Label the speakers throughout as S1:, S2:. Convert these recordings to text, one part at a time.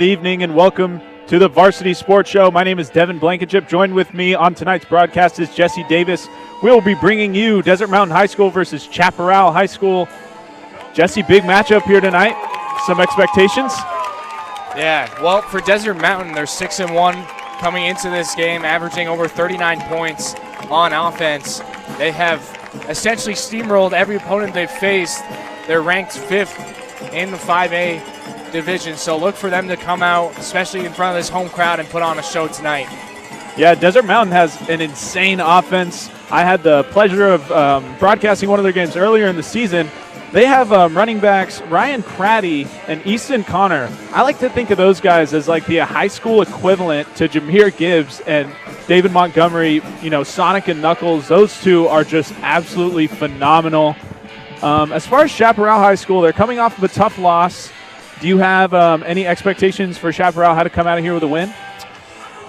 S1: Good evening and welcome to the Varsity Sports Show. My name is Devin Blankenship. Joined with me on tonight's broadcast is Jesse Davis. We'll be bringing you Desert Mountain High School versus Chaparral High School. Jesse, big matchup here tonight. Some expectations?
S2: Yeah, well, for Desert Mountain, they're 6-1 coming into this game, averaging over 39 points on offense. They have essentially steamrolled every opponent they've faced. They're ranked 5th in the 5A division, so look for them to come out, especially in front of this home crowd, and put on a show tonight.
S1: Yeah, Desert Mountain has an insane offense. I had the pleasure of broadcasting one of their games earlier in the season. They have running backs Ryan Craddy and Easton Connor. I like to think of those guys as like the high school equivalent to Jameer Gibbs and David Montgomery. You know, Sonic and Knuckles, those two are just absolutely phenomenal. As far as Chaparral High School, they're coming off of a tough loss. Do you have any expectations for Chaparral how to come out of here with a win?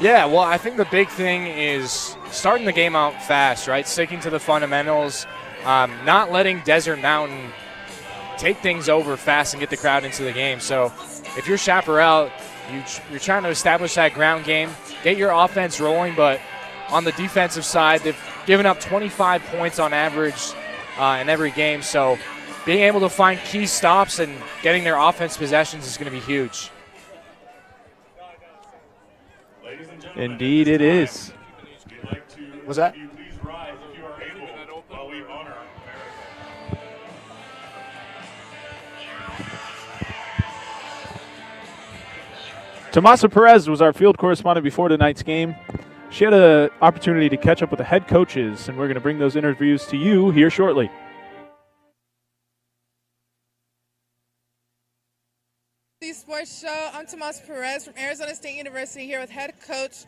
S2: Yeah, well, I think the big thing is starting the game out fast, right? Sticking to the fundamentals, not letting Desert Mountain take things over fast and get the crowd into the game. So if you're Chaparral, you're trying to establish that ground game, get your offense rolling, but on the defensive side, they've given up 25 points on average in every game. So being able to find key stops and getting their offense possessions is going to be huge.
S1: Indeed it is.
S2: What's that?
S1: Tomasa Perez was our field correspondent before tonight's game. She had an opportunity to catch up with the head coaches, and we're going to bring those interviews to you here shortly.
S3: The Sports Show. I'm Tomasa Perez from Arizona State University here with head coach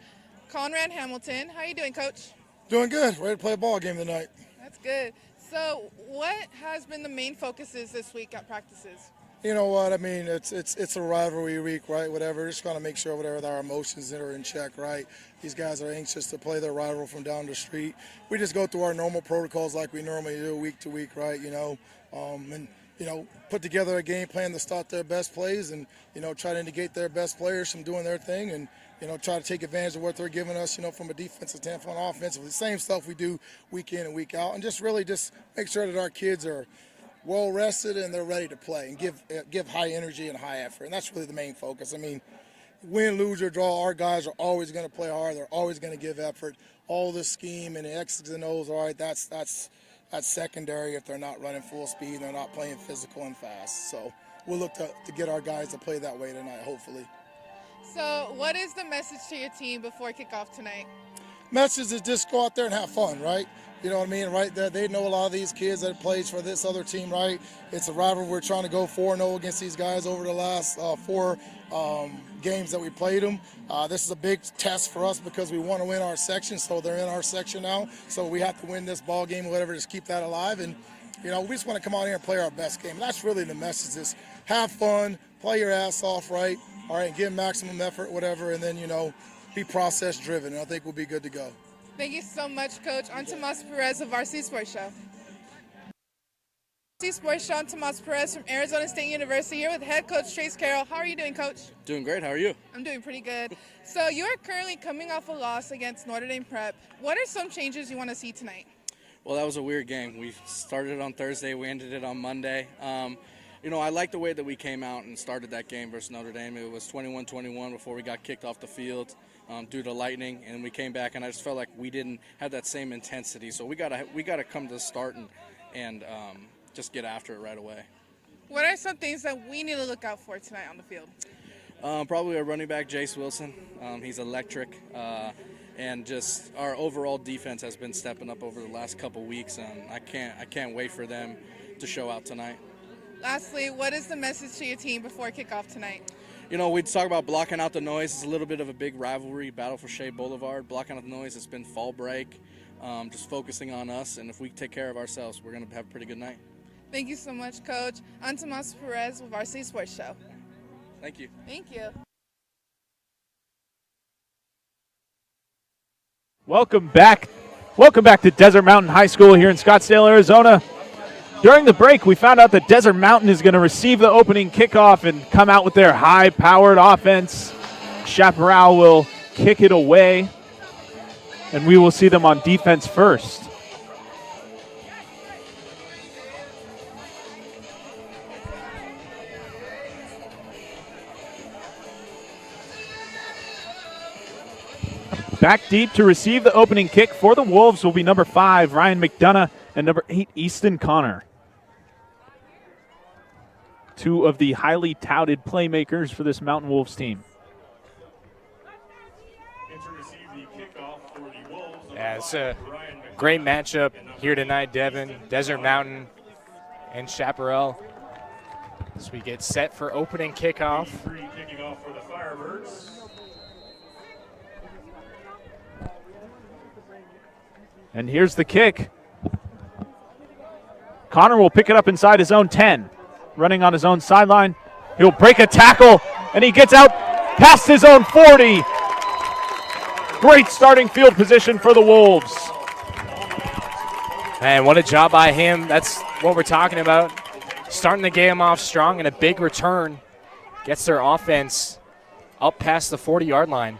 S3: Conrad Hamilton. How are you doing, Coach?
S4: Doing good. Ready to play a ball game tonight.
S3: That's good. So what has been the main focuses this week at practices?
S4: You know what? I mean, it's a rivalry week, right? Whatever. Just got to make sure whatever our emotions are in check, right? These guys are anxious to play their rival from down the street. We just go through our normal protocols like we normally do week to week, right? Put together a game plan to start their best plays and, try to negate their best players from doing their thing and, try to take advantage of what they're giving us, from a defensive standpoint, offensively. The same stuff we do week in and week out, and just really just make sure that our kids are well rested and they're ready to play and give high energy and high effort. And that's really the main focus. I mean, win, lose, or draw, our guys are always going to play hard. They're always going to give effort. All the scheme and the X's and O's, all right, that's secondary if they're not running full speed and they're not playing physical and fast. So we'll look to get our guys to play that way tonight, hopefully.
S3: So what is the message to your team before kickoff tonight?
S4: Message is just go out there and have fun, right? You know what I mean? Right there, they know a lot of these kids that plays for this other team, right? It's a rivalry. We're trying to go 4-0 against these guys over the last 4 games that we played them. This is a big test for us because we want to win our section, so they're in our section now. So we have to win this ball game, whatever, just keep that alive. And, we just want to come out here and play our best game. That's really the message is have fun, play your ass off, right? All right, give maximum effort, whatever, and then, be process-driven, and I think we'll be good to go.
S3: Thank you so much, Coach. I'm Tomasa Perez of Varsity Sports Show. Varsity Sports Show, I'm Tomasa Perez from Arizona State University here with head coach Trace Carroll. How are you doing, Coach?
S5: Doing great. How are you?
S3: I'm doing pretty good. So you are currently coming off a loss against Notre Dame Prep. What are some changes you want to see tonight?
S5: Well, that was a weird game. We started on Thursday. We ended it on Monday. I like the way that we came out and started that game versus Notre Dame. It was 21-21 before we got kicked off the field due to lightning, and we came back, and I just felt like we didn't have that same intensity. So we gotta come to the start and just get after it right away.
S3: What are some things that we need to look out for tonight on the field?
S5: Probably our running back, Jace Wilson. He's electric. And just our overall defense has been stepping up over the last couple weeks, and I can't wait for them to show out tonight.
S3: Lastly, what is the message to your team before kickoff tonight?
S5: We talk about blocking out the noise. It's a little bit of a big rivalry, battle for Shea Boulevard. Blocking out the noise, it's been fall break, just focusing on us, and if we take care of ourselves, we're going to have a pretty good night.
S3: Thank you so much, Coach. I'm Tomasa Perez with Varsity Sports Show.
S5: Thank you.
S3: Thank you.
S1: Welcome back to Desert Mountain High School here in Scottsdale, Arizona. During the break, we found out that Desert Mountain is going to receive the opening kickoff and come out with their high-powered offense. Chaparral will kick it away, and we will see them on defense first. Back deep to receive the opening kick for the Wolves will be number 5, Ryan McDonough, and number 8, Easton Connor. Two of the highly touted playmakers for this Mountain Wolves team.
S2: Yeah, it's a great matchup here tonight, Devin. Desert Mountain and Chaparral. As we get set for opening kickoff.
S6: Kicking off for the Firebirds.
S1: And here's the kick. Connor will pick it up inside his own 10. Running on his own sideline. He'll break a tackle, and he gets out past his own 40. Great starting field position for the Wolves.
S2: Man, what a job by him. That's what we're talking about. Starting the game off strong and a big return. Gets their offense up past the 40-yard line.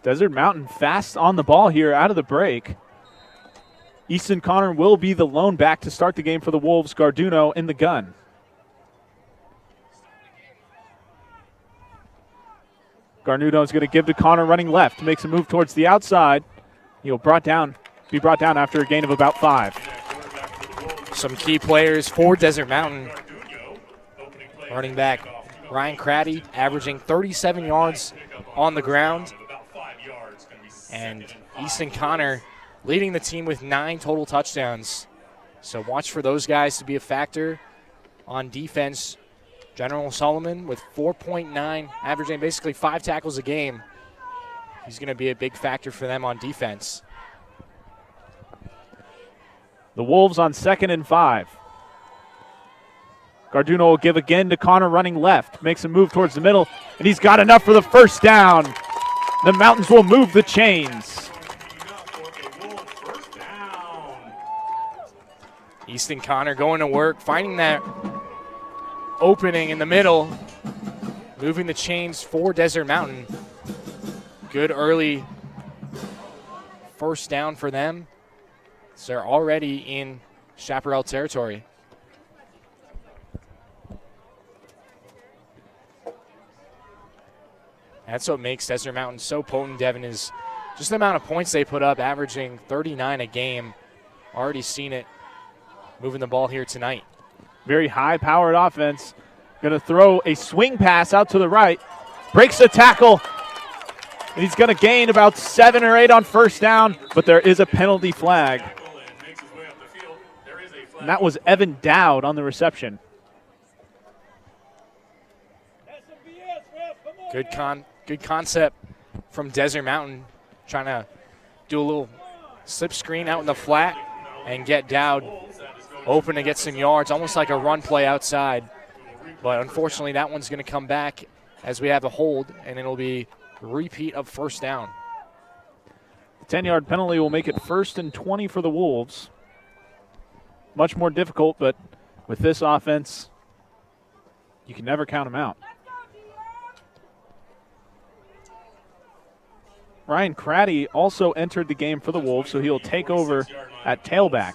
S1: Desert Mountain fast on the ball here out of the break. Easton Connor will be the lone back to start the game for the Wolves. Garduno in the gun. Garduno is going to give to Connor running left. Makes a move towards the outside. He'll be brought down after a gain of about 5.
S2: Some key players for Desert Mountain. Running back Ryan Craddy averaging 37 yards on the ground. And Easton Connor leading the team with 9 total touchdowns. So watch for those guys to be a factor on defense. General Solomon with 4.9, averaging basically 5 tackles a game. He's going to be a big factor for them on defense.
S1: The Wolves on 2nd and 5. Garduno will give again to Connor running left. Makes a move towards the middle, and he's got enough for the first down. The Mountains will move the chains.
S2: Easton Connor going to work, finding that opening in the middle, moving the chains for Desert Mountain. Good early first down for them. So they're already in Chaparral territory. That's what makes Desert Mountain so potent, Devin, is just the amount of points they put up, averaging 39 a game. Already seen it moving the ball here tonight.
S1: Very high-powered offense. Going to throw a swing pass out to the right. Breaks the tackle. And he's going to gain about 7 or 8 on first down, but there is a penalty flag. And that was Evan Dowd on the reception.
S2: Good concept from Desert Mountain, trying to do a little slip screen out in the flat and get Dowd open to get some yards, almost like a run play outside. But unfortunately, that one's going to come back as we have a hold, and it'll be a repeat of first down.
S1: The 10-yard penalty will make it 1st and 20 for the Wolves. Much more difficult, but with this offense, you can never count them out. Ryan Craddy also entered the game for the Wolves, so he'll take over at tailback.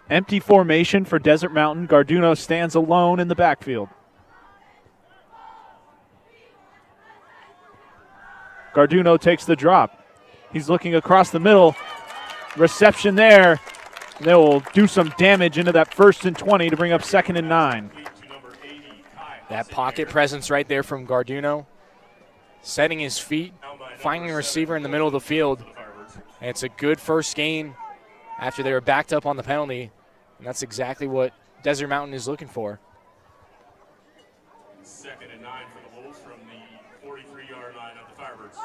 S1: Empty formation for Desert Mountain. Garduno stands alone in the backfield. Garduno takes the drop. He's looking across the middle. Reception there. They will do some damage into that 1st and 20 to bring up 2nd and 9.
S2: That pocket presence right there from Garduno. Setting his feet, finding a receiver in the middle of the field. And it's a good first gain after they were backed up on the penalty. And that's exactly what Desert Mountain is looking for.
S6: 2nd and 9 for the Wolves from the 43-yard line of the Firebirds.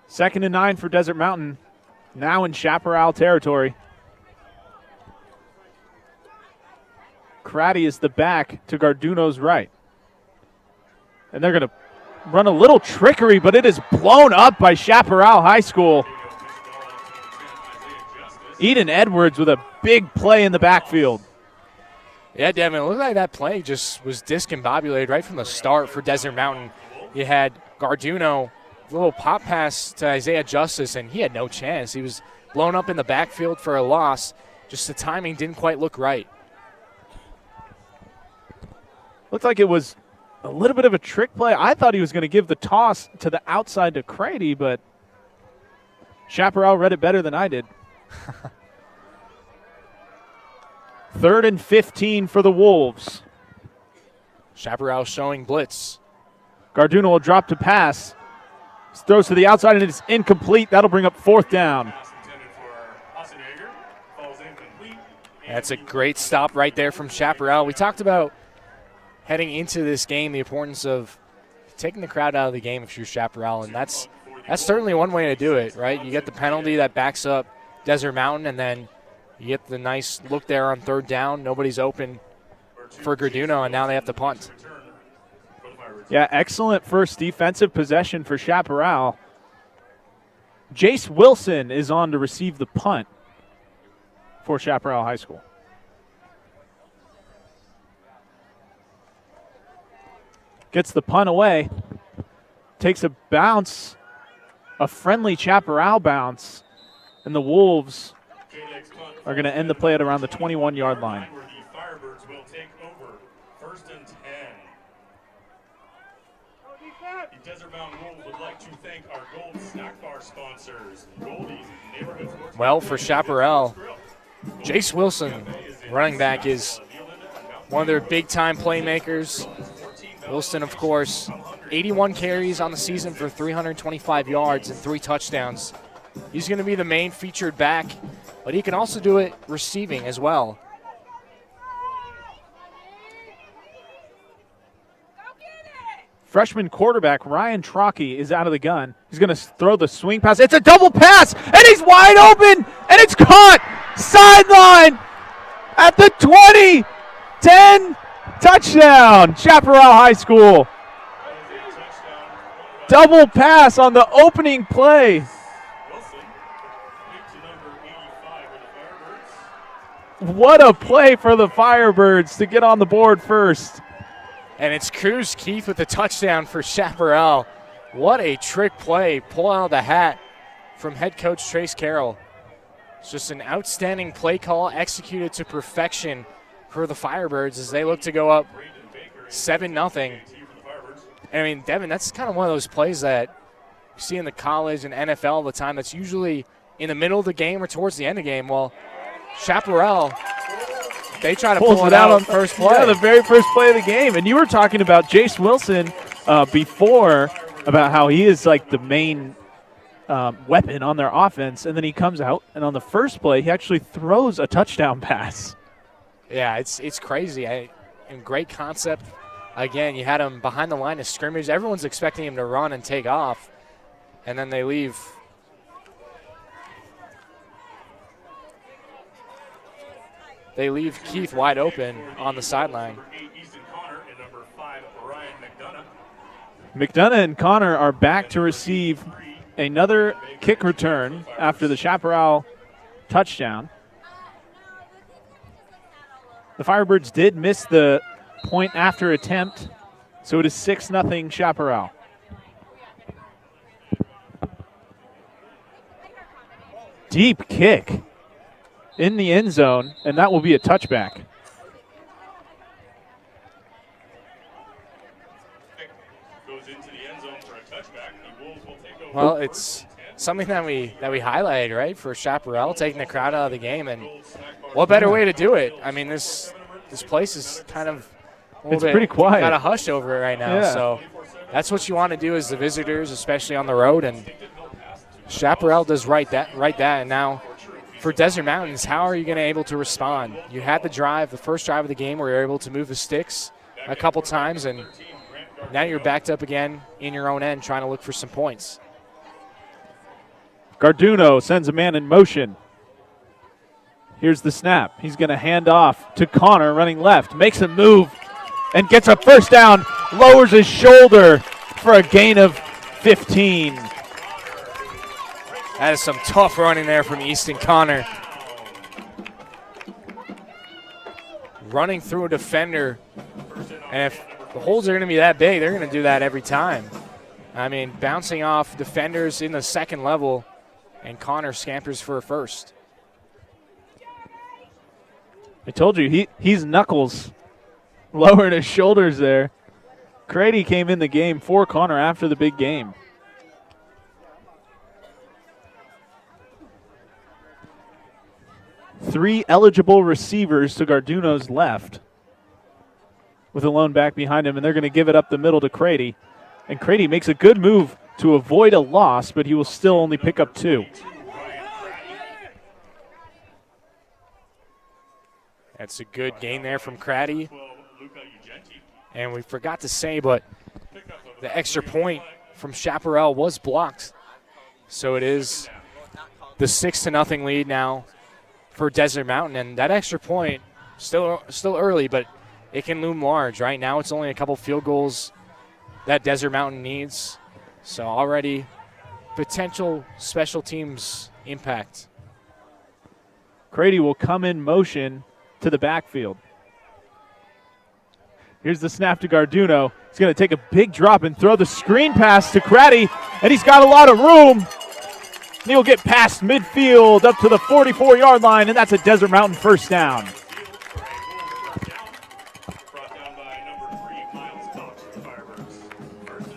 S1: 2nd and 9 for Desert Mountain, now in Chaparral territory. Craddy is the back to Garduno's right. And they're going to run a little trickery, but it is blown up by Chaparral High School. Eden Edwards with a big play in the backfield.
S2: Yeah, Devin, it looked like that play just was discombobulated right from the start for Desert Mountain. You had Garduno, a little pop pass to Isaiah Justice, and he had no chance. He was blown up in the backfield for a loss. Just the timing didn't quite look right.
S1: Looked like it was a little bit of a trick play. I thought he was going to give the toss to the outside to Craddy, but Chaparral read it better than I did. 3rd and 15 for the Wolves.
S2: Chaparral showing blitz.
S1: Garduno will drop to pass. Throws to the outside, and it's incomplete. That'll bring up 4th down.
S2: That's a great stop right there from Chaparral. We talked about heading into this game the importance of taking the crowd out of the game if you're Chaparral, and that's certainly one way to do it, right? You get the penalty that backs up Desert Mountain, and then you get the nice look there on 3rd down. Nobody's open for Garduno, and now they have to punt.
S1: Yeah, excellent first defensive possession for Chaparral. Jace Wilson is on to receive the punt for Chaparral High School. Gets the punt away. Takes a bounce, a friendly Chaparral bounce, and the Wolves are going to end the play at around the 21-yard line.
S6: Where the Firebirds will take over. 1st and 10. The Desert Mountain Wolves would like to thank our Gold Snack Bar sponsors, Goldie's Neighborhood Sports.
S2: Well, for Chaparral, Jace Wilson, running back, is one of their big-time playmakers. Wilson, of course, 81 carries on the season for 325 yards and 3 touchdowns. He's going to be the main featured back, but he can also do it receiving as well.
S1: Freshman quarterback Ryan Trockey is out of the gun. He's going to throw the swing pass. It's a double pass, and he's wide open, and it's caught. Sideline at the 20. 10, touchdown, Chaparral High School. Double pass on the opening play. What a play for the Firebirds to get on the board first.
S2: And it's Cruz Keith with the touchdown for Chaparral. What a trick play, pull out of the hat from head coach Trace Carroll. It's just an outstanding play call executed to perfection for the Firebirds as they look to go up 7-0. And I mean, Devin, that's kind of one of those plays that you see in the college and NFL all the time that's usually in the middle of the game or towards the end of the game. Well, Chaparral, they try to pull it out on first play.
S1: Yeah, the very first play of the game. And you were talking about Jace Wilson before, about how he is like the main weapon on their offense. And then he comes out, and on the first play, he actually throws a touchdown pass.
S2: Yeah, it's crazy. And great concept. Again, you had him behind the line of scrimmage. Everyone's expecting him to run and take off. And then they leave. They leave Keith wide open on the sideline.
S1: McDonough and Connor are back to receive another kick return after the Chaparral touchdown. The Firebirds did miss the point after attempt, so it is 6-0 Chaparral. Deep kick in the end zone, and that will be a touchback.
S2: Well, it's something that we highlighted, right, for Chaparral, taking the crowd out of the game, and what better way to do it? I mean, this place is kind of
S1: pretty quiet.
S2: Got a hush over it right now,
S1: yeah.
S2: So that's what you want to do as the visitors, especially on the road, and Chaparral does right that. And now for Desert Mountains, how are you going to be able to respond? You had the drive, the first drive of the game, where you were able to move the sticks a couple times, and now you're backed up again in your own end trying to look for some points.
S1: Garduno sends a man in motion. Here's the snap. He's going to hand off to Connor running left. Makes a move and gets a first down. Lowers his shoulder for a gain of 15.
S2: That is some tough running there from Easton Connor. Running through a defender. And if the holes are going to be that big, they're going to do that every time. I mean, bouncing off defenders in the second level, and Connor scampers for a first.
S1: I told you, he's knuckles. Lowering his shoulders there. Crady came in the game for Connor after the big game. Three eligible receivers to Garduno's left, with a lone back behind him, and they're going to give it up the middle to Crady. And Crady makes a good move to avoid a loss, but he will still only pick up 2.
S2: That's a good gain there from Crady. And we forgot to say, but the extra point from Chaparral was blocked. So it is the 6-0 lead now for Desert Mountain. And that extra point, still early, but it can loom large. Right now it's only a couple field goals that Desert Mountain needs. So already potential special teams impact.
S1: Crady will come in motion to the backfield. Here's the snap to Garduno. He's going to take a big drop and throw the screen pass to Crady, and he's got a lot of room. He'll get past midfield up to the 44-yard line, and that's a Desert Mountain first down.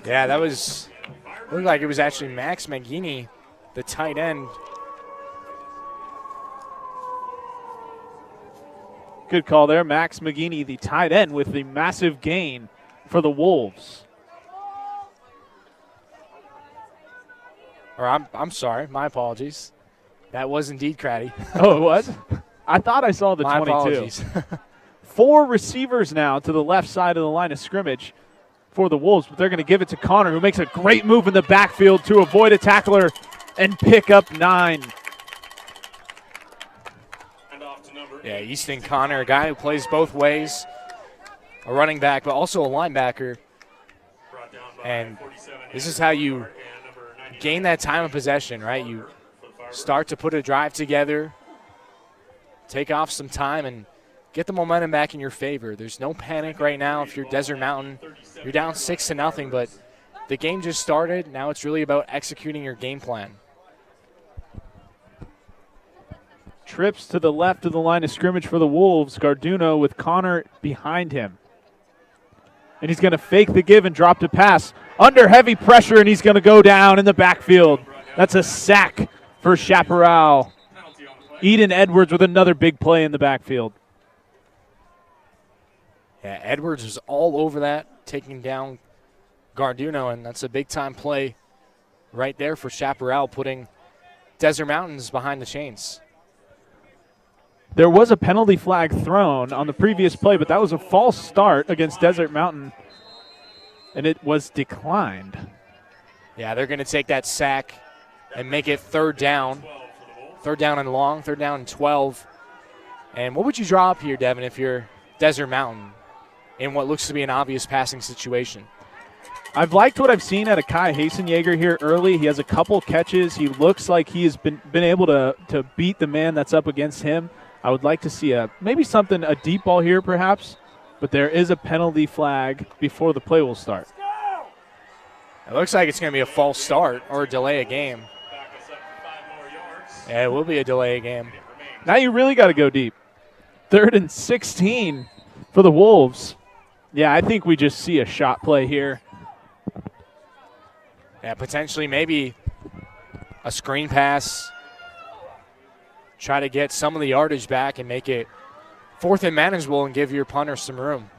S2: Yeah, that was, looked like it was actually Max Mangini, the tight end.
S1: Good call there. Max McGeeney, the tight end, with the massive gain for the Wolves.
S2: Or I'm sorry, my apologies. That was indeed Crady.
S1: Oh, it was? I thought I saw the
S2: My
S1: 22.
S2: apologies.
S1: 4 receivers now to the left side of the line of scrimmage for the Wolves, but they're going to give it to Connor, who makes a great move in the backfield to avoid a tackler and pick up 9.
S2: Yeah, Easton Connor, a guy who plays both ways, a running back, but also a linebacker. And this is how you gain that time of possession, right? You start to put a drive together, take off some time, and get the momentum back in your favor. There's no panic right now if you're Desert Mountain. You're down 6-0, but the game just started. Now it's really about executing your game plan.
S1: Trips to the left of the line of scrimmage for the Wolves. Garduno with Connor behind him. And he's going to fake the give and drop to pass. Under heavy pressure, and he's going to go down in the backfield. That's a sack for Chaparral. Eden Edwards with another big play in the backfield.
S2: Yeah, Edwards was all over that, taking down Garduno, and that's a big-time play right there for Chaparral, putting Desert Mountains behind the chains.
S1: There was a penalty flag thrown on the previous play, but that was a false start against Desert Mountain, and it was declined.
S2: Yeah, they're going to take that sack and make it third down. Third down and long, third down and 12. And what would you draw up here, Devin, if you're Desert Mountain in what looks to be an obvious passing situation?
S1: I've liked what I've seen out of Kai Hasenjager here early. He has a couple catches. He looks like he has been able to beat the man that's up against him. I would like to see a deep ball here perhaps, but there is a penalty flag before the play will start.
S2: It looks like it's going to be a false start or a delay of game. Yeah, it will be a delay of game.
S1: Now you really got to go deep. 3rd and 16 for the Wolves. Yeah, I think we just see a shot play here.
S2: Yeah, potentially maybe a screen pass. Try to get some of the yardage back and make it 4th and manageable and give your punter some room.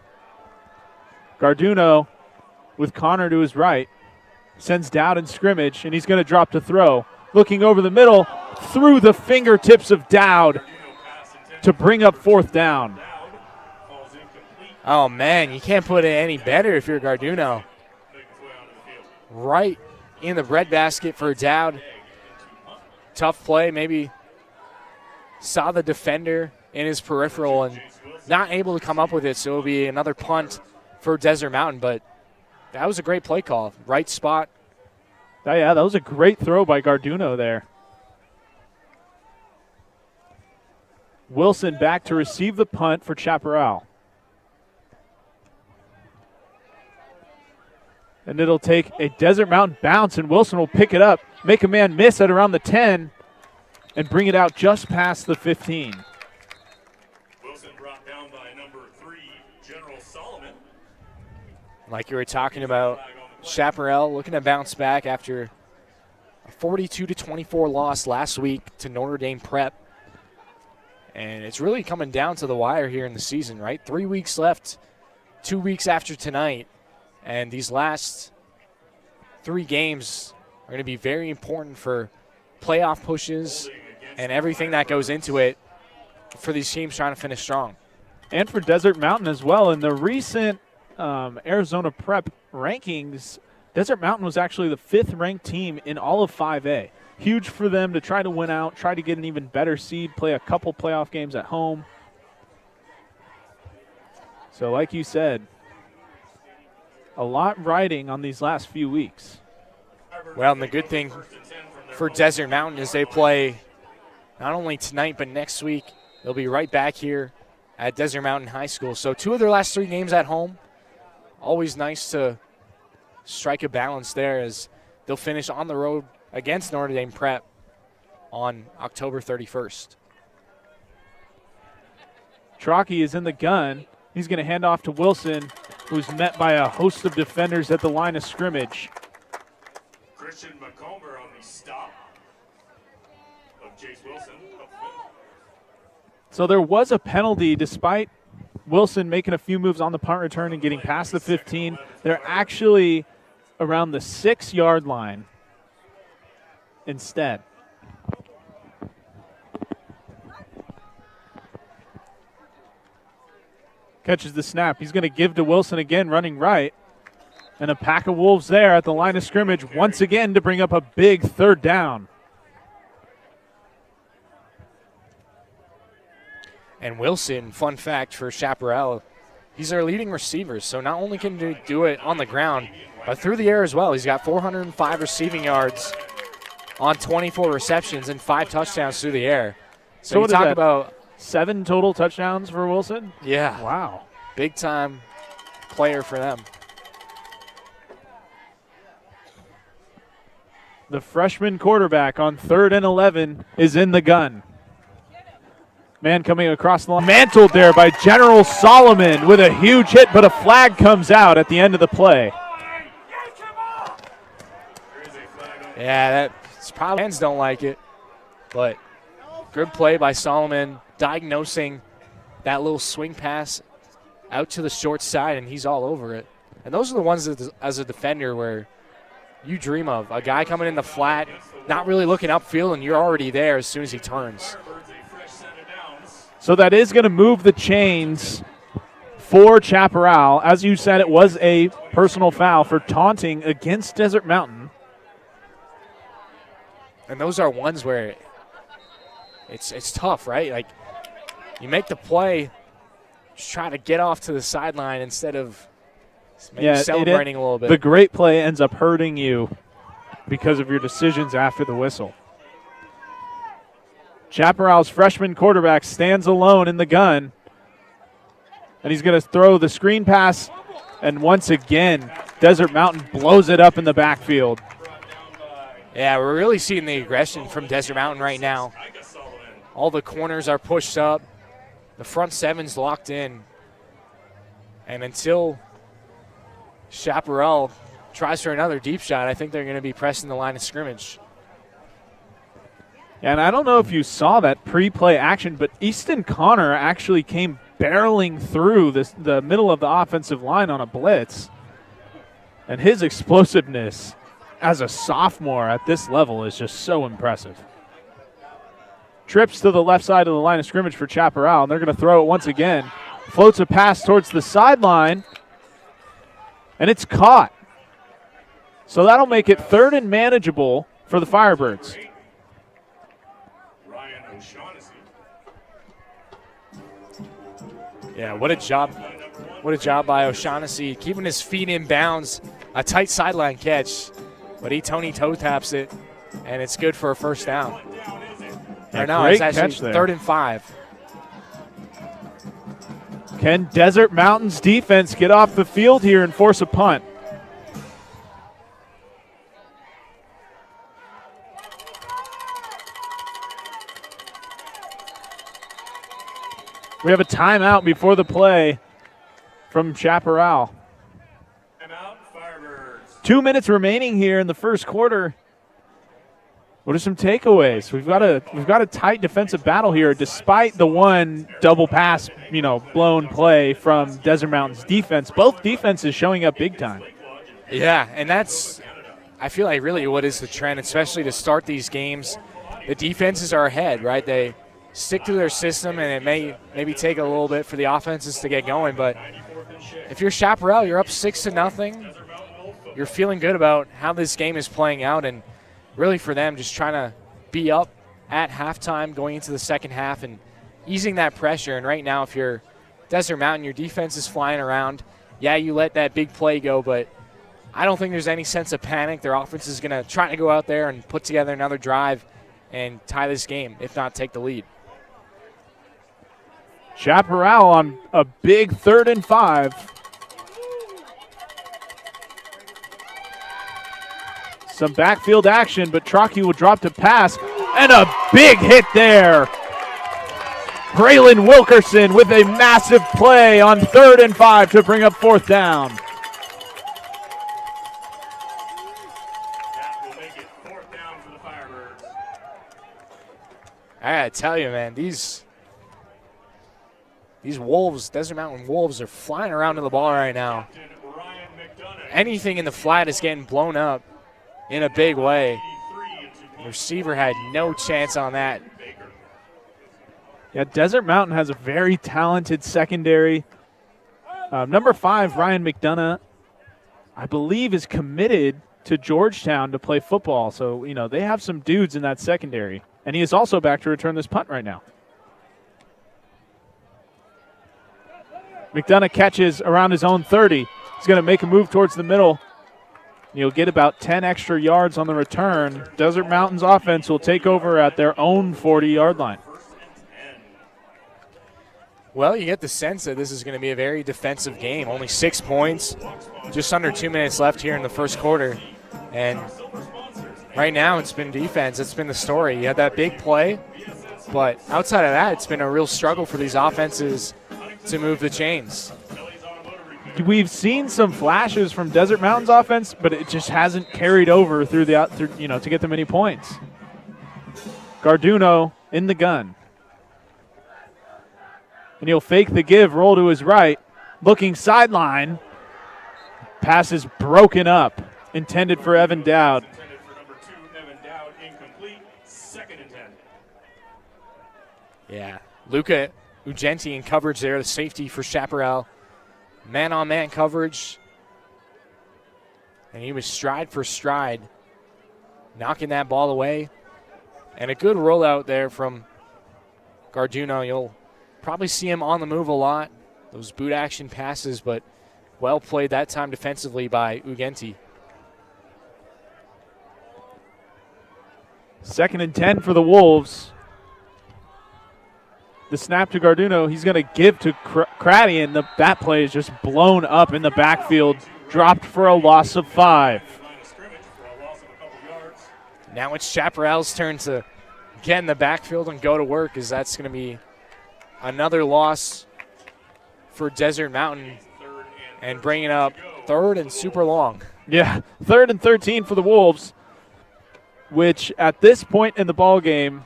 S1: Garduno with Connor to his right. Sends down in scrimmage, and he's going to drop to throw. Looking over the middle, through the fingertips of Dowd to bring up 4th down.
S2: Oh, man, you can't put it any better if you're Garduno. Right in the breadbasket for Dowd. Tough play, maybe saw the defender in his peripheral and not able to come up with it, so it'll be another punt for Desert Mountain. But that was a great play call. Right spot.
S1: Oh, yeah, that was a great throw by Garduno there. Wilson back to receive the punt for Chaparral. And it'll take a Desert Mountain bounce, and Wilson will pick it up, make a man miss at around the 10, and bring it out just past the 15.
S6: Wilson brought down by number 3, General Solomon.
S2: Like you were talking about, Chaparral looking to bounce back after a 42-24 loss last week to Notre Dame Prep. And it's really coming down to the wire here in the season, right? 3 weeks left, 2 weeks after tonight. And these last 3 games are going to be very important for playoff pushes and everything that goes into it for these teams trying to finish strong.
S1: And for Desert Mountain as well. In the recent Arizona Prep rankings, Desert Mountain was actually the 5th ranked team in all of 5A. Huge for them to try to win out, try to get an even better seed, play a couple playoff games at home. So like you said, a lot riding on these last few weeks.
S2: Well, and the good thing for Desert Mountain is they play not only tonight but next week. They'll be right back here at Desert Mountain High School. So 2 of their last 3 games at home. Always nice to strike a balance there as they'll finish on the road against Notre Dame Prep on October 31st.
S1: Trocchi is in the gun. He's going to hand off to Wilson, who's met by a host of defenders at the line of scrimmage.
S6: Christian McComber on the stop of Jace Wilson.
S1: So there was a penalty despite Wilson making a few moves on the punt return and getting past the 15. They're actually around the 6-yard line instead. Catches the snap. He's going to give to Wilson again, running right. And a pack of Wolves there at the line of scrimmage once again to bring up a big 3rd down.
S2: And Wilson, fun fact for Chaparral, he's their leading receiver. So not only can he do it on the ground, but through the air as well. He's got 405 receiving yards on 24 receptions and 5 touchdowns through the air. So
S1: what
S2: you talk
S1: is that,
S2: about
S1: 7 total touchdowns for Wilson?
S2: Yeah.
S1: Wow.
S2: Big time player for them.
S1: The freshman quarterback on 3rd and 11 is in the gun. Man coming across the line. Mantled there by General Solomon with a huge hit, but a flag comes out at the end of the play.
S2: Yeah, that's probably fans don't like it, but good play by Solomon, diagnosing that little swing pass out to the short side, and he's all over it. And those are the ones that, as a defender, where you dream of. A guy coming in the flat, not really looking upfield, and you're already there as soon as he turns.
S1: So that is going to move the chains for Chaparral. As you said, it was a personal foul for taunting against Desert Mountain.
S2: And those are ones where it's tough, right? Like, you make the play, just try to get off to the sideline instead of maybe celebrating a little bit.
S1: The great play ends up hurting you because of your decisions after the whistle. Chaparral's freshman quarterback stands alone in the gun. And he's going to throw the screen pass. And once again, Desert Mountain blows it up in the backfield.
S2: Yeah, we're really seeing the aggression from Desert Mountain right now. All the corners are pushed up. The front seven's locked in. And until Chaparral tries for another deep shot, I think they're going to be pressing the line of scrimmage.
S1: And I don't know if you saw that pre-play action, but Easton Connor actually came barreling through the middle of the offensive line on a blitz. And his explosiveness as a sophomore at this level is just so impressive. Trips to the left side of the line of scrimmage for Chaparral, and they're going to throw it once again. Floats a pass towards the sideline, and it's caught. So that'll make it 3rd and manageable for the Firebirds.
S2: Yeah, what a job. What a job by O'Shaughnessy, keeping his feet in bounds. A tight sideline catch, but he Tony toe taps it, and it's good for a first down.
S1: Yeah,
S2: Right now,
S1: great
S2: it's actually
S1: catch there.
S2: 3rd and 5.
S1: Can Desert Mountain's defense get off the field here and force a punt? We have a timeout before the play from Chaparral.
S6: Timeout, Firebirds.
S1: 2 minutes remaining here in the first quarter. What are some takeaways? We've got a tight defensive battle here, despite the one double pass, blown play from Desert Mountain's defense. Both defenses showing up big time.
S2: Yeah, and that's, I feel like, really what is the trend, especially to start these games. The defenses are ahead, right? They stick to their system, and it may maybe take a little bit for the offenses to get going. But if you're Chaparral, you're up 6-0. You're feeling good about how this game is playing out, and really for them just trying to be up at halftime going into the second half and easing that pressure. And right now, if you're Desert Mountain, your defense is flying around. Yeah, you let that big play go, but I don't think there's any sense of panic. Their offense is going to try to go out there and put together another drive and tie this game, if not take the lead.
S1: Chaparral on a big 3rd and 5. Some backfield action, but Trockey will drop to pass, and a big hit there. Braylon Wilkerson with a massive play on 3rd and 5 to bring up 4th down.
S6: That will make it 4th down for the Firebirds.
S2: I gotta tell you, man, these Wolves, Desert Mountain Wolves, are flying around to the ball right now.
S6: Captain Ryan McDonough.
S2: Anything in the flat is getting blown up in a big way. The receiver had no chance on that.
S1: Yeah, Desert Mountain has a very talented secondary. Number 5, Ryan McDonough, I believe, is committed to Georgetown to play football. So, they have some dudes in that secondary. And he is also back to return this punt right now. McDonough catches around his own 30. He's going to make a move towards the middle. You'll get about 10 extra yards on the return. Desert Mountain's offense will take over at their own 40-yard line.
S2: Well, you get the sense that this is going to be a very defensive game. Only 6 points, just under 2 minutes left here in the first quarter. And right now it's been defense. It's been the story. You had that big play, but outside of that, it's been a real struggle for these offenses to move the chains.
S1: We've seen some flashes from Desert Mountain's offense, but it just hasn't carried over through to get them any points. Garduno in the gun. And he'll fake the give, roll to his right. Looking sideline. Pass is broken up. Intended for Evan Dowd.
S6: Intended for number 2, Evan Dowd, incomplete. 2nd and 10.
S2: Yeah, Luca Ugenti in coverage there, the safety for Chaparral. Man-on-man coverage. And he was stride for stride, knocking that ball away. And a good rollout there from Garduno. You'll probably see him on the move a lot. Those boot action passes, but well played that time defensively by Ugenti.
S1: 2nd and 10 for the Wolves. The snap to Garduno, he's going to give to Craddy, and that play is just blown up in the backfield, dropped for a loss of 5.
S2: Now it's Chaparral's turn to get in the backfield and go to work, as that's going to be another loss for Desert Mountain and bringing up 3rd and super long.
S1: Yeah, 3rd and 13 for the Wolves, which at this point in the ball game,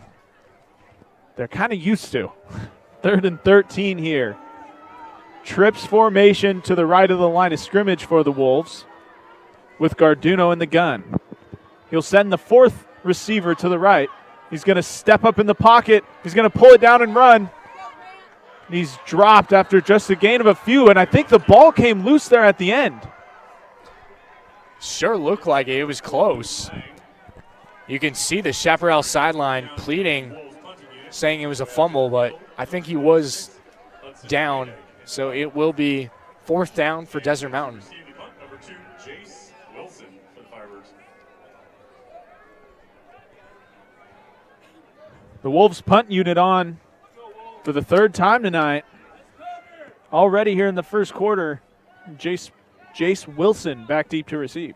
S1: they're kind of used to. 3rd and 13 here. Trips formation to the right of the line of scrimmage for the Wolves with Garduno in the gun. He'll send the 4th receiver to the right. He's going to step up in the pocket. He's going to pull it down and run. He's dropped after just a gain of a few, and I think the ball came loose there at the end.
S2: Sure looked like it. It was close. You can see the Chaparral sideline pleading, saying it was a fumble, but I think he was down So it will be 4th down for Desert Mountain.
S6: Receive the punt, number 2, Jace Wilson for the Firebirds.
S1: The Wolves punt unit on for the 3rd time tonight. Already here in the first quarter, Jace Wilson back deep to receive.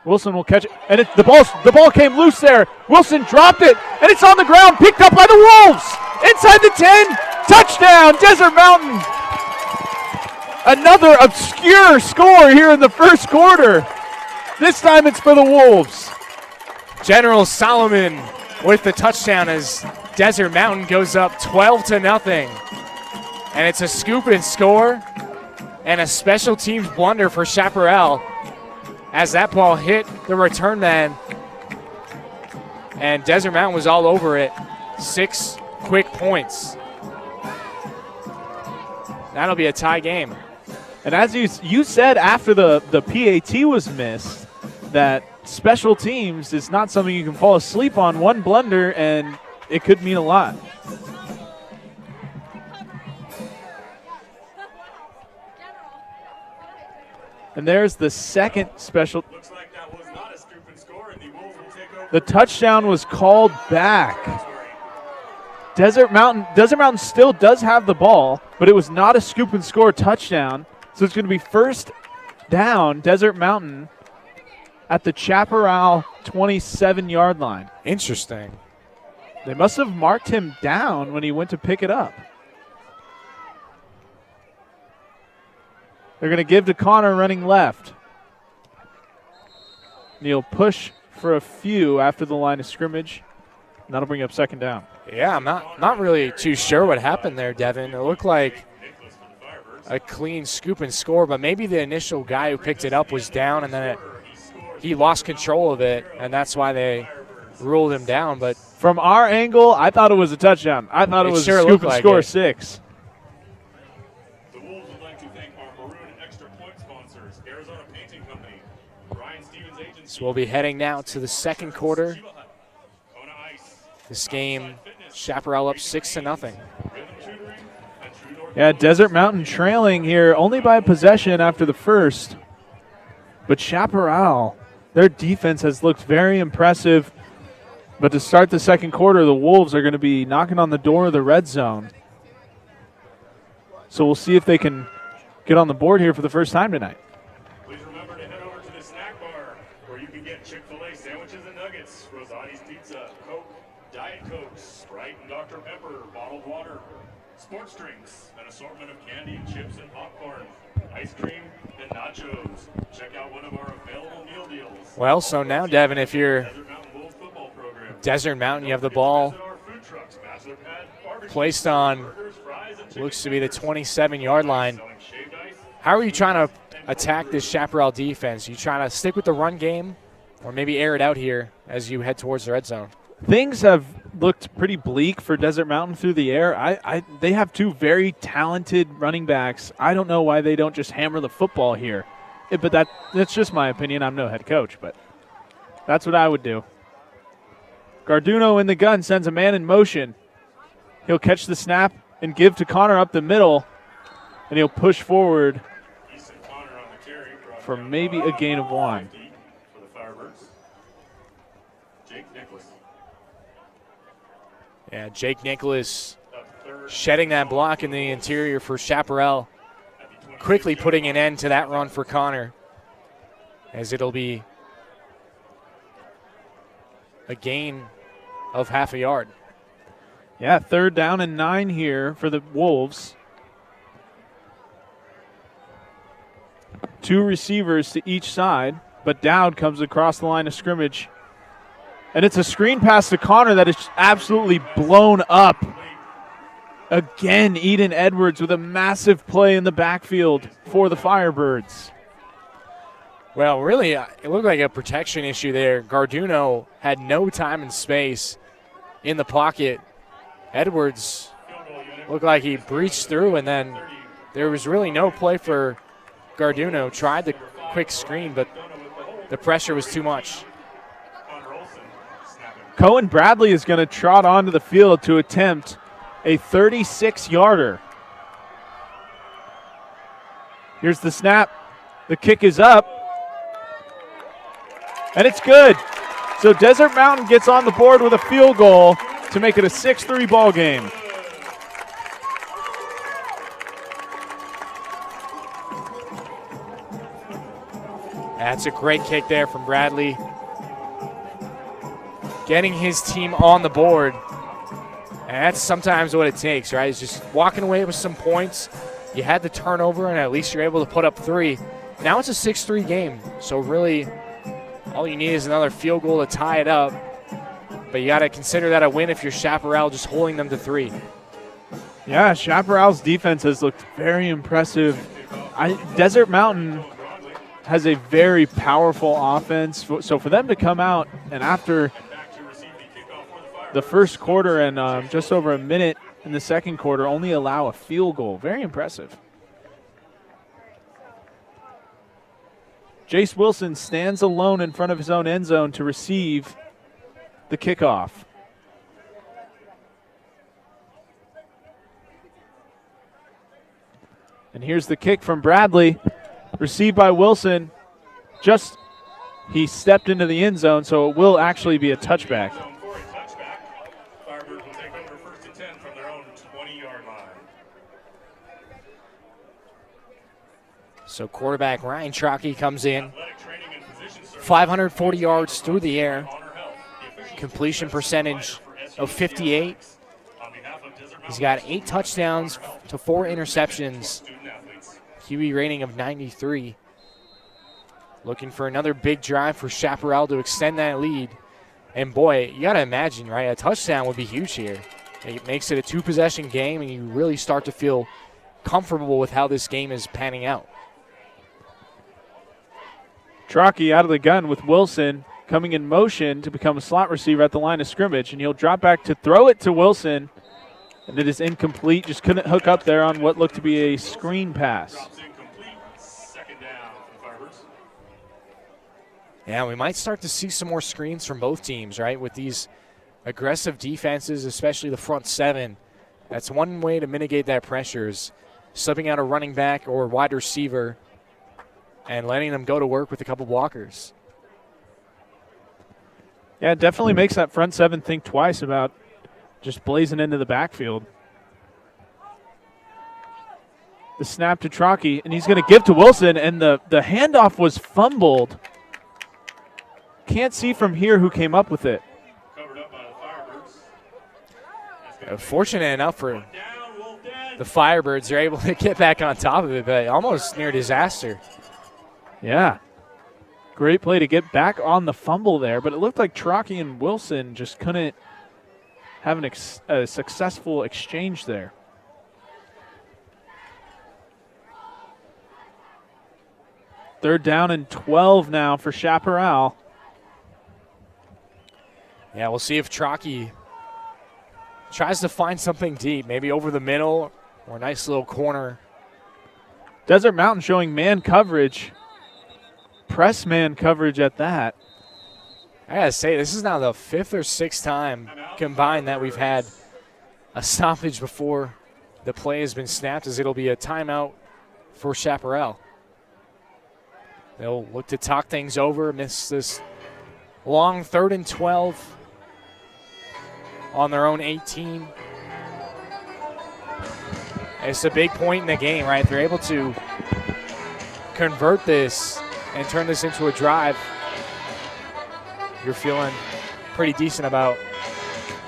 S1: Wilson will catch it, and the ball came loose there. Wilson dropped it, and it's on the ground, picked up by the Wolves. Inside the 10, touchdown, Desert Mountain. Another obscure score here in the first quarter. This time it's for the Wolves.
S2: General Solomon with the touchdown as Desert Mountain goes up 12-0. And it's a scoop and score and a special teams blunder for Chaparral as that ball hit the return man. And Desert Mountain was all over it. 6 quick points. That'll be a tie game.
S1: And as you said after the PAT was missed, that special teams is not something you can fall asleep on. One blunder, and it could mean a lot. And there's the second special.
S6: Looks like that was not a scoop and score, and the Wolves will take over.
S1: The touchdown was called back. Desert Mountain still does have the ball, but it was not a scoop and score touchdown. So it's going to be 1st down, Desert Mountain, at the Chaparral 27-yard line.
S2: Interesting.
S1: They must have marked him down when he went to pick it up. They're going to give to Connor running left. And he'll push for a few after the line of scrimmage. And that'll bring up 2nd down.
S2: Yeah, I'm not really too sure what happened there, Devin. It looked like a clean scoop and score, but maybe the initial guy who picked it up was down, and then he lost control of it, and that's why they ruled him down. But
S1: from our angle, I thought it was a touchdown. I thought it was
S2: sure
S1: a scoop and
S2: like
S1: score
S2: it.
S1: 6.
S6: The Wolves would like to thank our Maroon Extra Point sponsors, Arizona Painting Company, Ryan Stevens Agency.
S2: So we'll be heading now to the second quarter.
S6: Kona Ice,
S2: This game, Chaparral up 6-0.
S6: Rhythm Tutoring, and True North.
S1: Yeah, Desert Mountain trailing here only by a possession after the first. But Chaparral, their defense has looked very impressive. But to start the second quarter, the Wolves are going to be knocking on the door of the red zone. So we'll see if they can get on the board here for the first time tonight.
S6: Please remember to head over to the snack bar where you can get Chick-fil-A sandwiches and nuggets, Rosati's Pizza, Coke, Diet Coke, Sprite and Dr. Pepper, bottled water, sports drinks, an assortment of candy, chips, and popcorn, ice cream, and nachos. Check out one of our available meal deals.
S2: Well, so now, Devin, if you're
S6: Desert Mountain Wolves football program.
S2: Desert Mountain, you have the ball
S6: Visit our food trucks, Bachelor Pad, barbecue,
S2: placed on
S6: burgers, fries, and chicken
S2: looks to be the
S6: tenders.
S2: 27-yard line.
S6: Selling shaved ice.
S2: How are you trying to attack this Chaparral defense? You trying to stick with the run game or maybe air it out here as you head towards the red zone?
S1: Things have looked pretty bleak for Desert Mountain through the air. They have 2 very talented running backs. I don't know why they don't just hammer the football here. But that's just my opinion. I'm no head coach, but that's what I would do. Garduno in the gun sends a man in motion. He'll catch the snap and give to Connor up the middle, and he'll push forward
S6: Easton Connor on the carry, brought
S1: for
S6: down
S1: maybe a gain of 1.
S6: deep for the Firebirds. Jake Nicholas.
S2: Yeah, Jake Nicholas
S6: Up third.
S2: shedding that block in the interior for Chaparral, quickly putting an end to that run for Connor, as it'll be a gain of half a yard.
S1: Yeah, 3rd down and 9 here for the Wolves. 2 receivers to each side, but Dowd comes across the line of scrimmage. And it's a screen pass to Connor that is absolutely blown up. Again, Eden Edwards with a massive play in the backfield for the Firebirds.
S2: Well, really, it looked like a protection issue there. Garduno had no time and space in the pocket. Edwards looked like he breached through, and then there was really no play for Garduno. Tried the quick screen, but the pressure was too much.
S6: Connor Olson snapping.
S1: Cohen Bradley is going to trot onto the field to attempt a 36-yarder. Here's the snap. The kick is up. And it's good. So Desert Mountain gets on the board with a field goal to make it a 6-3 ball game.
S2: That's a great kick there from Bradley. Getting his team on the board. And that's sometimes what it takes, right? It's just walking away with some points. You had the turnover, and at least you're able to put up 3. Now it's a 6-3 game. So really, all you need is another field goal to tie it up. But you got to consider that a win if you're Chaparral, just holding them to 3.
S1: Yeah, Chaparral's defense has looked very impressive. Desert Mountain has a very powerful offense. So for them to come out and after the first quarter and just over a minute in the second quarter only allow a field goal, very impressive. Jace Wilson stands alone in front of his own end zone to receive the kickoff. And here's the kick from Bradley, received by Wilson. He stepped into the end zone, so it will actually be a touchback.
S6: Firebirds will take over 1st and 10 from their own 20-yard line.
S2: So quarterback Ryan Trockey comes in. 540 yards through the air. Completion percentage of 58. He's got 8 touchdowns to 4 interceptions. QB rating of 93. Looking for another big drive for Chaparral to extend that lead. And boy, you got to imagine, right? A touchdown would be huge here. It makes it a 2-possession game, and you really start to feel comfortable with how this game is panning out.
S1: Trockey out of the gun with Wilson coming in motion to become a slot receiver at the line of scrimmage, and he'll drop back to throw it to Wilson, and it is incomplete. Just couldn't hook up there on what looked to be a screen pass.
S2: Yeah, we might start to see some more screens from both teams, right? With these aggressive defenses, especially the front 7. That's one way to mitigate that pressure is slipping out a running back or wide receiver and letting them go to work with a couple blockers.
S1: Yeah, it definitely makes that front 7 think twice about just blazing into the backfield. The snap to Trockey, and he's going to give to Wilson, and the handoff was fumbled. Can't see from here who came up with it.
S2: Fortunate enough for the Firebirds, they're able to get back on top of it, but almost near disaster.
S1: Yeah. Great play to get back on the fumble there, but it looked like Trockey and Wilson just couldn't have a successful exchange there. Third down and 12 now for Chaparral.
S2: Yeah, we'll see if Trockey tries to find something deep, maybe over the middle or a nice little corner.
S1: Desert Mountain showing man coverage, press man coverage at that.
S2: I gotta say, this is now the 5th or 6th time combined that we've had a stoppage before the play has been snapped, as it'll be a timeout for Chaparral. They'll look to talk things over, miss this long 3rd and 12 on their own 18. It's a big point in the game, right? If they're able to convert this and turn this into a drive, you're feeling pretty decent about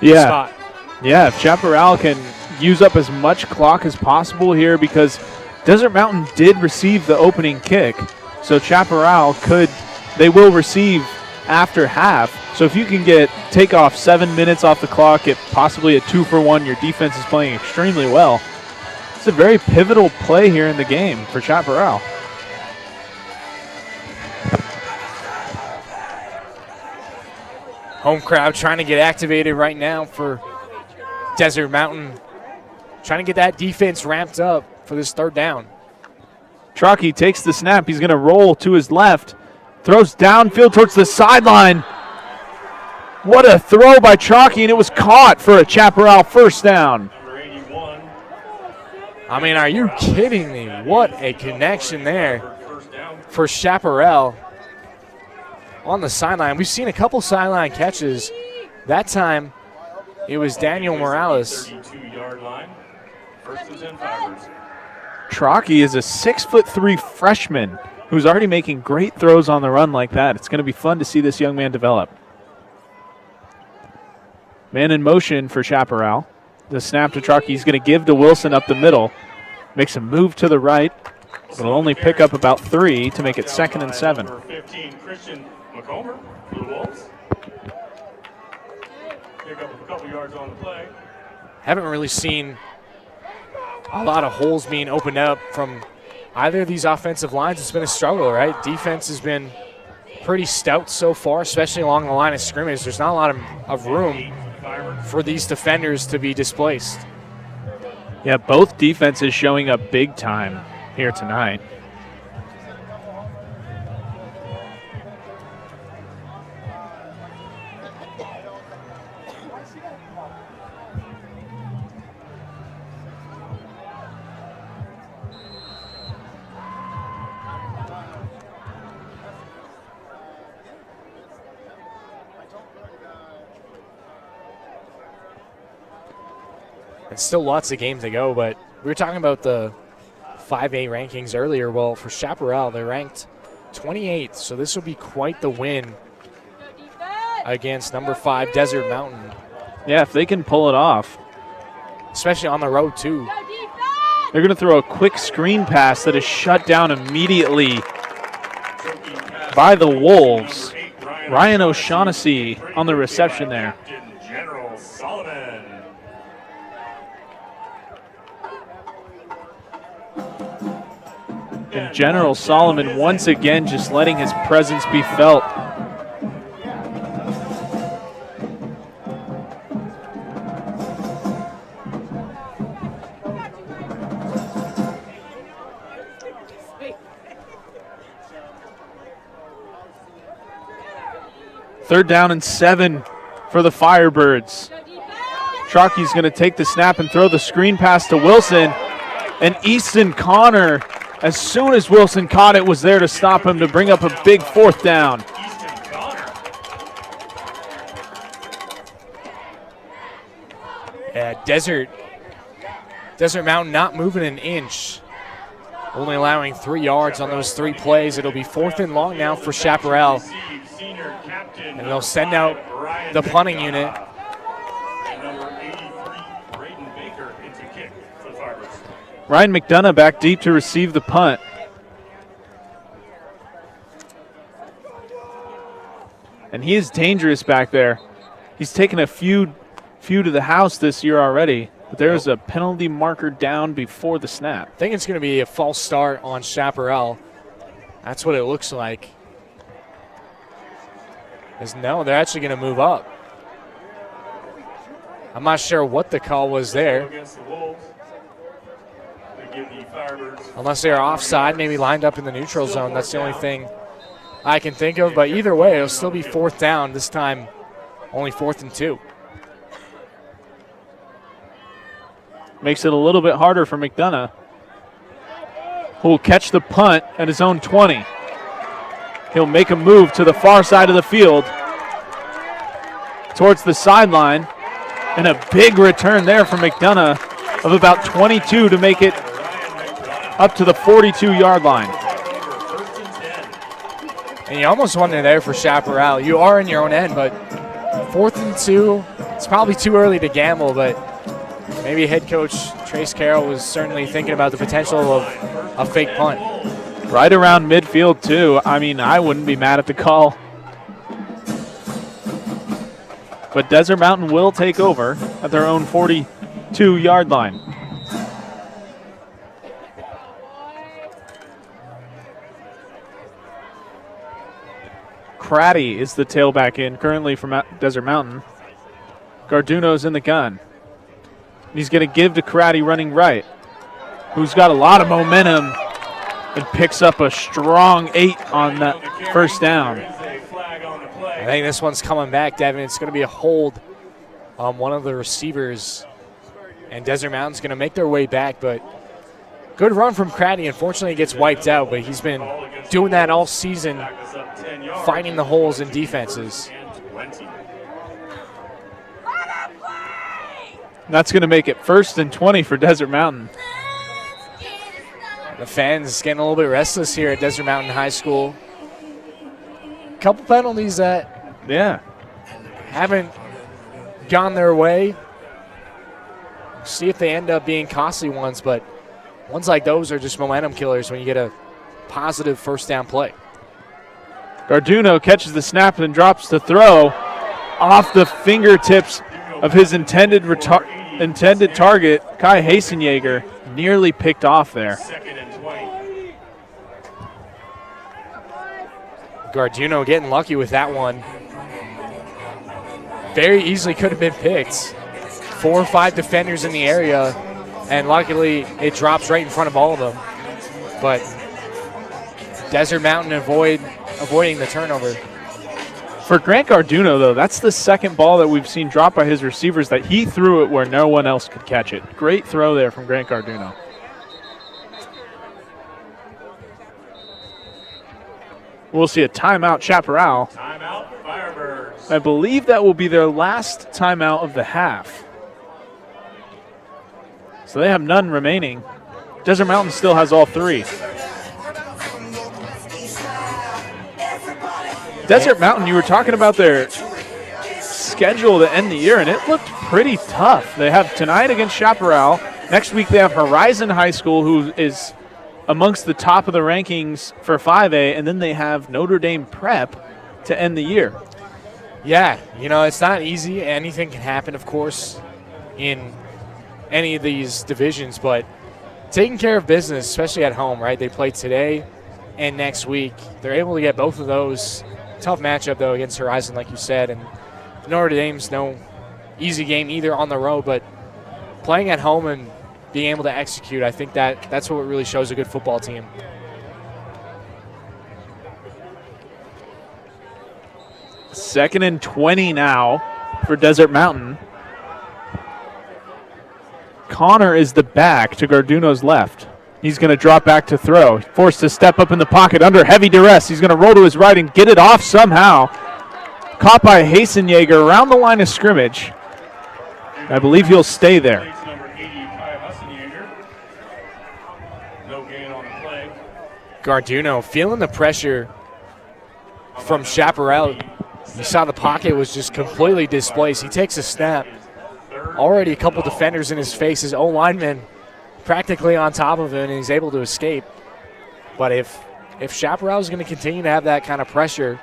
S2: the spot.
S1: Yeah, if Chaparral can use up as much clock as possible here, because Desert Mountain did receive the opening kick, so Chaparral they will receive after half. So if you can take off 7 minutes off the clock, get possibly a 2-for-1, your defense is playing extremely well. It's a very pivotal play here in the game for Chaparral.
S2: Home crowd trying to get activated right now for Desert Mountain. Trying to get that defense ramped up for this 3rd down.
S1: Trockey takes the snap. He's going to roll to his left. Throws downfield towards the sideline. What a throw by Chalky, and it was caught for a Chaparral first down.
S6: Number 81.
S2: I mean, are you kidding me? What a connection there
S6: First down.
S2: for Chaparral on the sideline. We've seen a couple sideline catches. That time, it was Daniel Morales.
S6: 32-yard line. First and 10 Fibers.
S1: Chalky is a 6'3" freshman who's already making great throws on the run like that. It's going to be fun to see this young man develop. Man in motion for Chaparral. The snap to Chalky. He's going to give to Wilson up the middle. Makes a move to the right. It'll only pick up about 3 to make it 2nd and 7.
S6: Number 15, Christian McComber for the Wolves. Pick up a couple yards on the play.
S2: Haven't really seen a lot of holes being opened up from either of these offensive lines. It's been a struggle, right? Defense has been pretty stout so far, especially along the line of scrimmage. There's not a lot of room for these defenders to be displaced.
S1: Yeah, both defenses showing up big time here tonight.
S2: And still lots of games to go, but we were talking about the 5A rankings earlier. Well, for Chaparral, they're ranked 28th, so this will be quite the win against number 5 Desert Mountain.
S1: Yeah, if they can pull it off.
S2: Especially on the road, too.
S1: They're going to throw a quick screen pass that is shut down immediately by the Wolves. Ryan O'Shaughnessy on the reception there.
S6: General Solomon.
S1: And General Solomon once again just letting his presence be felt. Third down and 7 for the Firebirds. Chalky's going to take the snap and throw the screen pass to Wilson. And Easton Connor, as soon as Wilson caught it, was there to stop him to bring up a big 4th down.
S2: Yeah, Desert Mountain not moving an inch. Only allowing 3 yards on those 3 plays. It'll be 4th and long now for Chaparral. And they'll send out the punting unit.
S1: Ryan McDonough back deep to receive the punt. And he is dangerous back there. He's taken a few to the house this year already, but there's a penalty marker down before the snap.
S2: I think it's going to be a false start on Chaparral. That's what it looks like. No, they're actually going to move up. I'm not sure what the call was there. Unless they are offside, maybe lined up in the neutral zone. That's the only thing I can think of. But either way, it'll still be 4th down. This time, only 4th and 2.
S1: Makes it a little bit harder for McDonough, who will catch the punt at his own 20. He'll make a move to the far side of the field towards the sideline. And a big return there from McDonough of about 22 to make it up to the 42-yard line.
S2: And you almost won it there for Chaparral. You are in your own end, but 4th and 2, it's probably too early to gamble, but maybe head coach Trace Carroll was certainly thinking about the potential of a fake punt.
S1: Right around midfield, too. I mean, I wouldn't be mad at the call. But Desert Mountain will take over at their own 42-yard line. Craddy is the tailback in currently from Desert Mountain. Garduno's in the gun. He's going to give to Craddy running right, who's got a lot of momentum and picks up a strong 8 on that first down.
S2: I think this one's coming back, Devin. It's going to be a hold on one of the receivers. And Desert Mountain's going to make their way back, but good run from Craddy. Unfortunately, he gets wiped out, but he's been doing that all season, finding the holes in defenses.
S1: That's going to make it 1st and 20 for Desert Mountain.
S2: The fans getting a little bit restless here at Desert Mountain High School. Couple penalties that haven't gone their way. See if they end up being costly ones, but ones like those are just momentum killers when you get a positive first down play.
S1: Garduno catches the snap and drops the throw off the fingertips of his intended target, Kai Hasenjager, nearly picked off there.
S2: Garduno getting lucky with that one. Very easily could have been picked. 4 or 5 defenders in the area, and luckily it drops right in front of all of them. But Desert Mountain avoiding the turnover.
S1: For Grant Garduno, though, that's the second ball that we've seen dropped by his receivers that he threw it where no one else could catch it. Great throw there from Grant Garduno. We'll see a timeout, Chaparral.
S6: Timeout, Firebirds.
S1: I believe that will be their last timeout of the half. So they have none remaining. Desert Mountain still has all 3. Desert Mountain, you were talking about their schedule to end the year, and it looked pretty tough. They have tonight against Chaparral. Next week they have Horizon High School, who is amongst the top of the rankings for 5A, and then they have Notre Dame Prep to end the year.
S2: Yeah, it's not easy. Anything can happen, of course, in any of these divisions, but taking care of business, especially at home, right? They play today and next week. They're able to get both of those. Tough matchup, though, against Horizon, like you said, and Notre Dame's no easy game either on the road, but playing at home and being able to execute, I think that's what really shows a good football team.
S1: Second and 20 now for Desert Mountain. Connor is the back to Garduno's left. He's going to drop back to throw. Forced to step up in the pocket under heavy duress. He's going to roll to his right and get it off somehow. Caught by Hasenjager around the line of scrimmage. I believe he'll stay there.
S2: Garduno feeling the pressure from Chaparral. You saw the pocket was just completely displaced. He takes a snap. Already a couple defenders in his face. His O-lineman practically on top of him, and he's able to escape. But if Chaparral is going to continue to have that kind of pressure,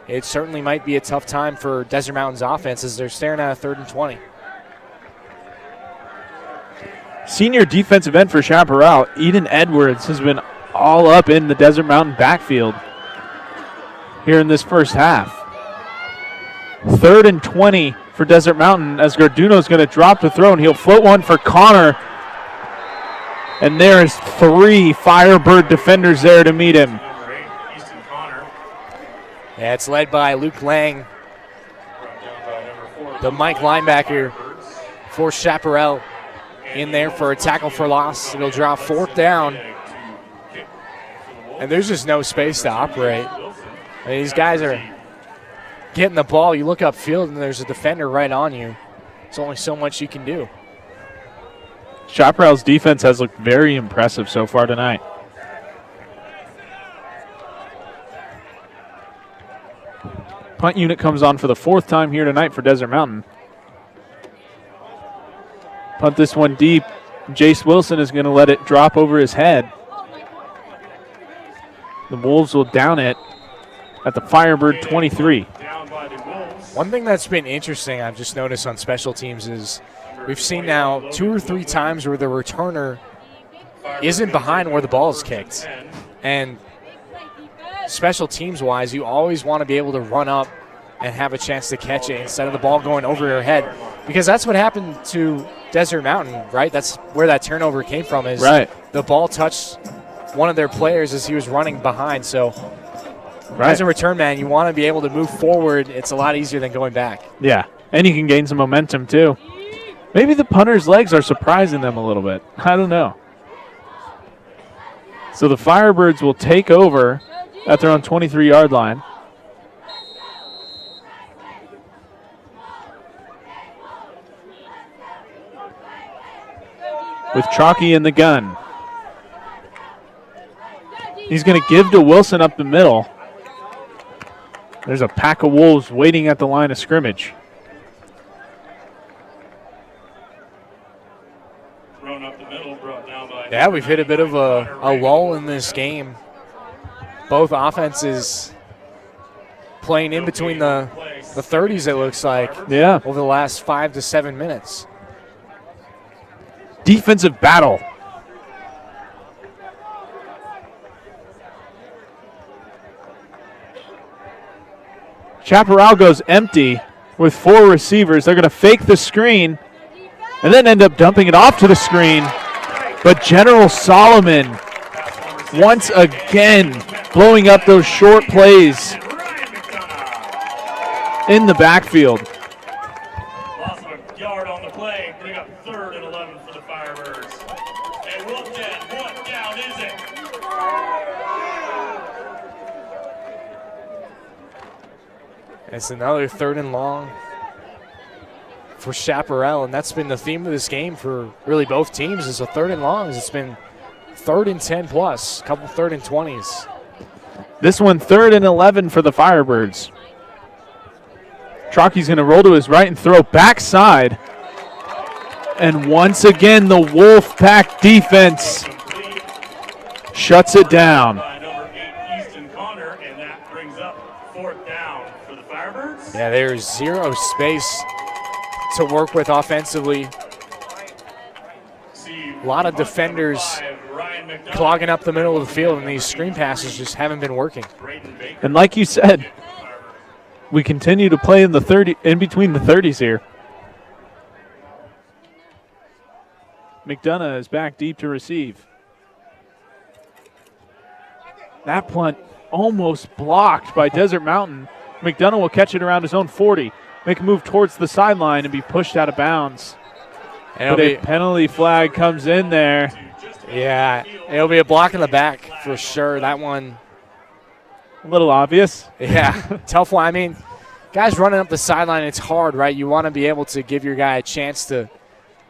S2: it certainly might be a tough time for Desert Mountain's offense as they're staring at a 3rd and 20.
S1: Senior defensive end for Chaparral, Eden Edwards, has been all up in the Desert Mountain backfield here in this first half. 3rd and 20 for Desert Mountain as Garduno's going to drop the throw, and he'll float one for Connor. And there's 3 Firebird defenders there to meet him.
S2: Yeah, it's led by Luke Lang, the Mike linebacker for Chaparral, in there for a tackle for loss. It'll drop 4th down. And there's just no space to operate. I mean, these guys are getting the ball. You look upfield and there's a defender right on you. There's only so much you can do.
S1: Chaparral's defense has looked very impressive so far tonight. Punt unit comes on for the 4th time here tonight for Desert Mountain. Punt this one deep. Jace Wilson is going to let it drop over his head. The Wolves will down it at the Firebird 23.
S2: One thing that's been interesting I've just noticed on special teams is we've seen now 2 or 3 times where the returner isn't behind where the ball is kicked. And special teams wise, you always want to be able to run up and have a chance to catch it instead of the ball going over your head, because that's what happened to Desert Mountain, right? That's where that turnover came from, is
S1: right.
S2: The ball touched one of their players as he was running behind. So
S1: Right.
S2: As a return man, you want to be able to move forward. It's a lot easier than going back.
S1: Yeah, and you can gain some momentum too. Maybe the punter's legs are surprising them a little bit. I don't know. So the Firebirds will take over at their own 23-yard line. With Chalky in the gun. He's going to give to Wilson up the middle. There's a pack of Wolves waiting at the line of scrimmage.
S6: Thrown up the middle, brought down by.
S2: Yeah, we've hit a bit of a lull in this game. Both offenses playing in between the 30s, it looks like,
S1: Yeah.
S2: over the last 5 to 7 minutes.
S1: Defensive battle. Chaparral goes empty with 4 receivers. They're going to fake the screen and then end up dumping it off to the screen. But General Solomon, once again, blowing up those short plays in the backfield.
S6: Loss of a yard on the play. Bring up 3rd and 11 for the Firebirds. And Wolfden, what down is it?
S2: It's another 3rd and long for Chaparral, and that's been the theme of this game for really both teams. Is a 3rd and longs. It's been 3rd and 10 plus, a couple 3rd and 20s.
S1: This one 3rd and 11 for the Firebirds. Chalky's going to roll to his right and throw backside. And once again, the Wolfpack defense shuts it down.
S6: By number 8, Easton Connor, and that brings up 4th down for the Firebirds.
S2: Yeah, there's zero space to work with offensively. A lot of defenders clogging up the middle of the field, and these screen passes just haven't been working.
S1: And like you said, we continue to play in between the 30s here. McDonough is back deep to receive. That punt almost blocked by Desert Mountain. McDonough will catch it around his own 40, make a move towards the sideline and be pushed out of bounds. But a penalty flag comes in there.
S2: Yeah, it'll be a block in the back for sure. That one,
S1: A little obvious.
S2: yeah, tough one. I mean, guys running up the sideline, it's hard, right? You want to be able to give your guy a chance to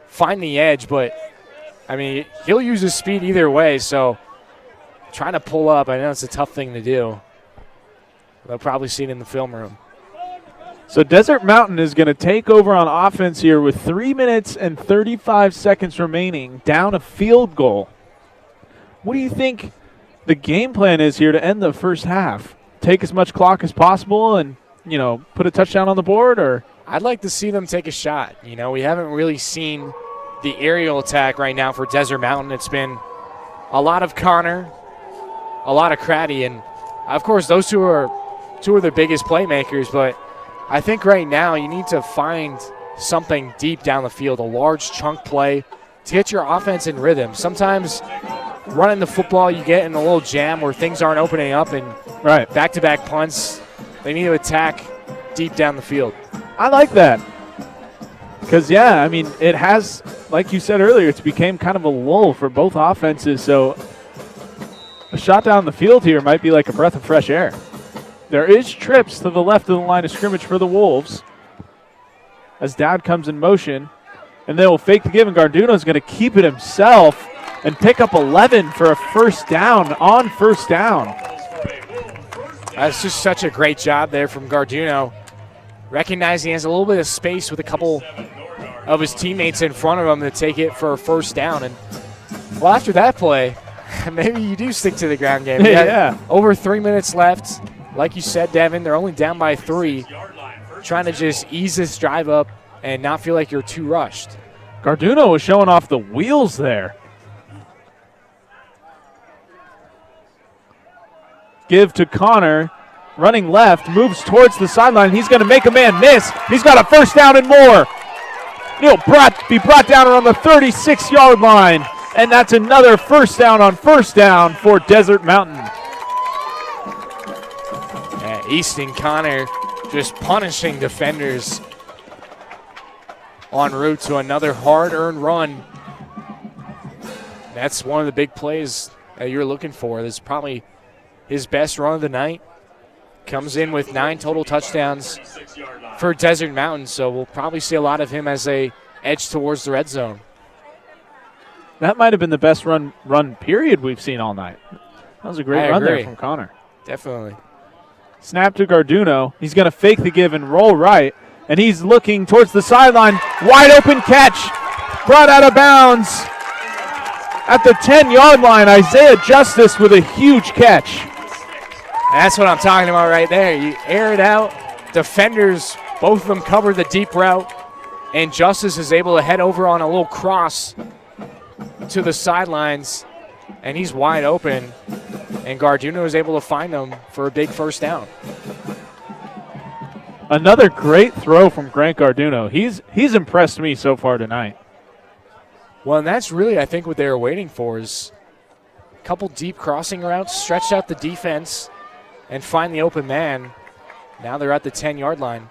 S2: find the edge, but, I mean, he'll use his speed either way, so trying to pull up, I know it's a tough thing to do. They'll probably see it in the film room.
S1: So Desert Mountain is going to take over on offense here with 3 minutes and 35 seconds remaining, down a field goal. What do you think the game plan is here to end the first half? Take as much clock as possible and, put a touchdown on the board, or?
S2: I'd like to see them take a shot. We haven't really seen the aerial attack right now for Desert Mountain. It's been a lot of Connor, a lot of Craddy, and, of course, those two are the biggest playmakers, but I think right now you need to find something deep down the field, a large chunk play to get your offense in rhythm. Sometimes running the football, you get in a little jam where things aren't opening up, and back-to-back punts, they need to attack deep down the field.
S1: I like that. Because, it has, like you said earlier, it's became kind of a lull for both offenses, so a shot down the field here might be like a breath of fresh air. There is trips to the left of the line of scrimmage for the Wolves as Dowd comes in motion, and they will fake the give, and Garduno is going to keep it himself and pick up 11 for a first down on first down.
S2: That's just such a great job there from Garduno, recognizing he has a little bit of space with a couple of his teammates in front of him to take it for a first down. And, well, after that play, maybe you do stick to the ground game.
S1: Yeah.
S2: Over 3 minutes left. Like you said, Devin, they're only down by 3. Trying to just ease this drive up and not feel like you're too rushed.
S1: Garduno was showing off the wheels there. Give to Connor. Running left, moves towards the sideline. He's going to make a man miss. He's got a first down and more. He'll be brought down around the 36-yard line. And that's another first down on first down for Desert Mountain.
S2: Easton Connor just punishing defenders en route to another hard-earned run. That's one of the big plays that you're looking for. This is probably his best run of the night. Comes in with 9 total touchdowns for Desert Mountain, so we'll probably see a lot of him as they edge towards the red zone.
S1: That might have been the best run period we've seen all night. That was a great run there from Connor.
S2: Definitely.
S1: Snap to Garduno. He's going to fake the give and roll right, and he's looking towards the sideline. Wide open catch. Brought out of bounds at the 10-yard line. Isaiah Justice with a huge catch.
S2: That's what I'm talking about right there. You air it out. Defenders, both of them cover the deep route, and Justice is able to head over on a little cross to the sidelines, and he's wide open, and Garduno is able to find him for a big first down.
S1: Another great throw from Grant Garduno. He's impressed me so far tonight.
S2: Well, and that's really, I think, what they were waiting for is a couple deep crossing routes, stretch out the defense, and find the open man. Now they're at the 10-yard line.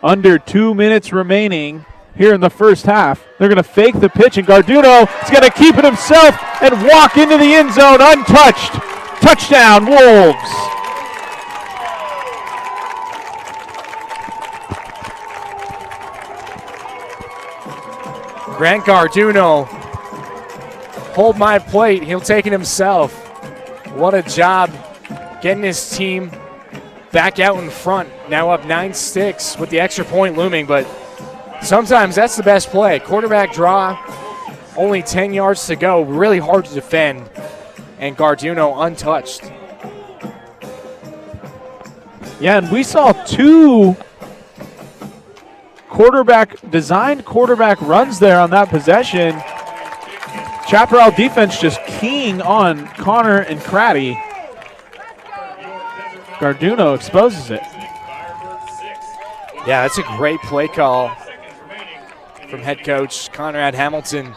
S1: Under 2 minutes remaining here in the first half. They're going to fake the pitch, and Garduno is going to keep it himself and walk into the end zone untouched. Touchdown, Wolves.
S2: Grant Garduno, hold my plate. He'll take it himself. What a job getting his team back out in front. Now up 9-6 with the extra point looming, but sometimes that's the best play. Quarterback draw, only 10 yards to go. Really hard to defend, and Garduno untouched.
S1: Yeah, and we saw 2 designed quarterback runs there on that possession. Chaparral defense just keying on Connor and Craddy. Garduno exposes it.
S2: Yeah, that's a great play call from head coach Conrad Hamilton,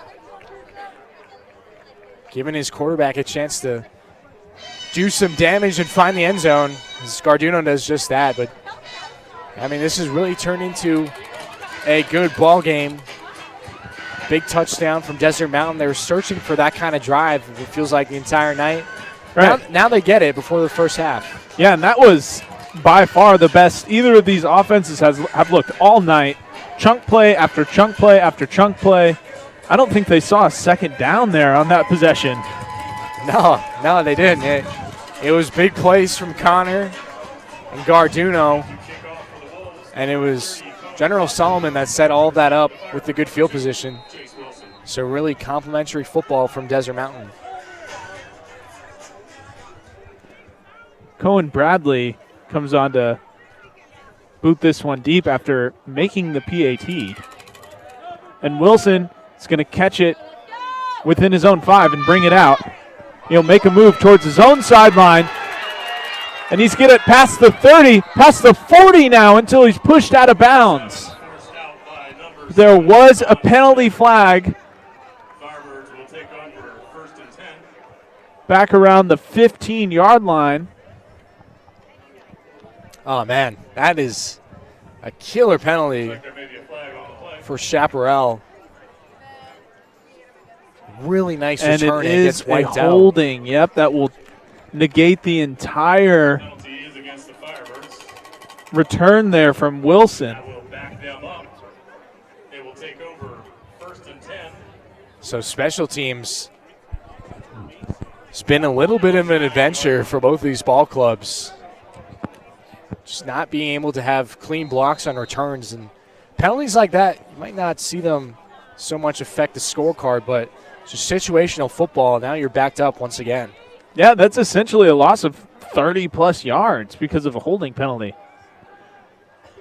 S2: giving his quarterback a chance to do some damage and find the end zone. Garduno does just that, but I mean, this has really turned into a good ball game. Big touchdown from Desert Mountain. They were searching for that kind of drive, it feels like, the entire night.
S1: Right.
S2: Now they get it before the first half.
S1: Yeah, and that was by far the best either of these offenses have looked all night. Chunk play after chunk play after chunk play. I don't think they saw a second down there on that possession.
S2: No, they didn't. It was big plays from Connor and Garduno, and it was General Solomon that set all of that up with the good field position. So really complimentary football from Desert Mountain.
S1: Cohen Bradley comes on to boot this one deep after making the PAT. And Wilson is going to catch it within his own 5 and bring it out. He'll make a move towards his own sideline. And he's get it past the 30, past the 40 now until he's pushed out of bounds. There was a penalty flag back around the 15-yard line.
S2: Oh, man, that is a killer penalty for Chaparral. Really nice
S1: and
S2: return.
S1: It is a holding. Yep, that will negate the entire return there from Wilson.
S2: So special teams, it's been a little bit of an adventure for both of these ball clubs. Just not being able to have clean blocks on returns, and penalties like that, you might not see them so much affect the scorecard, but it's just situational football. Now you're backed up once again.
S1: Yeah, that's essentially a loss of 30-plus yards because of a holding penalty.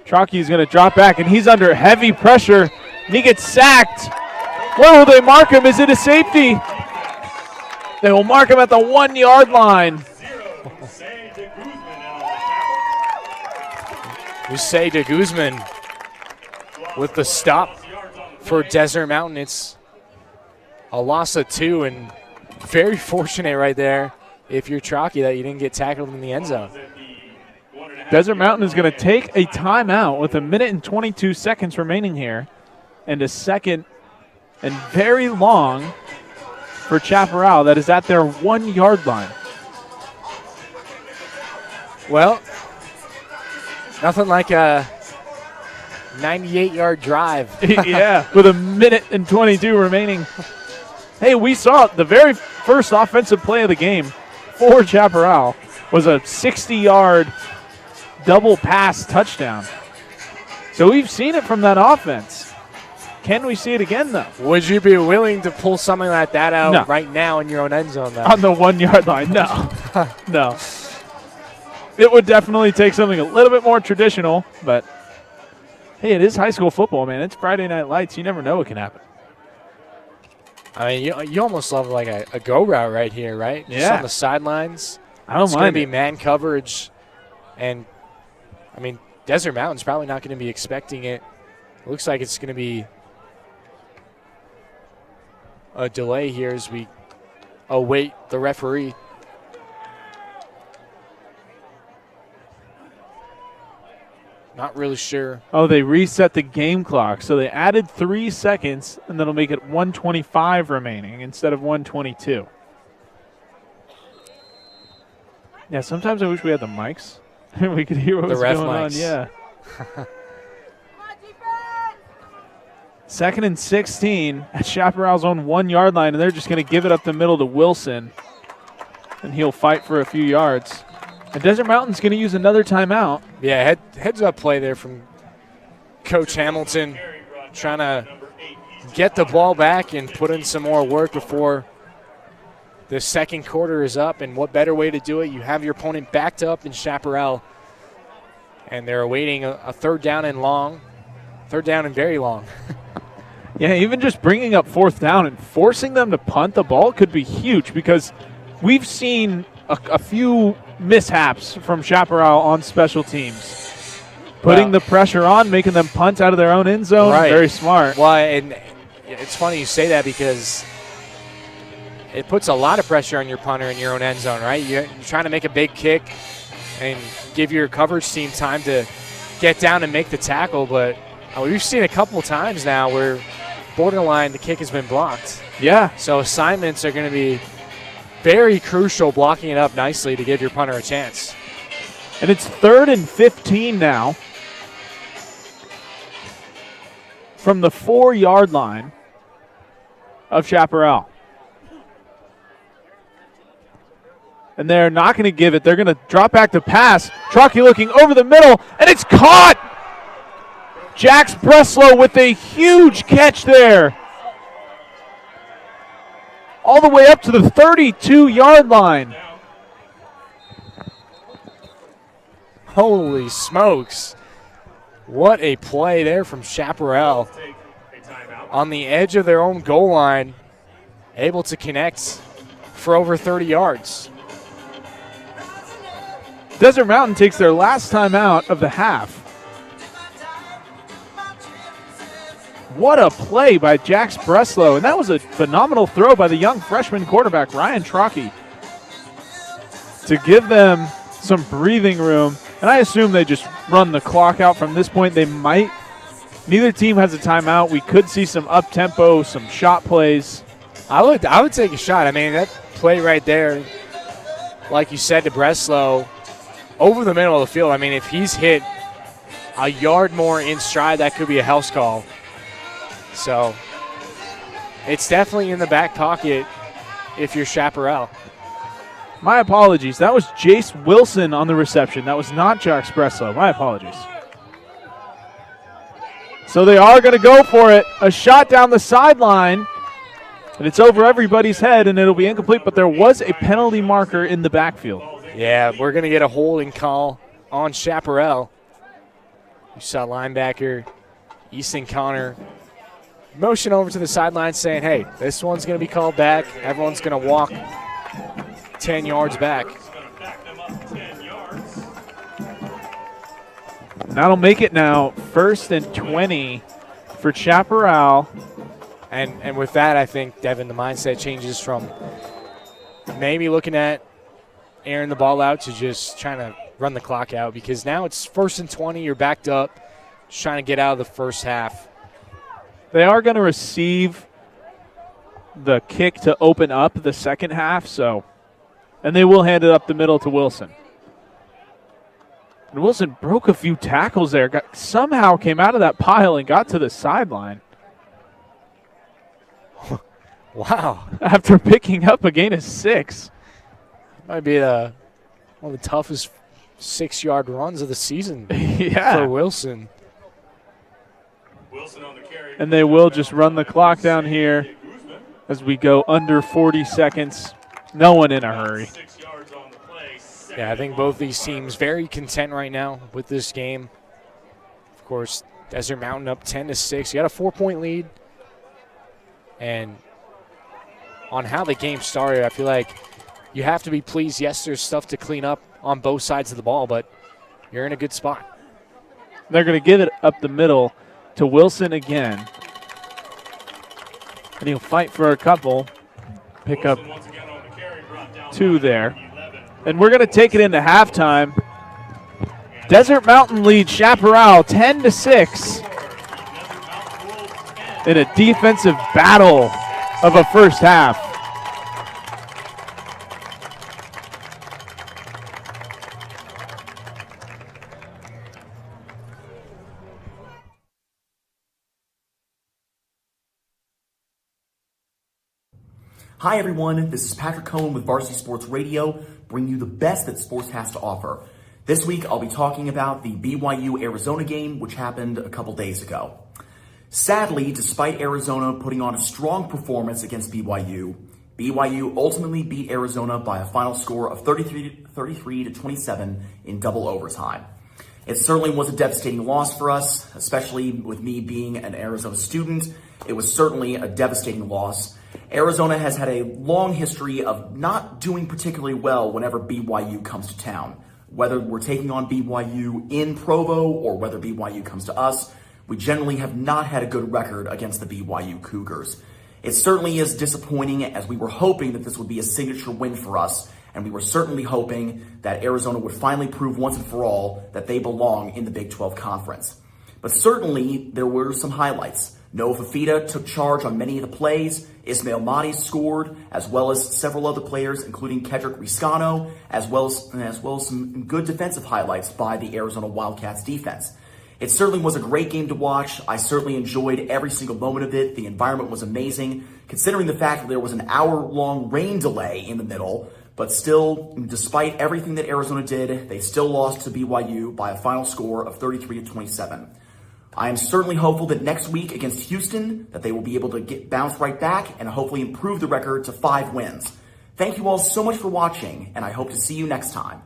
S1: Trocki's going to drop back, and he's under heavy pressure, and he gets sacked. Where will they mark him? Is it a safety? They will mark him at the 1-yard line.
S2: Jose de Guzman with the stop for Desert Mountain. It's a loss of 2, and very fortunate right there if you're Trockey that you didn't get tackled in the end zone.
S1: Desert Mountain is going to take a timeout with 1 minute and 22 seconds remaining here, and a second and very long for Chaparral that is at their 1 yard line.
S2: Well, nothing like a 98-yard drive.
S1: Yeah, with 1 minute and 22 remaining. Hey, we saw the very first offensive play of the game for Chaparral was a 60-yard double pass touchdown. So we've seen it from that offense. Can we see it again, though?
S2: Would you be willing to pull something like that out
S1: No.
S2: right now in your own end zone, though?
S1: On the 1 yard line, no. No. It would definitely take something a little bit more traditional, but hey, it is high school football, man. It's Friday Night Lights. You never know what can happen.
S2: I mean, you almost love like a go route right here, right?
S1: Yeah.
S2: Just on the sidelines.
S1: I don't
S2: It's going
S1: mind
S2: to be
S1: it.
S2: man coverage. And, I mean, Desert Mountain's probably not going to be expecting it. It looks like it's going to be a delay here as we await the referee. Not really sure.
S1: Oh, they reset the game clock. So they added 3 seconds, and that'll make it 1:25 remaining instead of 1:22. Yeah, sometimes I wish we had the mics. We could hear what
S2: The
S1: was
S2: ref
S1: going on.
S2: mics.
S1: Yeah. 2nd and 16 at Chaparral's own 1 yard line, and they're just going to give it up the middle to Wilson, and he'll fight for a few yards. And Desert Mountain's going to use another timeout.
S2: Yeah, heads up play there from Coach Hamilton, trying to get the ball back and put in some more work before the second quarter is up. And what better way to do it? You have your opponent backed up in Chaparral, and they're awaiting a third down and very long.
S1: Yeah, even just bringing up 4th down and forcing them to punt the ball could be huge, because we've seen a few mishaps from Chaparral on special teams. Putting the pressure on, making them punt out of their own end zone.
S2: Right.
S1: Very smart.
S2: Well, and it's funny you say that because it puts a lot of pressure on your punter in your own end zone, right? You're trying to make a big kick and give your coverage team time to get down and make the tackle, but we've seen a couple times now where borderline the kick has been blocked.
S1: Yeah.
S2: So assignments are going to be very crucial, blocking it up nicely to give your punter a chance.
S1: And it's 3rd and 15 now from the 4 yard line of Chaparral. And they're not going to give it. They're going to drop back to pass. Truckee looking over the middle, and it's caught! Jax Breslow with a huge catch there. All the way up to the 32-yard line.
S2: Holy smokes. What a play there from Chaparral. On the edge of their own goal line, able to connect for over 30 yards.
S1: Desert Mountain takes their last time out of the half. What a play by Jax Breslow. And that was a phenomenal throw by the young freshman quarterback, Ryan Trockey, to give them some breathing room. And I assume they just run the clock out from this point. They might. Neither team has a timeout. We could see some up-tempo, some shot plays.
S2: I would take a shot. I mean, that play right there, like you said to Breslow, over the middle of the field. I mean, if he's hit a yard more in stride, that could be a house call. So it's definitely in the back pocket if you're Chaparral.
S1: My apologies. That was Jace Wilson on the reception. That was not Jax Breslow. My apologies. So they are going to go for it. A shot down the sideline. And it's over everybody's head, and it'll be incomplete. But there was a penalty marker in the backfield.
S2: Yeah, we're going to get a holding call on Chaparral. You saw linebacker Easton Connor motion over to the sideline saying, hey, this one's going to be called back. Everyone's going to walk 10 yards back.
S1: And that'll make it now 1st and 20 for Chaparral.
S2: And with that, I think, Devin, the mindset changes from maybe looking at airing the ball out to just trying to run the clock out because now it's 1st and 20. You're backed up, just trying to get out of the first half.
S1: They are going to receive the kick to open up the second half, and they will hand it up the middle to Wilson. And Wilson broke a few tackles there, somehow came out of that pile and got to the sideline.
S2: Wow.
S1: After picking up a gain of 6.
S2: Might be one of the toughest 6-yard runs of the season
S1: for
S2: Wilson.
S6: Wilson on the carry.
S1: And they will just run the clock down here as we go under 40 seconds. No one in a hurry.
S6: 6 yards on the play.
S2: Yeah, I think both these teams very content right now with this game. Of course, Desert Mountain up 10-6. You got a 4-point lead. And on how the game started, I feel like you have to be pleased. Yes, there's stuff to clean up on both sides of the ball, but you're in a good spot.
S1: They're going to give it up the middle to Wilson again. And he'll fight for a couple. Pick up 2 there. And we're going to take it into halftime. Desert Mountain leads Chaparral 10-6 in a defensive battle of a first half.
S7: Hi everyone, this is Patrick Cohen with Varsity Sports Radio, bringing you the best that sports has to offer. This week I'll be talking about the BYU-Arizona game, which happened a couple days ago. Sadly, despite Arizona putting on a strong performance against BYU, BYU ultimately beat Arizona by a final score of 33-27 in double overtime. It certainly was a devastating loss for us, especially with me being an Arizona student. It was certainly a devastating loss. Arizona has had a long history of not doing particularly well whenever BYU comes to town. Whether we're taking on BYU in Provo or whether BYU comes to us, we generally have not had a good record against the BYU Cougars. It certainly is disappointing, as we were hoping that this would be a signature win for us, and we were certainly hoping that Arizona would finally prove once and for all that they belong in the Big 12 Conference. But certainly there were some highlights. Noah Fafita took charge on many of the plays. Ismail Mahdi scored, as well as several other players, including Kedrick Riscano, as well as some good defensive highlights by the Arizona Wildcats defense. It certainly was a great game to watch. I certainly enjoyed every single moment of it. The environment was amazing, considering the fact that there was an hour-long rain delay in the middle. But still, despite everything that Arizona did, they still lost to BYU by a final score of 33-27. I am certainly hopeful that next week against Houston, that they will be able to bounce right back and hopefully improve the record to 5 wins. Thank you all so much for watching, and I hope to see you next time.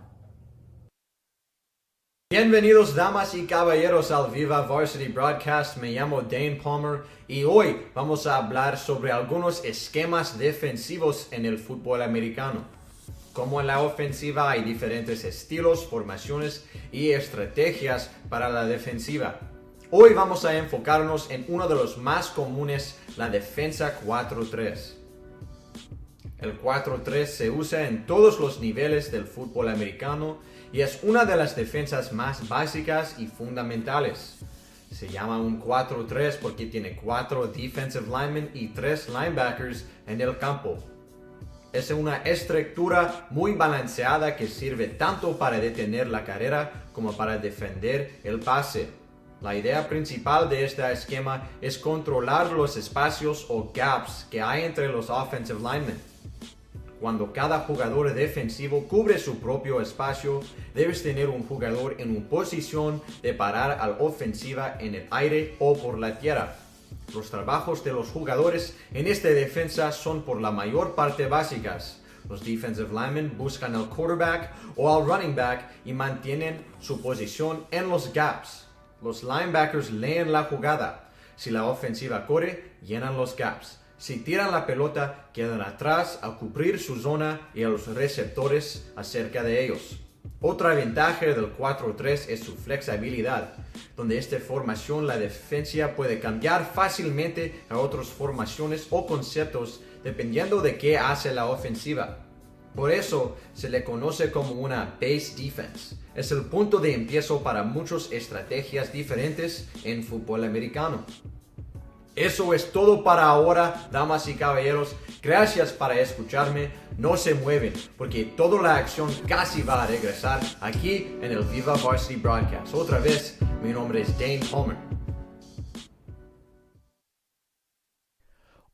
S8: Bienvenidos damas y caballeros al Viva Varsity Broadcast. Me llamo Dane Palmer y hoy vamos a hablar sobre algunos esquemas defensivos en el fútbol americano. Como en la ofensiva hay diferentes estilos, formaciones y estrategias para la defensiva. Hoy vamos a enfocarnos en uno de los más comunes, la defensa 4-3. El 4-3 se usa en todos los niveles del fútbol americano y es una de las defensas más básicas y fundamentales. Se llama un 4-3 porque tiene 4 defensive linemen y 3 linebackers en el campo. Es una estructura muy balanceada que sirve tanto para detener la carrera como para defender el pase. La idea principal de este esquema es controlar los espacios o gaps que hay entre los offensive linemen. Cuando cada jugador defensivo cubre su propio espacio, debes tener un jugador en una posición de parar a la ofensiva en el aire o por la tierra. Los trabajos de los jugadores en esta defensa son por la mayor parte básicas. Los defensive linemen buscan al quarterback o al running back y mantienen su posición en los gaps. Los linebackers leen la jugada. Si la ofensiva corre, llenan los gaps. Si tiran la pelota, quedan atrás a cubrir su zona y a los receptores acerca de ellos. Otra ventaja del 4-3 es su flexibilidad, donde esta formación la defensa puede cambiar fácilmente a otras formaciones o conceptos dependiendo de qué hace la ofensiva. Por eso se le conoce como una base defense. Es el punto de empiezo para muchas estrategias diferentes en fútbol americano. Eso es todo para ahora, damas y caballeros. Gracias por escucharme. No se mueven, porque toda la acción casi va a regresar aquí en el Viva Varsity Broadcast. Otra vez, mi nombre es Dane Palmer.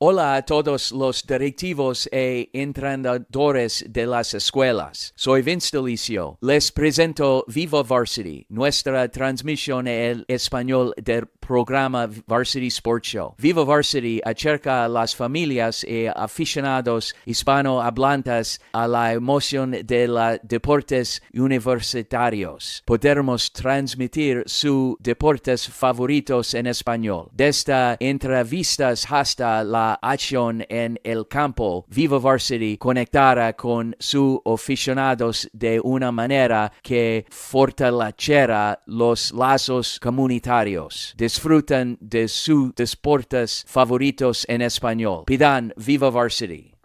S9: Hola a todos los directivos e entrenadores de las escuelas. Soy Vince Delicio. Les presento Viva Varsity, nuestra transmisión en español del programa Varsity Sports Show. Viva Varsity acerca a las familias y aficionados hispanohablantes a la emoción de los deportes universitarios. Podremos transmitir sus deportes favoritos en español. Desde entrevistas hasta la acción en el campo, Viva Varsity conectará con sus aficionados de una manera que fortalecerá los lazos comunitarios. Disfrutan de sus deportes favoritos en español. Pidan Viva Varsity.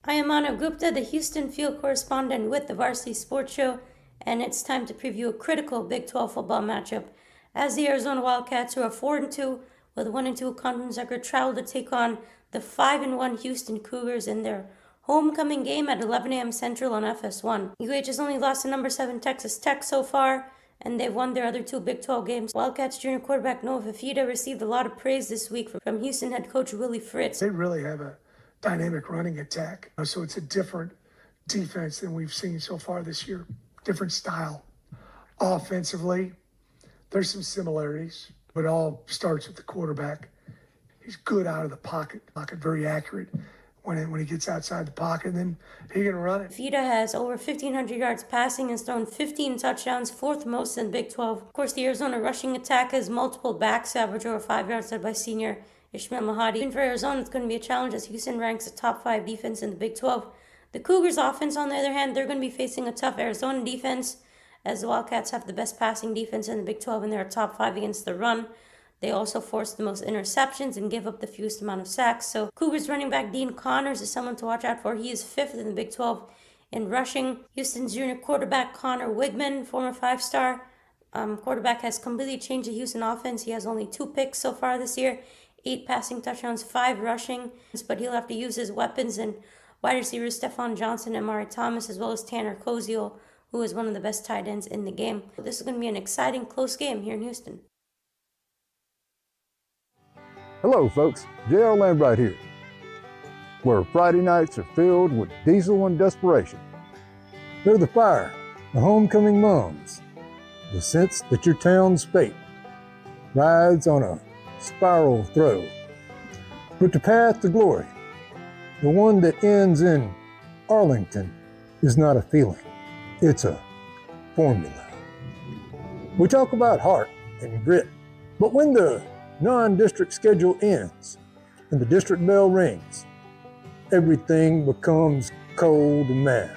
S10: I am Manav Gupta, the Houston field correspondent with the Varsity Sports Show, and it's time to preview a critical Big 12 football matchup as the Arizona Wildcats, who are 4-2 with 1-2 conference record, travel to take on the 5-1 Houston Cougars in their homecoming game at 11 a.m. Central on FS1. UH has only lost to number 7 Texas Tech so far, and they've won their other 2 Big 12 games. Wildcats junior quarterback Noah Fifita received a lot of praise this week from Houston head coach Willie Fritz.
S11: They really have a dynamic running attack, so it's a different defense than we've seen so far this year. Different style. Offensively, there's some similarities, but it all starts with the quarterback. He's good out of the pocket, very accurate when he gets outside the pocket, and then he can run it.
S10: Fifita has over 1,500 yards passing and thrown 15 touchdowns, 4th most in the Big 12. Of course, the Arizona rushing attack has multiple backs, average over 5 yards, led by senior Ishmael Mahadi. Even for Arizona, it's going to be a challenge as Houston ranks a top 5 defense in the Big 12. The Cougars offense, on the other hand, they're going to be facing a tough Arizona defense, as the Wildcats have the best passing defense in the Big 12 and they're top 5 against the run. They also force the most interceptions and give up the fewest amount of sacks. So Cougars running back Dean Connors is someone to watch out for. He is 5th in the Big 12 in rushing. Houston's junior quarterback Connor Wigman, former 5-star quarterback, has completely changed the Houston offense. He has only 2 picks so far this year, 8 passing touchdowns, 5 rushing, but he'll have to use his weapons and wide receivers Stephon Johnson and Mari Thomas, as well as Tanner Koziel, who is one of the best tight ends in the game. This is going to be an exciting, close game here in Houston.
S12: Hello, folks. J.R. Lambright here, where Friday nights are filled with diesel and desperation. They're the fire, the homecoming moms, the sense that your town's fate rides on a spiral throw. But the path to glory, the one that ends in Arlington, is not a feeling. It's a formula. We talk about heart and grit, but when the non-district schedule ends and the district bell rings, everything becomes cold math.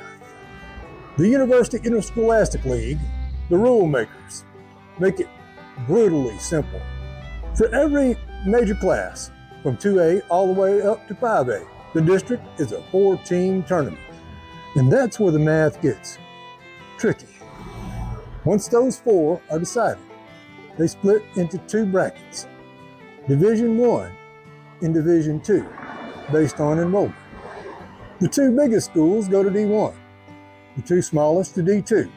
S12: The University Interscholastic League, the rule makers, make it brutally simple. For every major class, from 2A all the way up to 5A, the district is a 4-team tournament. And that's where the math gets tricky. Once those 4 are decided, they split into 2 brackets, Division I and Division II, based on enrollment. The 2 biggest schools go to D1, the 2 smallest to D2.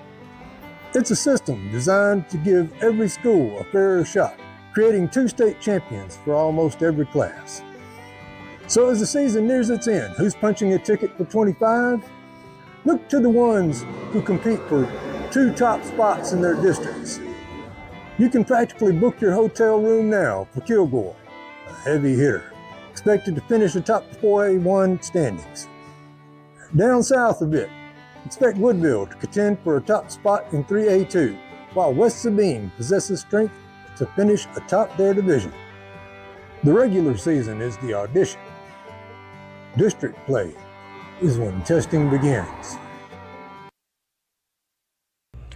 S12: It's a system designed to give every school a fairer shot, creating 2 state champions for almost every class. So as the season nears its end, who's punching a ticket for 25? Look to the ones who compete for 2 top spots in their districts. You can practically book your hotel room now for Kilgore, a heavy hitter, expected to finish atop the 4A1 standings. Down south a bit, expect Woodville to contend for a top spot in 3A2, while West Sabine possesses strength to finish atop their division. The regular season is the audition. District play is when testing begins.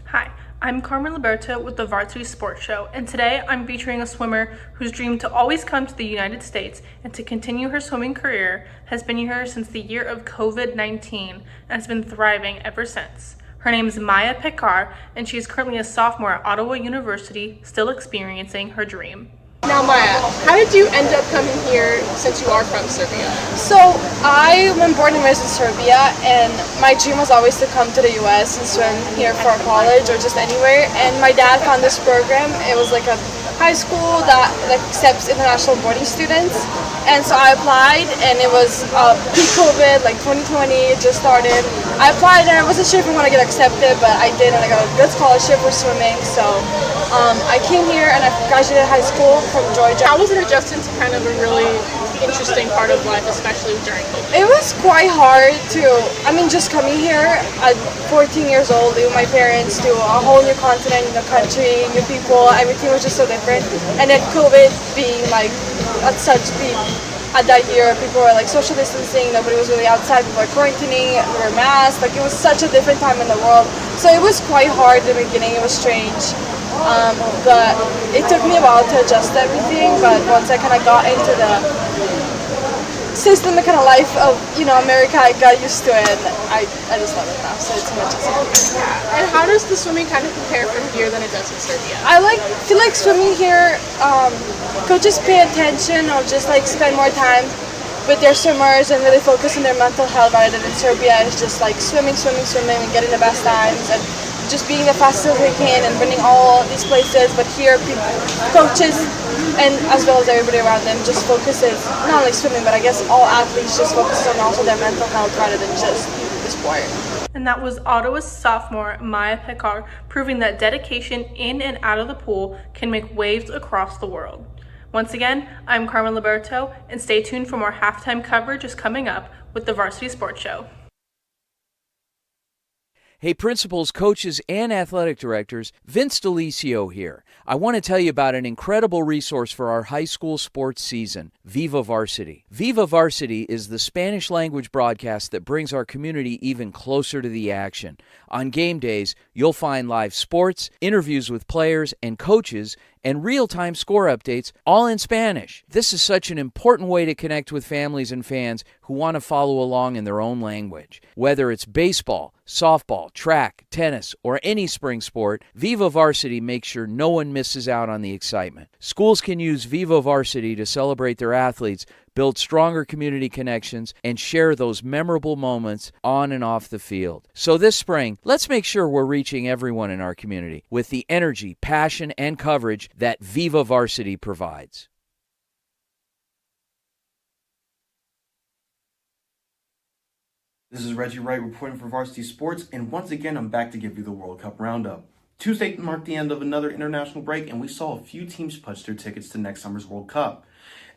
S13: Hi, I'm Carmen Liberto with the Varsity Sports Show, and today I'm featuring a swimmer whose dream to always come to the United States and to continue her swimming career has been here since the year of COVID-19 and has been thriving ever since. Her name is Maya Pekar, and she is currently a sophomore at Ottawa University, still experiencing her dream.
S14: Now Maya, how did you end up coming here since you are from Serbia?
S15: So I was born and raised in Serbia, and my dream was always to come to the US and swim here for college or just anywhere. And my dad found this program. It was like a high school that accepts international boarding students. And so I applied, and it was pre-COVID, like 2020, it just started. I applied and I wasn't sure if I want to get accepted, but I did, and I got a good scholarship for swimming. So I came here and I graduated high school from Georgia.
S14: How was it adjusting to kind of a really interesting part of life, especially during COVID?
S15: It was quite hard just coming here at 14 years old, leaving my parents to a whole new continent, new country, new people, everything was just so different. And then COVID being like at such peak at that year, people were like social distancing, nobody was really outside, people were quarantining, we were masked, like it was such a different time in the world. So it was quite hard in the beginning, it was strange. But it took me a while to adjust to everything, but once I kind of got into the system, the kind of life of, America, I got used to it, and I just love it now, so it's much easier.
S14: Yeah. And how does the swimming kind of compare from here than it does in Serbia?
S15: I feel like swimming here, coaches pay attention or just spend more time with their swimmers and really focus on their mental health, rather than in Serbia. It's just swimming and getting the best times and just being the fastest they can and winning all these places. But here, coaches and as well as everybody around them just focuses not only swimming, but I guess all athletes just focuses on also their mental health rather than just the sport.
S13: And that was Ottawa's sophomore Maya Pekar, proving that dedication in and out of the pool can make waves across the world. Once again, I'm Carmen Liberto, and stay tuned for more halftime coverage is coming up with the Varsity Sports Show.
S9: Hey, principals, coaches, and athletic directors, Vince DeLisio here. I want to tell you about an incredible resource for our high school sports season, Viva Varsity. Viva Varsity is the Spanish language broadcast that brings our community even closer to the action. On game days, you'll find live sports, interviews with players and coaches, and real-time score updates, all in Spanish. This is such an important way to connect with families and fans who want to follow along in their own language. Whether it's baseball, softball, track, tennis, or any spring sport, Viva Varsity makes sure no one misses out on the excitement. Schools can use Viva Varsity to celebrate their athletes, build stronger community connections, and share those memorable moments on and off the field. So this spring, let's make sure we're reaching everyone in our community with the energy, passion, and coverage that Viva Varsity provides.
S16: This is Reggie Wright reporting for Varsity Sports, and once again I'm back to give you the World Cup Roundup. Tuesday marked the end of another international break, and we saw a few teams punch their tickets to next summer's World Cup.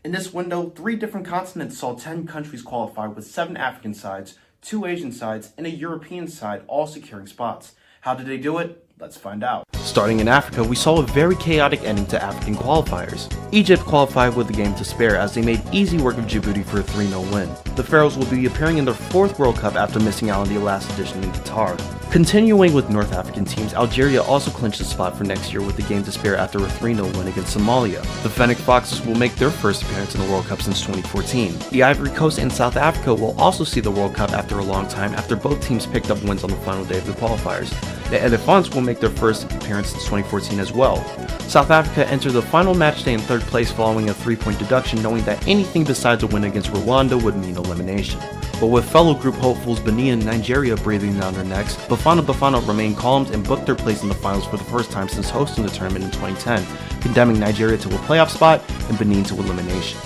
S16: In this window, 3 different continents saw 10 countries qualify, with 7 African sides, 2 Asian sides, and a European side all securing spots. How did they do it? Let's find out. Starting in Africa, we saw a very chaotic ending to African qualifiers. Egypt qualified with the game to spare as they made easy work of Djibouti for a 3-0 win. The Pharaohs will be appearing in their 4th World Cup after missing out on the last edition in Qatar. Continuing with North African teams, Algeria also clinched a spot for next year with the game to spare after a 3-0 win against Somalia. The Fennec Foxes will make their first appearance in the World Cup since 2014. The Ivory Coast and South Africa will also see the World Cup after a long time after both teams picked up wins on the final day of the qualifiers. The Elephants will make their first appearance since 2014 as well. South Africa entered the final match day in 3rd place following a 3-point deduction, knowing that anything besides a win against Rwanda would mean elimination. But with fellow group hopefuls Benin and Nigeria breathing down their necks, Bafana remained calm and booked their place in the finals for the first time since hosting the tournament in 2010, condemning Nigeria to a playoff spot and Benin to elimination.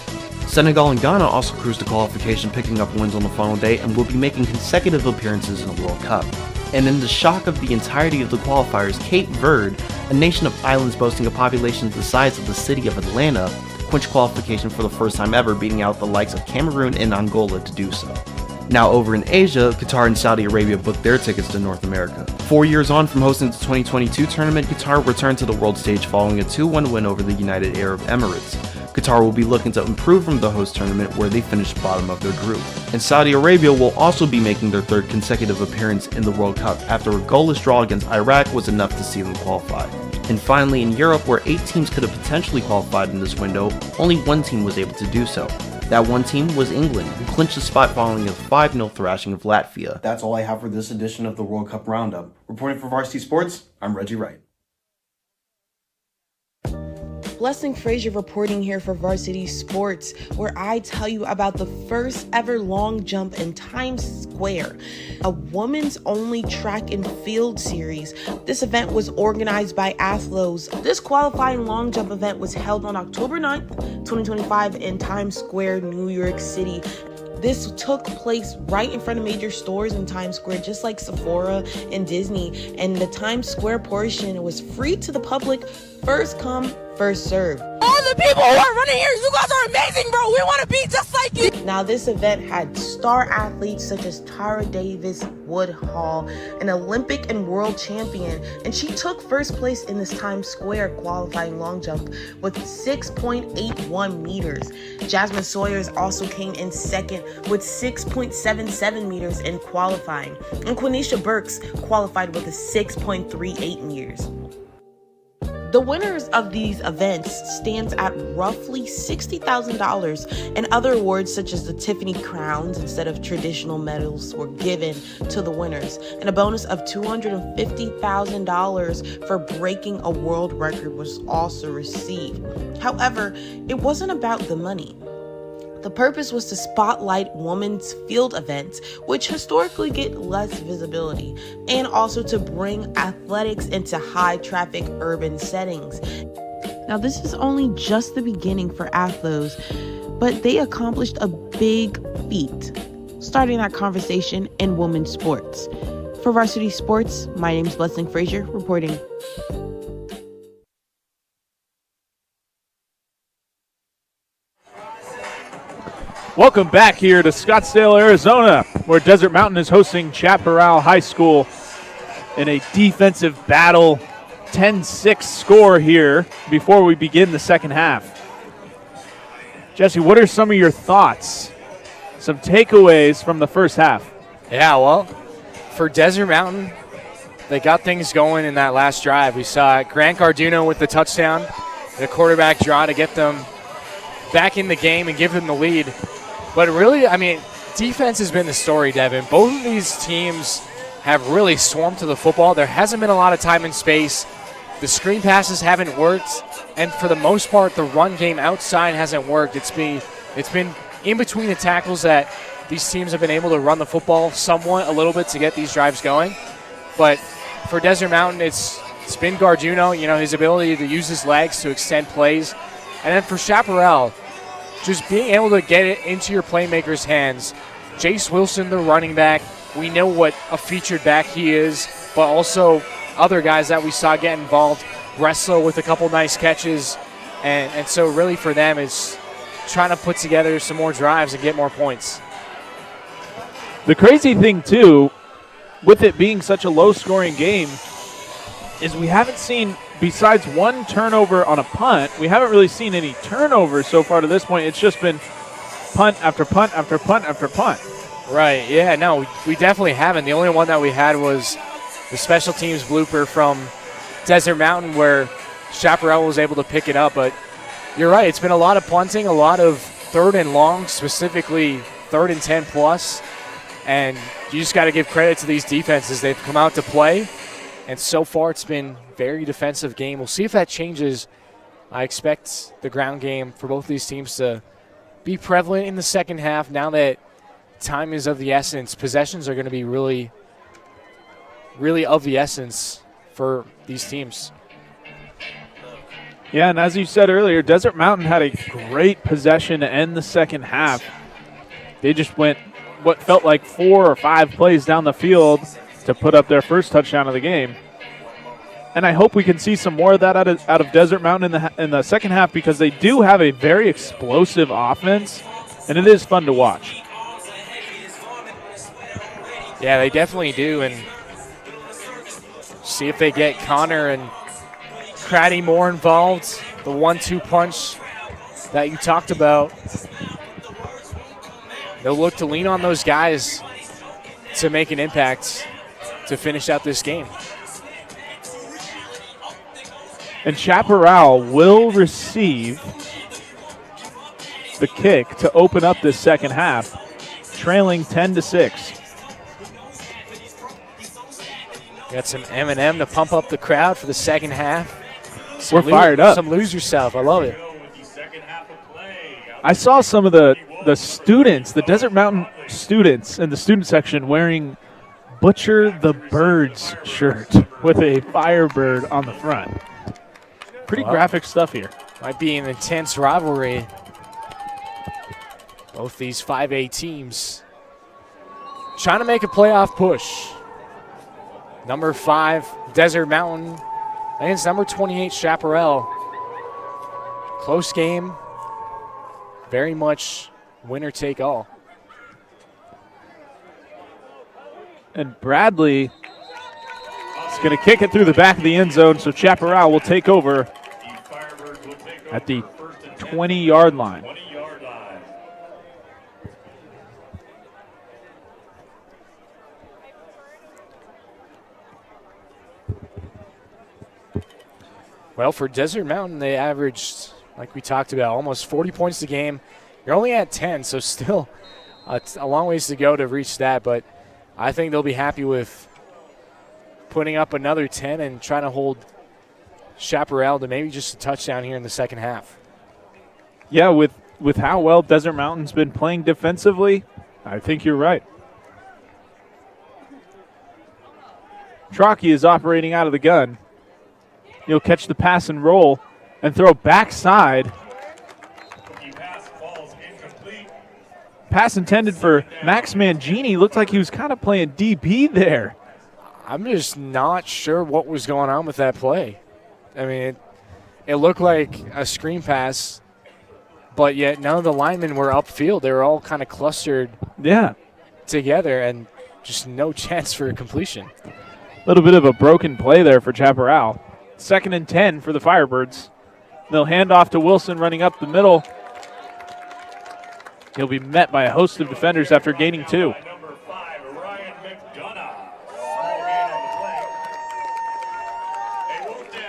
S16: Senegal and Ghana also cruised to qualification, picking up wins on the final day, and will be making consecutive appearances in the World Cup. And in the shock of the entirety of the qualifiers, Cape Verde, a nation of islands boasting a population the size of the city of Atlanta, clinched qualification for the first time ever, beating out the likes of Cameroon and Angola to do so. Now over in Asia, Qatar and Saudi Arabia booked their tickets to North America. 4 years on from hosting the 2022 tournament, Qatar returned to the world stage following a 2-1 win over the United Arab Emirates. Qatar will be looking to improve from the host tournament where they finished bottom of their group. And Saudi Arabia will also be making their third consecutive appearance in the World Cup after a goalless draw against Iraq was enough to see them qualify. And finally, in Europe, where 8 teams could have potentially qualified in this window, only 1 team was able to do so. That one team was England, who clinched the spot following a 5-0 thrashing of Latvia. That's all I have for this edition of the World Cup Roundup. Reporting for Varsity Sports, I'm Reggie Wright.
S17: Blessing Frazier reporting here for Varsity Sports, where I tell you about the first ever long jump in Times Square, a women's only track and field series. This event was organized by Athlos. This qualifying long jump event was held on October 9th, 2025 in Times Square, New York City. This took place right in front of major stores in Times Square, just like Sephora and Disney. And the Times Square portion was free to the public, first come, first serve.
S18: All the people who are running here, you guys are amazing, bro. We want to be just like you.
S17: Now, this event had star athletes such as Tara Davis Woodhall, an Olympic and world champion, and she took first place in this Times Square qualifying long jump with 6.81 meters. Jasmine Sawyers also came in second with 6.77 meters in qualifying, and Quenisha Burks qualified with a 6.38 meters. The winners of these events stands at roughly $60,000, and other awards such as the Tiffany Crowns instead of traditional medals were given to the winners, and a bonus of $250,000 for breaking a world record was also received. However, it wasn't about the money. The purpose was to spotlight women's field events, which historically get less visibility, and also to bring athletics into high-traffic urban settings. Now, this is only just the beginning for Athlos, but they accomplished a big feat, starting that conversation in women's sports. For Varsity Sports, my name is Blessing Frazier, reporting.
S1: Welcome back here to Scottsdale, Arizona, where Desert Mountain is hosting Chaparral High School in a defensive battle. 10-6 score here before we begin the second half. Jesse, what are some of your thoughts, some takeaways from the first half?
S2: Yeah, well, for Desert Mountain, they got things going in that last drive. We saw Grant Garduno with the touchdown, the quarterback draw to get them back in the game and give them the lead. But really, I mean, defense has been the story, Devin. Both of these teams have really swarmed to the football. There hasn't been a lot of time and space. The screen passes haven't worked. And for the most part, the run game outside hasn't worked. It's been in between the tackles that these teams have been able to run the football somewhat a little bit to get these drives going. But for Desert Mountain, it's been Garduno, his ability to use his legs to extend plays. And then for Chaparral, just being able to get it into your playmakers' hands. Jace Wilson, the running back, we know what a featured back he is, but also other guys that we saw get involved. Breslow with a couple nice catches. And so really for them, it's trying to put together some more drives and get more points.
S1: The crazy thing, too, with it being such a low-scoring game, is we haven't seen, besides one turnover on a punt, we haven't really seen any turnovers so far to this point. It's just been punt after punt after punt after punt.
S2: Right, yeah, no, we definitely haven't. The only one that we had was the special teams blooper from Desert Mountain where Chaparral was able to pick it up. But you're right, it's been a lot of punting, a lot of third and long, specifically 3rd and 10 plus. And you just got to give credit to these defenses. They've come out to play. And so far, it's been a very defensive game. We'll see if that changes. I expect the ground game for both these teams to be prevalent in the second half. Now that time is of the essence, possessions are going to be really, really of the essence for these teams.
S1: Yeah, and as you said earlier, Desert Mountain had a great possession to end the second half. They just went what felt like 4 or 5 plays down the field to put up their first touchdown of the game. And I hope we can see some more of that out of Desert Mountain in the second half, because they do have a very explosive offense, and it is fun to watch.
S2: Yeah, they definitely do. And see if they get Connor and Craddy more involved. The 1-2 punch that you talked about. They'll look to lean on those guys to make an impact to finish out this game.
S1: And Chaparral will receive the kick to open up this second half, trailing 10-6.
S2: Got some M&M to pump up the crowd for the second half.
S1: We're fired up.
S2: Some lose yourself. I love it.
S1: I saw some of the students, the Desert Mountain students in the student section wearing Butcher the Birds shirt with a Firebird on the front. Pretty graphic stuff here.
S2: Might be an intense rivalry. Both these 5A teams trying to make a playoff push. Number 5, Desert Mountain, against number 28, Chaparral. Close game. Very much winner take all.
S1: And Bradley is going to kick it through the back of the end zone, so Chaparral will take over at the 20-yard line.
S2: Well, for Desert Mountain, they averaged, like we talked about, almost 40 points a game. You're only at 10, so still a long ways to go to reach that. But I think they'll be happy with putting up another 10 and trying to hold Chaparral to maybe just a touchdown here in the second half.
S1: Yeah, with how well Desert Mountain's been playing defensively, I think you're right. Trockey is operating out of the gun. He'll catch the pass and roll and throw backside. Pass intended for Max Mangini. Looked like he was kind of playing DB there.
S2: I'm just not sure what was going on with that play. I mean, it looked like a screen pass, but yet none of the linemen were upfield. They were all kind of clustered together, and just no chance for a completion.
S1: A little bit of a broken play there for Chaparral. 2nd and 10 for the Firebirds. They'll hand off to Wilson running up the middle. He'll be met by a host of defenders after gaining 2.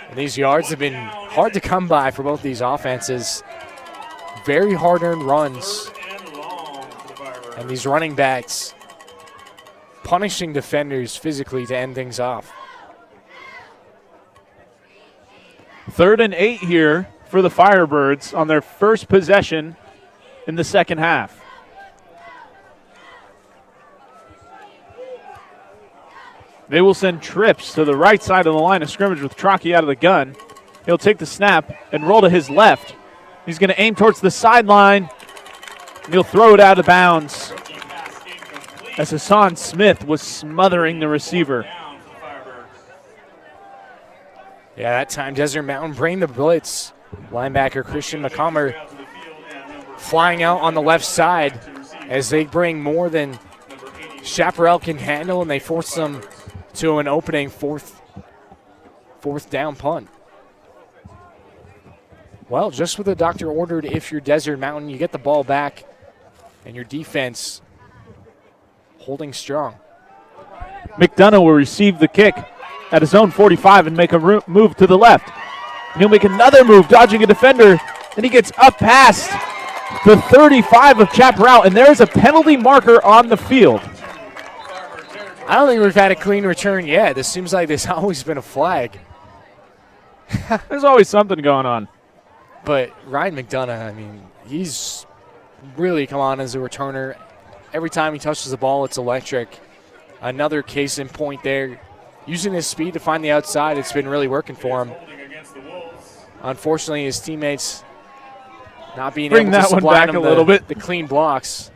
S2: And these yards have been hard to come by for both these offenses. Very hard-earned runs. And these running backs punishing defenders physically to end things off.
S1: 3rd and 8 here for the Firebirds on their first possession in the second half. They will send trips to the right side of the line of scrimmage with Trockey out of the gun. He'll take the snap and roll to his left. He's going to aim towards the sideline. And he'll throw it out of bounds as Hassan Smith was smothering the receiver.
S2: Yeah, that time Desert Mountain bring the blitz. Linebacker Christian McComber flying out on the left side as they bring more than Chaparral can handle, and they force them to an opening fourth down punt. Well, just what the doctor ordered, if you're Desert Mountain, you get the ball back and your defense holding strong.
S1: McDonough will receive the kick at his own 45 and make a move to the left. And he'll make another move, dodging a defender, and he gets up past the 35 of Chaparral, and there is a penalty marker on the field.
S2: I don't think we've had a clean return yet. This seems like there's always been a flag.
S1: There's always something going on.
S2: But Ryan McDonough, I mean, he's really come on as a returner. Every time he touches the ball, it's electric. Another case in point there. Using his speed to find the outside, it's been really working for him. Unfortunately, his teammates not being able to supply him the clean blocks.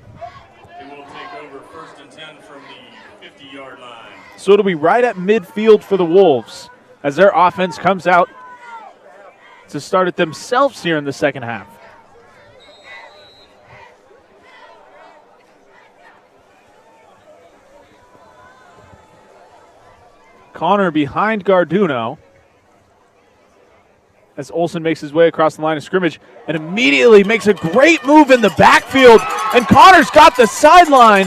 S1: So it'll be right at midfield for the Wolves as their offense comes out to start it themselves here in the second half. Connor behind Garduno as Olsen makes his way across the line of scrimmage and immediately makes a great move in the backfield. And Connor's got the sideline.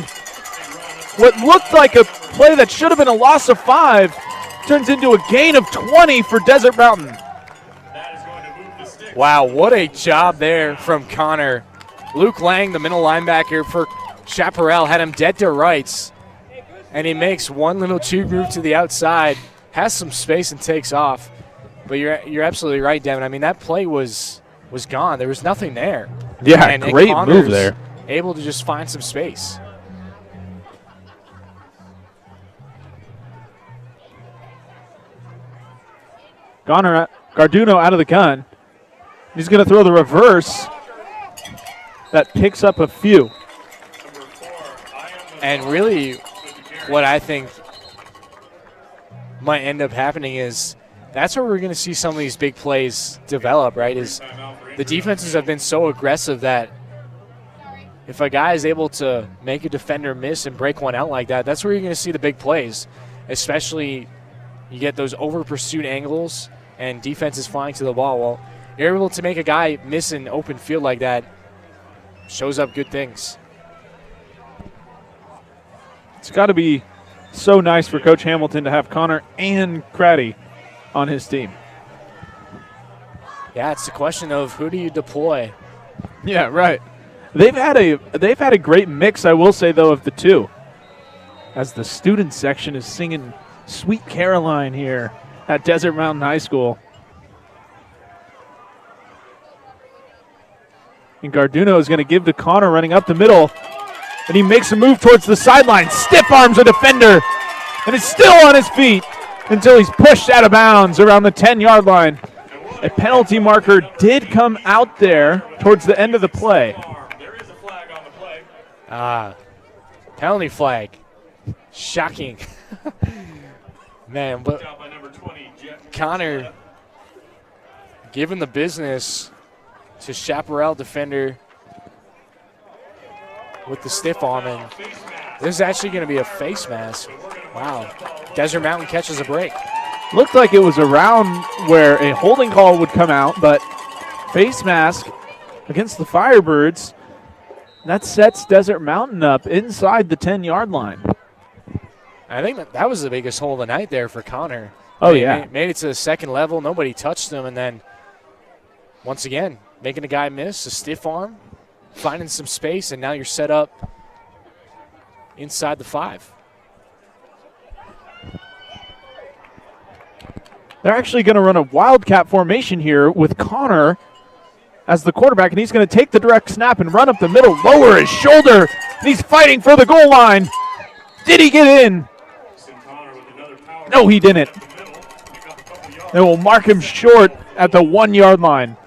S1: What looked like a play that should have been a loss of 5 turns into a gain of 20 for Desert Mountain.
S2: Wow, what a job there from Connor. Luke Lang, the middle linebacker for Chaparral, had him dead to rights. And he makes one little tube move to the outside, has some space and takes off. But you're absolutely right, Devin. I mean, that play was gone. There was nothing there.
S1: Yeah,
S2: and
S1: great
S2: Connor's
S1: move there.
S2: Able to just find some space.
S1: Garduno out of the gun. He's going to throw the reverse. That picks up a few.
S2: And really, what I think might end up happening is that's where we're going to see some of these big plays develop, right? Is the defenses have been so aggressive that if a guy is able to make a defender miss and break one out like that, that's where you're going to see the big plays, especially you get those over-pursuit angles and defenses flying to the ball. Well, you're able to make a guy miss an open field like that, shows up good things.
S1: It's got to be so nice for Coach Hamilton to have Connor and Craddy on his team.
S2: Yeah, it's a question of who do you deploy.
S1: Yeah, right. They've had a great mix, I will say, though, of the two. As the student section is singing Sweet Caroline here at Desert Mountain High School. And Garduno is going to give to Connor running up the middle. And he makes a move towards the sideline. Stiff arms a defender. And is still on his feet until he's pushed out of bounds around the 10-yard line. A penalty marker did come out there towards the end of the play.
S2: Penalty flag. Shocking. Man, but Connor giving the business to Chaparral defender with the stiff arm, and this is actually going to be a face mask. Wow. Desert Mountain catches a break.
S1: Looked like it was around where a holding call would come out, but face mask against the Firebirds. That sets Desert Mountain up inside the 10-yard line.
S2: I think that was the biggest hole of the night there for Connor.
S1: Oh, yeah.
S2: Made it to the second level. Nobody touched him, and then once again, making a guy miss, a stiff arm, finding some space, and now you're set up inside the 5.
S1: They're actually going to run a wildcat formation here with Connor as the quarterback, and he's going to take the direct snap and run up the middle, lower his shoulder, and he's fighting for the goal line. Did he get in? No, he didn't. They will mark him short at the 1-yard line.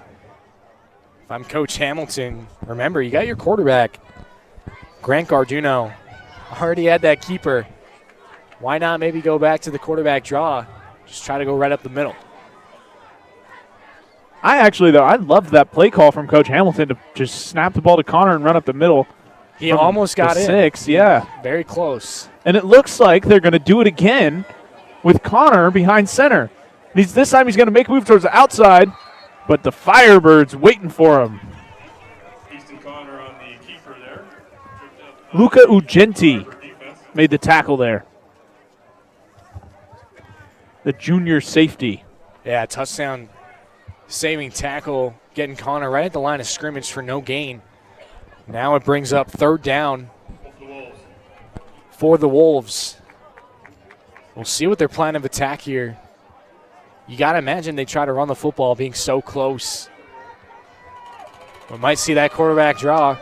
S2: If I'm Coach Hamilton, remember, you got your quarterback, Grant Garduno. Already had that keeper. Why not maybe go back to the quarterback draw? Just try to go right up the middle.
S1: I love that play call from Coach Hamilton to just snap the ball to Connor and run up the middle.
S2: He almost got in.
S1: 6, yeah.
S2: Very close.
S1: And it looks like they're going to do it again with Connor behind center. This time he's going to make a move towards the outside, but the Firebirds waiting for him. Luca Ugenti made the tackle there. The junior safety.
S2: Yeah, touchdown saving tackle, getting Connor right at the line of scrimmage for no gain. Now it brings up 3rd down for the Wolves. We'll see what their plan of attack here. You got to imagine they try to run the football being so close. We might see that quarterback draw.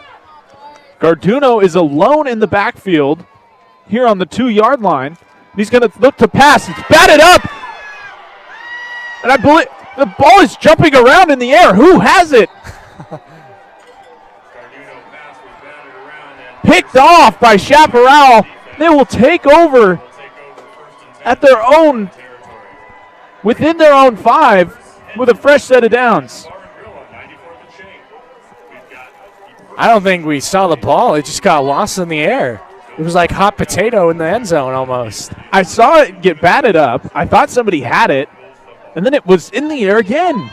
S1: Garduno is alone in the backfield here on the 2-yard line. He's going to look to pass. It's batted up. And I believe the ball is jumping around in the air. Who has it? Picked off by Chaparral. They will take over at their own, within their own 5 with a fresh set of downs.
S2: I don't think we saw the ball. It just got lost in the air. It was like hot potato in the end zone almost.
S1: I saw it get batted up. I thought somebody had it, and then it was in the air again.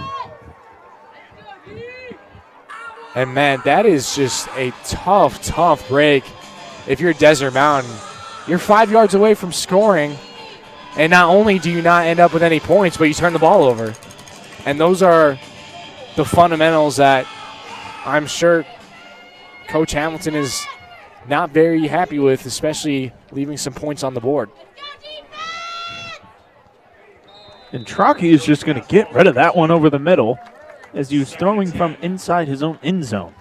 S2: And, man, that is just a tough, tough break. If you're Desert Mountain, you're 5 yards away from scoring, and not only do you not end up with any points, but you turn the ball over. And those are the fundamentals that I'm sure Coach Hamilton is not very happy with, especially leaving some points on the board.
S1: And Trockey is just going to get rid of that one over the middle as he was throwing from inside his own end zone,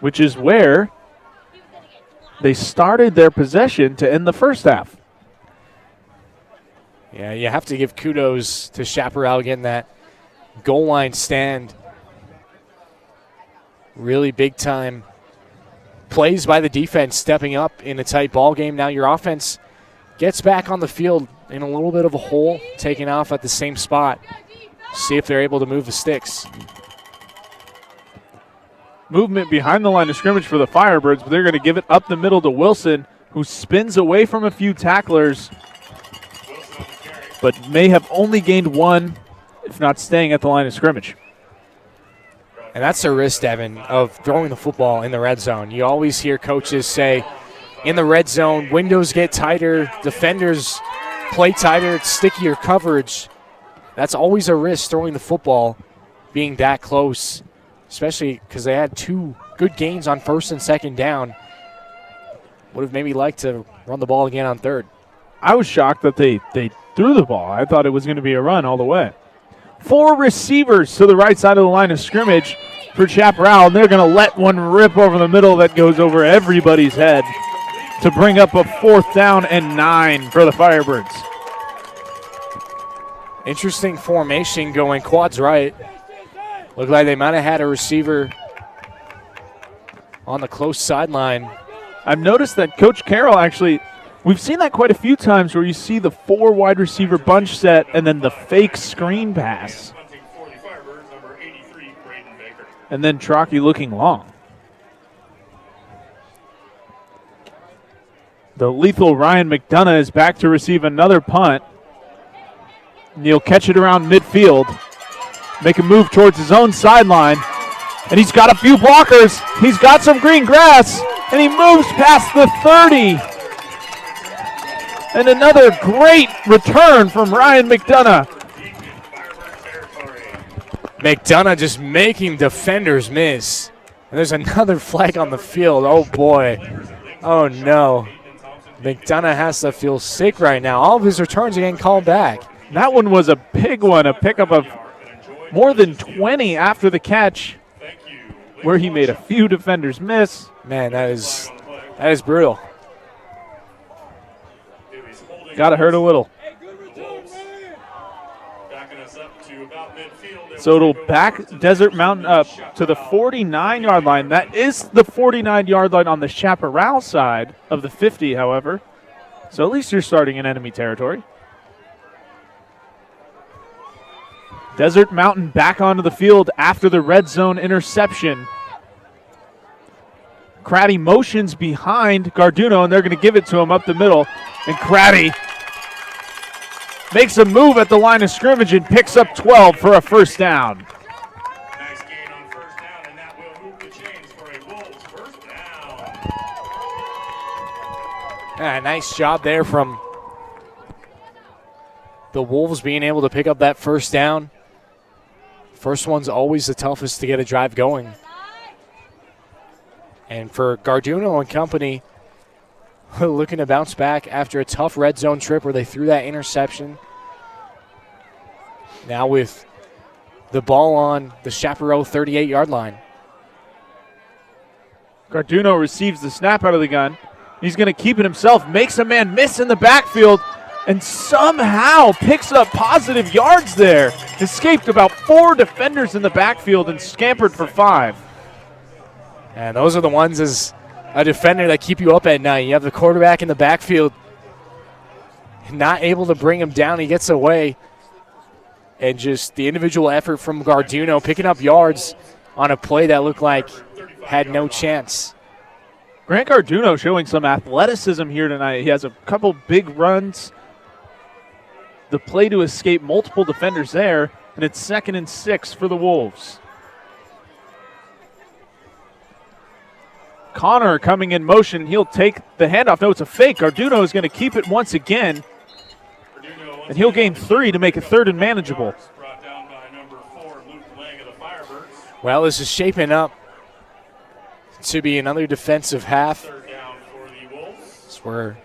S1: which is where they started their possession to end the first half.
S2: Yeah, you have to give kudos to Chaparral getting that goal line stand. Really big time plays by the defense, stepping up in a tight ball game. Now your offense gets back on the field in a little bit of a hole, taking off at the same spot. See if they're able to move the sticks.
S1: Movement behind the line of scrimmage for the Firebirds, but they're going to give it up the middle to Wilson, who spins away from a few tacklers, but may have only gained one, if not staying at the line of scrimmage.
S2: And that's the risk, Devin, of throwing the football in the red zone. You always hear coaches say, in the red zone, windows get tighter, defenders play tighter, it's stickier coverage. That's always a risk, throwing the football, being that close, especially because they had two good gains on first and second down. Would have maybe liked to run the ball again on third.
S1: I was shocked that they threw the ball. I thought it was going to be a run all the way. 4 receivers to the right side of the line of scrimmage for Chaparral, and they're going to let one rip over the middle that goes over everybody's head to bring up a 4th down and 9 for the Firebirds.
S2: Interesting formation going quads right. Looked like they might have had a receiver on the close sideline.
S1: I've noticed that Coach Carroll actually, we've seen that quite a few times where you see the 4 wide receiver bunch set and then the fake screen pass. And then Trockey looking long. The lethal Ryan McDonough is back to receive another punt. And he'll catch it around midfield, make a move towards his own sideline, and he's got a few blockers. He's got some green grass, and he moves past the 30. And another great return from Ryan McDonough.
S2: McDonough just making defenders miss. And there's another flag on the field. Oh, boy. Oh, no. McDonough has to feel sick right now. All of his returns are getting called back.
S1: That one was a big one, a pickup of more than 20 after the catch, where he made a few defenders miss.
S2: Man, that is brutal.
S1: Got to hurt a little. So it'll back Desert Mountain up to the 49-yard line. That is the 49-yard line on the Chaparral side of the 50, however. So at least you're starting in enemy territory. Desert Mountain back onto the field after the red zone interception. Craddy motions behind Garduno, and they're going to give it to him up the middle. And Craddy makes a move at the line of scrimmage and picks up 12 for a first down.
S6: Nice gain on first down, and that will move the chains for a Wolves first down.
S2: Nice job there from the Wolves being able to pick up that first down. First one's always the toughest to get a drive going. And for Garduno and company, looking to bounce back after a tough red zone trip where they threw that interception. Now with the ball on the Chaparral 38-yard line.
S1: Garduno receives the snap out of the gun. He's going to keep it himself, makes a man miss in the backfield, and somehow picks up positive yards there. Escaped about 4 defenders in the backfield and scampered for 5.
S2: And those are the ones as a defender that keep you up at night. You have the quarterback in the backfield, not able to bring him down. He gets away. And just the individual effort from Garduno picking up yards on a play that looked like had no chance.
S1: Grant Garduno showing some athleticism here tonight. He has a couple big runs. The play to escape multiple defenders there, and it's 2nd and 6 for the Wolves. Connor coming in motion. He'll take the handoff. No, it's a fake. Garduno is going to keep it once again, and he'll gain 3 to make it 3rd and manageable.
S2: Well, this is shaping up to be another defensive half. So we're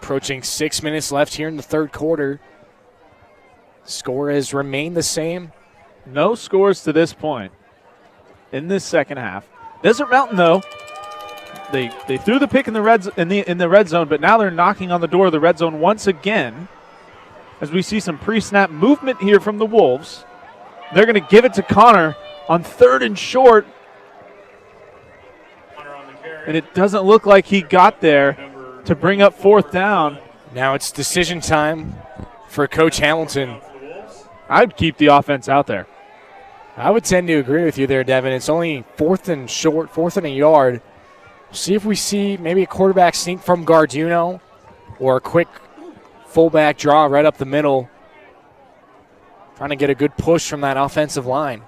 S2: approaching 6 minutes left here in the third quarter. Score has remained the same.
S1: No scores to this point in this second half. Desert Mountain, though, they threw the pick in the red zone, but now they're knocking on the door of the red zone once again. As we see some pre-snap movement here from the Wolves, they're going to give it to Connor on 3rd and short, and it doesn't look like he got there to bring up 4th down.
S2: Now it's decision time for Coach Hamilton.
S1: I'd keep the offense out there.
S2: I would tend to agree with you there, Devin. It's only 4th and short, 4th and a yard. See if we see maybe a quarterback sneak from Garduno or a quick fullback draw right up the middle. Trying to get a good push from that offensive line.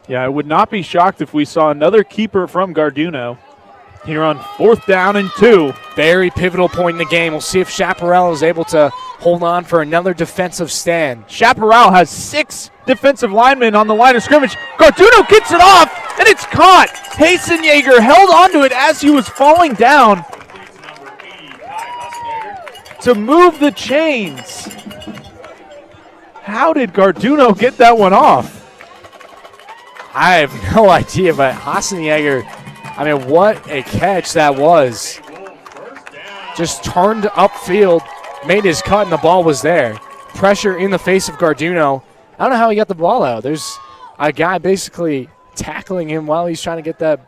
S1: Yeah, I would not be shocked if we saw another keeper from Garduno here on 4th down and 2.
S2: Very pivotal point in the game. We'll see if Chaparral is able to hold on for another defensive stand.
S1: Chaparral has 6 defensive linemen on the line of scrimmage. Garduno gets it off, and it's caught. Hasenjager held onto it as he was falling down to move the chains. How did Garduno get that one off?
S2: I have no idea, but Hasenjager, I mean, what a catch that was. Just turned upfield, made his cut, and the ball was there. Pressure in the face of Garduno. I don't know how he got the ball out. There's a guy basically tackling him while he's trying to get that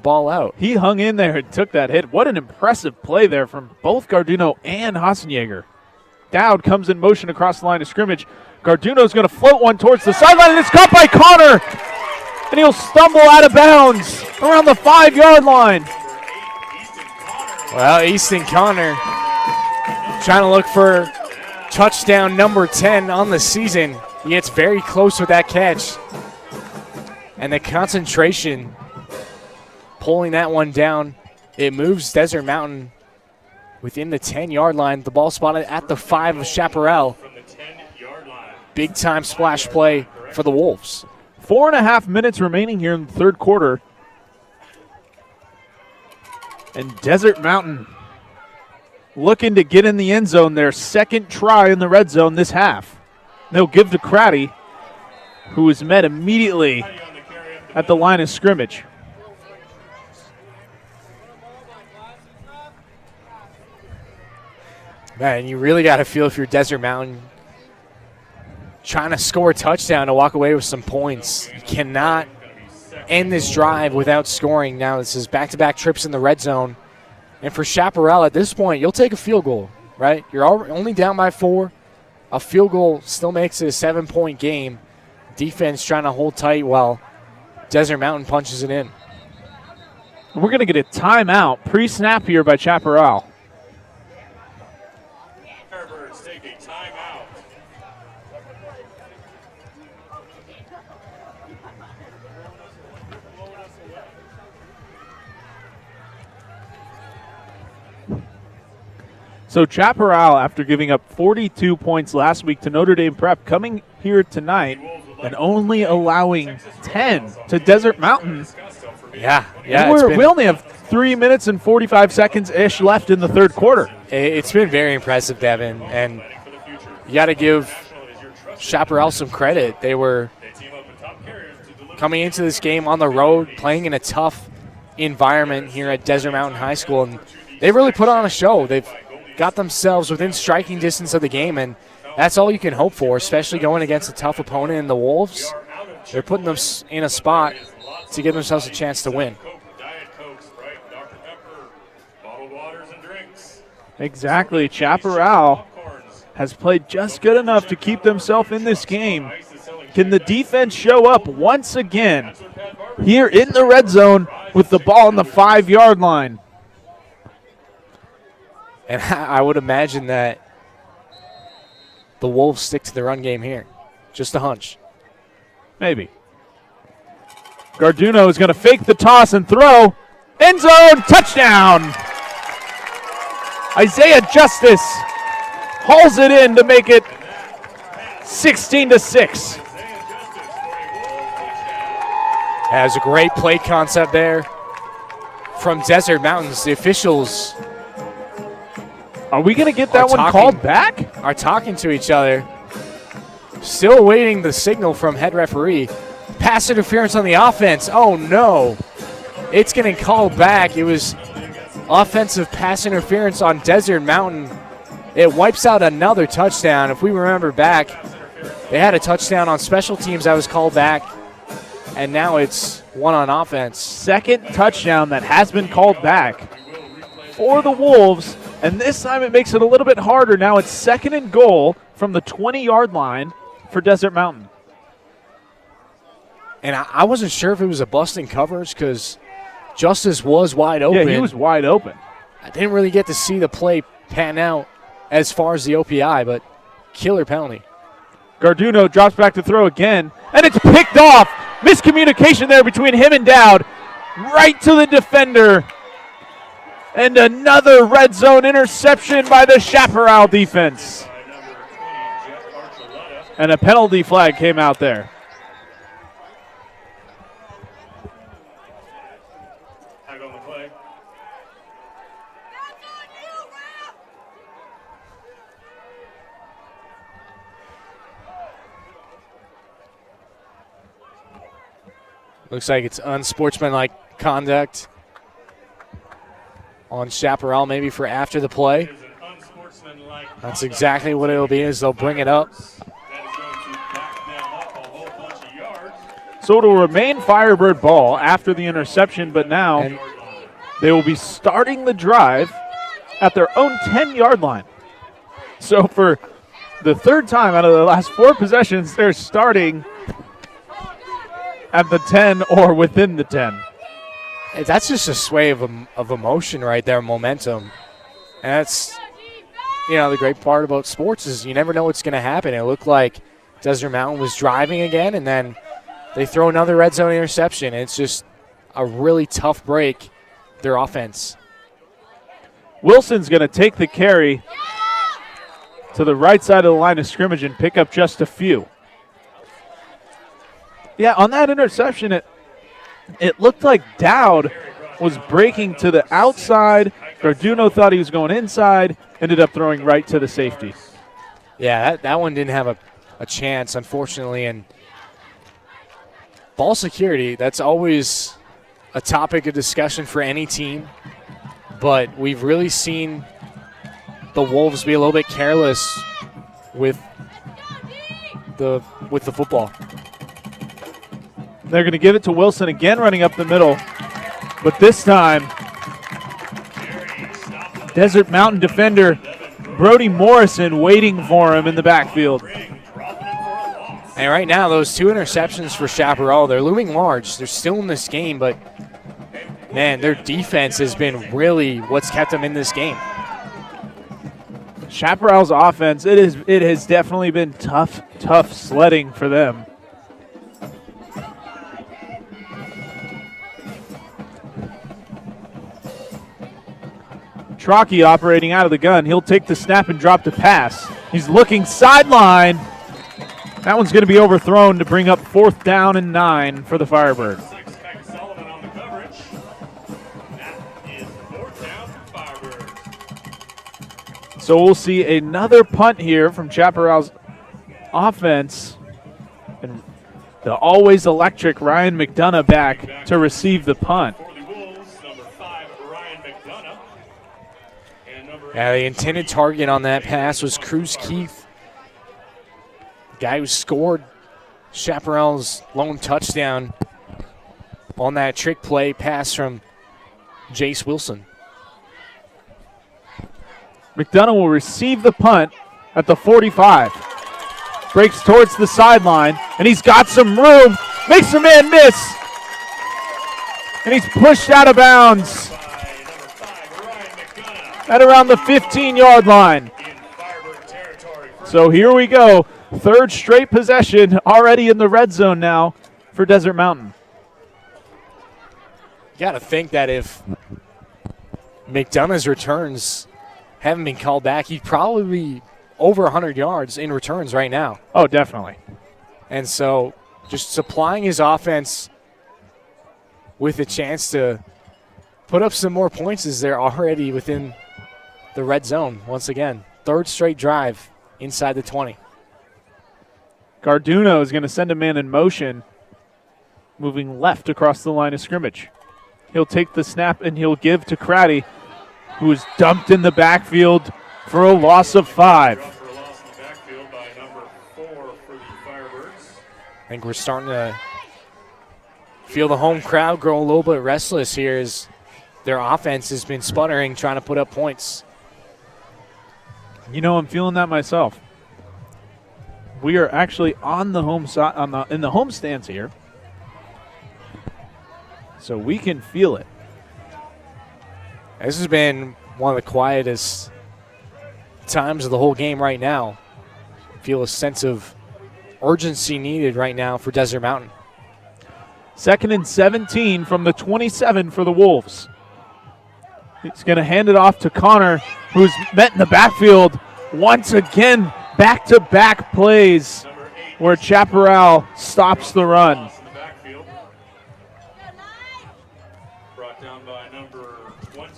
S2: ball out.
S1: He hung in there and took that hit. What an impressive play there from both Garduno and Hasenjager. Dowd comes in motion across the line of scrimmage. Garduno's going to float one towards the sideline, and it's caught by Connor. And he'll stumble out of bounds around the 5-yard line.
S2: Well, Easton Connor trying to look for touchdown number 10 on the season. He gets very close with that catch. And the concentration, pulling that one down, it moves Desert Mountain within the 10-yard line. The ball spotted at the 5 of Chaparral. Big-time splash play for the Wolves.
S1: 4.5 minutes remaining here in the third quarter. And Desert Mountain looking to get in the end zone, their second try in the red zone this half. They'll give to Craddy, who is met immediately at the line of scrimmage.
S2: Man, you really got to feel if you're Desert Mountain trying to score a touchdown to walk away with some points. You cannot end this drive without scoring. Now this is back-to-back trips in the red zone. And for Chaparral, at this point, you'll take a field goal, right? You're only down by 4. A field goal still makes it a 7-point game. Defense trying to hold tight while Desert Mountain punches it in.
S1: We're going to get a timeout pre-snap here by Chaparral. So Chaparral, after giving up 42 points last week to Notre Dame Prep, coming here tonight and only allowing 10 to Desert Mountain.
S2: Yeah.
S1: We only have 3 minutes and 45 seconds-ish left in the third quarter.
S2: It's been very impressive, Devin, and you got to give Chaparral some credit. They were coming into this game on the road, playing in a tough environment here at Desert Mountain High School, and they really put on a show. They've got themselves within striking distance of the game, and that's all you can hope for, especially going against a tough opponent in the Wolves. They're putting them in a spot to give themselves a chance to win.
S1: Exactly. Chaparral has played just good enough to keep themselves in this game. Can the defense show up once again here in the red zone with the ball on the 5-yard line.
S2: And I would imagine that the Wolves stick to the run game here. Just a hunch.
S1: Maybe. Garduno is going to fake the toss and throw. End zone, touchdown! Isaiah Justice hauls it in to make it 16-6.
S2: Has a great play concept there from Desert Mountains. The officials
S1: are we going to get that one called back?
S2: Are talking to each other. Still awaiting the signal from head referee. Pass interference on the offense. Oh, no. It's getting called back. It was offensive pass interference on Desert Mountain. It wipes out another touchdown. If we remember back, they had a touchdown on special teams that was called back, and now it's one on offense.
S1: Second touchdown that has been called back for the Wolves, and this time it makes it a little bit harder. Now it's 2nd and goal from the 20-yard line for Desert Mountain.
S2: And I wasn't sure if it was a busting coverage because Justice was wide open.
S1: Yeah, he was wide open.
S2: I didn't really get to see the play pan out as far as the OPI, but killer penalty.
S1: Garduno drops back to throw again, and it's picked off. Miscommunication there between him and Dowd. Right to the defender. And another red zone interception by the Chaparral defense. And a penalty flag came out there.
S2: Looks like it's unsportsmanlike conduct on Chaparral, maybe for after the play. That's exactly what it'll be, as they'll bring it up.
S1: So it'll remain Firebird ball after the interception, but now they will be starting the drive at their own 10-yard line. So for the third time out of the last 4 possessions, they're starting at the 10 or within the 10.
S2: That's just a sway of emotion right there, momentum. And that's, the great part about sports is you never know what's going to happen. It looked like Desert Mountain was driving again, and then they throw another red zone interception. It's just a really tough break, their offense.
S1: Wilson's going to take the carry to the right side of the line of scrimmage and pick up just a few. Yeah, on that interception, it looked like Dowd was breaking to the outside. Garduno thought he was going inside, ended up throwing right to the safety.
S2: Yeah, that one didn't have a chance, unfortunately. And ball security, that's always a topic of discussion for any team. But we've really seen the Wolves be a little bit careless with the football.
S1: They're going to give it to Wilson again, running up the middle. But this time, Desert Mountain defender Brody Morrison waiting for him in the backfield.
S2: And right now, those 2 interceptions for Chaparral, they're looming large. They're still in this game, but, man, their defense has been really what's kept them in this game.
S1: Chaparral's offense, it has definitely been tough sledding for them. Trockey operating out of the gun. He'll take the snap and drop the pass. He's looking sideline. That one's going to be overthrown to bring up 4th down and 9 for the Firebird. So we'll see another punt here from Chaparral's offense. And the always electric Ryan McDonough back to receive the punt.
S2: Yeah, the intended target on that pass was Cruz Keith, the guy who scored Chaparral's lone touchdown on that trick play pass from Jace Wilson.
S1: McDonough will receive the punt at the 45. Breaks towards the sideline, and he's got some room. Makes a man miss. And he's pushed out of bounds at around the 15-yard line. So here we go. Third straight possession already in the red zone now for Desert Mountain.
S2: You got to think that if McDonough's returns haven't been called back, he'd probably be over 100 yards in returns right now.
S1: Oh, definitely.
S2: And so just supplying his offense with a chance to put up some more points as they're already within the red zone once again. Third straight drive inside the 20.
S1: Garduno is going to send a man in motion, moving left across the line of scrimmage. He'll take the snap and he'll give to Craddy, who is dumped in the backfield for a loss of 5.
S2: I think we're starting to feel the home crowd grow a little bit restless here as their offense has been sputtering, trying to put up points.
S1: You know, I'm feeling that myself. We are actually on the home side, in the home stands here, so we can feel it.
S2: This has been one of the quietest times of the whole game right now. Feel a sense of urgency needed right now for Desert Mountain.
S1: 2nd and 17 from the 27 for the Wolves. He's going to hand it off to Connor, who's met in the backfield once again. Back-to-back plays where Chaparral stops the run.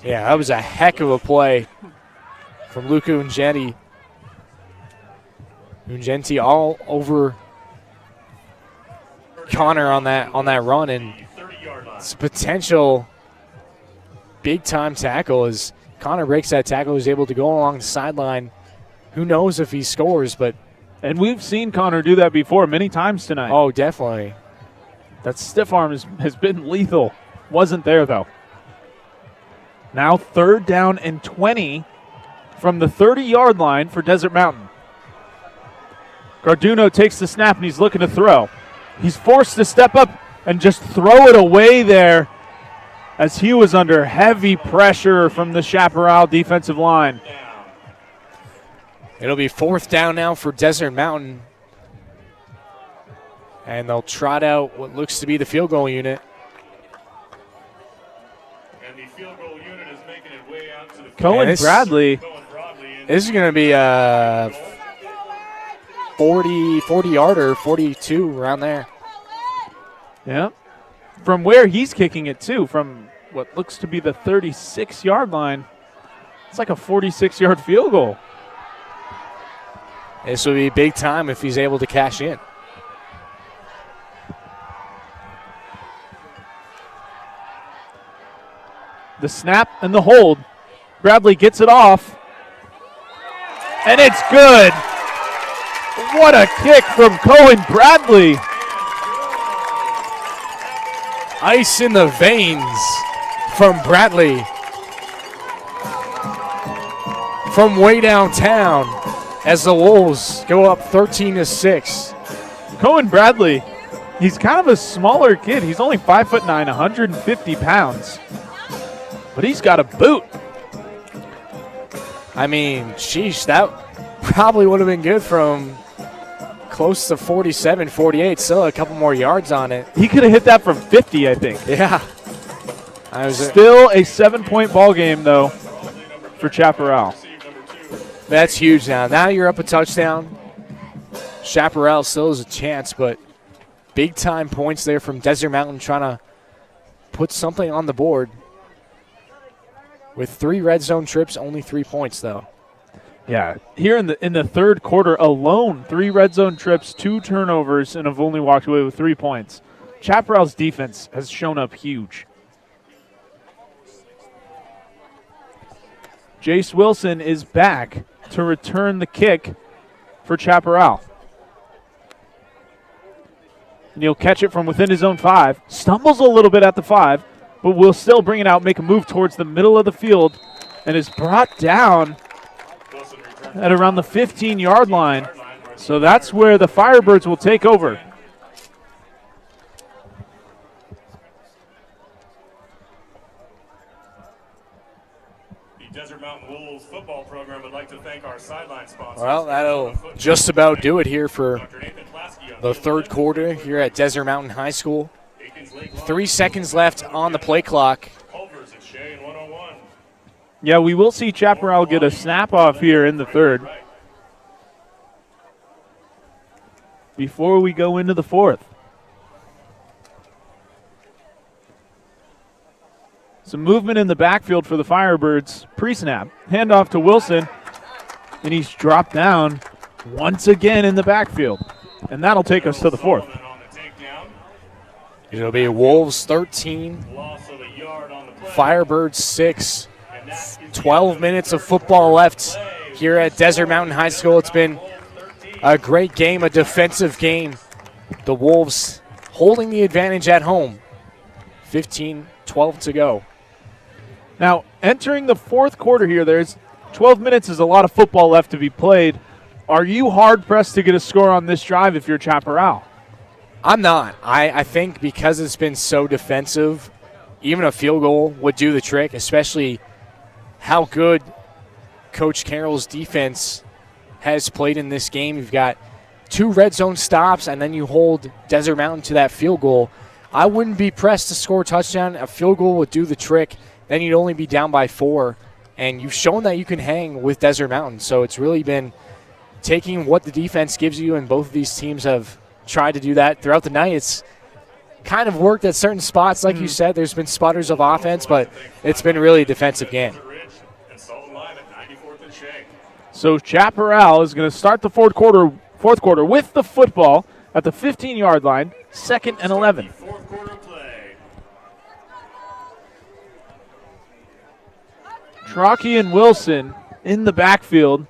S2: Yeah, that was a heck of a play from Luca Ungenti. Ungenti all over Connor on that run, and it's a potential big-time tackle as Connor breaks that tackle, is able to go along the sideline. Who knows if he scores, but...
S1: And we've seen Connor do that before many times tonight.
S2: Oh, definitely.
S1: That stiff arm has been lethal. Wasn't there, though. Now 3rd down and 20 from the 30-yard line for Desert Mountain. Garduno takes the snap, and he's looking to throw. He's forced to step up and just throw it away there as he was under heavy pressure from the Chaparral defensive line.
S2: It'll be 4th down now for Desert Mountain. And they'll trot out what looks to be the field goal unit.
S6: And the field goal unit is making its way out to the
S1: Cohen Bradley.
S2: This is going to be a 40-yarder, 42, around there.
S1: Yeah. From where he's kicking it, too, from what looks to be the 36-yard line, it's like a 46-yard field goal.
S2: This will be big time if he's able to cash in.
S1: The snap and the hold. Bradley gets it off. And it's good. What a kick from Cohen Bradley.
S2: Ice in the veins from Bradley. From way downtown as the Wolves go up 13-6.
S1: Cohen Bradley, he's kind of a smaller kid. He's only 5'9", 150 pounds. But he's got a boot.
S2: I mean, sheesh, that probably would have been good from close to 47, 48. Still a couple more yards on it.
S1: He could have hit that from 50, I think.
S2: Yeah.
S1: Still a 7-point ball game, though, for Chaparral.
S2: That's huge now. Now you're up a touchdown. Chaparral still has a chance, but big-time points there from Desert Mountain trying to put something on the board. With 3 red zone trips, only 3 points, though.
S1: Yeah, here in the third quarter alone, 3 red zone trips, 2 turnovers, and have only walked away with 3 points. Chaparral's defense has shown up huge. Jace Wilson is back to return the kick for Chaparral. And he'll catch it from within his own 5. Stumbles a little bit at the 5, but will still bring it out, make a move towards the middle of the field, and is brought down at around the 15-yard line. So that's where the Firebirds will take over.
S6: Desert Mountain Wolves football program would like to thank our sideline sponsors.
S2: Well, that'll just about do it here for the third quarter here at Desert Mountain High School. 3 seconds left on the play clock.
S1: Yeah, we will see Chaparral get a snap off here in the third before we go into the fourth. Some movement in the backfield for the Firebirds. Pre-snap. Handoff to Wilson. And he's dropped down once again in the backfield. And that'll take us to the fourth.
S2: It'll be Wolves 13, Firebirds 6. 12 minutes of football left here at Desert Mountain High School. It's been a great game, a defensive game. The Wolves holding the advantage at home. 15-12 to go.
S1: Now, entering the fourth quarter here, there's 12 minutes is a lot of football left to be played. Are you hard-pressed to get a score on this drive if you're Chaparral?
S2: I'm not. I think because it's been so defensive, even a field goal would do the trick, especially how good Coach Carroll's defense has played in this game. You've got 2 red zone stops, and then you hold Desert Mountain to that field goal. I wouldn't be pressed to score a touchdown. A field goal would do the trick. Then you'd only be down by 4. And you've shown that you can hang with Desert Mountain. So it's really been taking what the defense gives you, and both of these teams have tried to do that throughout the night. It's kind of worked at certain spots. Like you said, there's been sputters of offense, but it's been really a defensive game.
S1: So Chaparral is going to start the fourth quarter with the football at the 15-yard line, 2nd and 11. Trockey and Wilson in the backfield.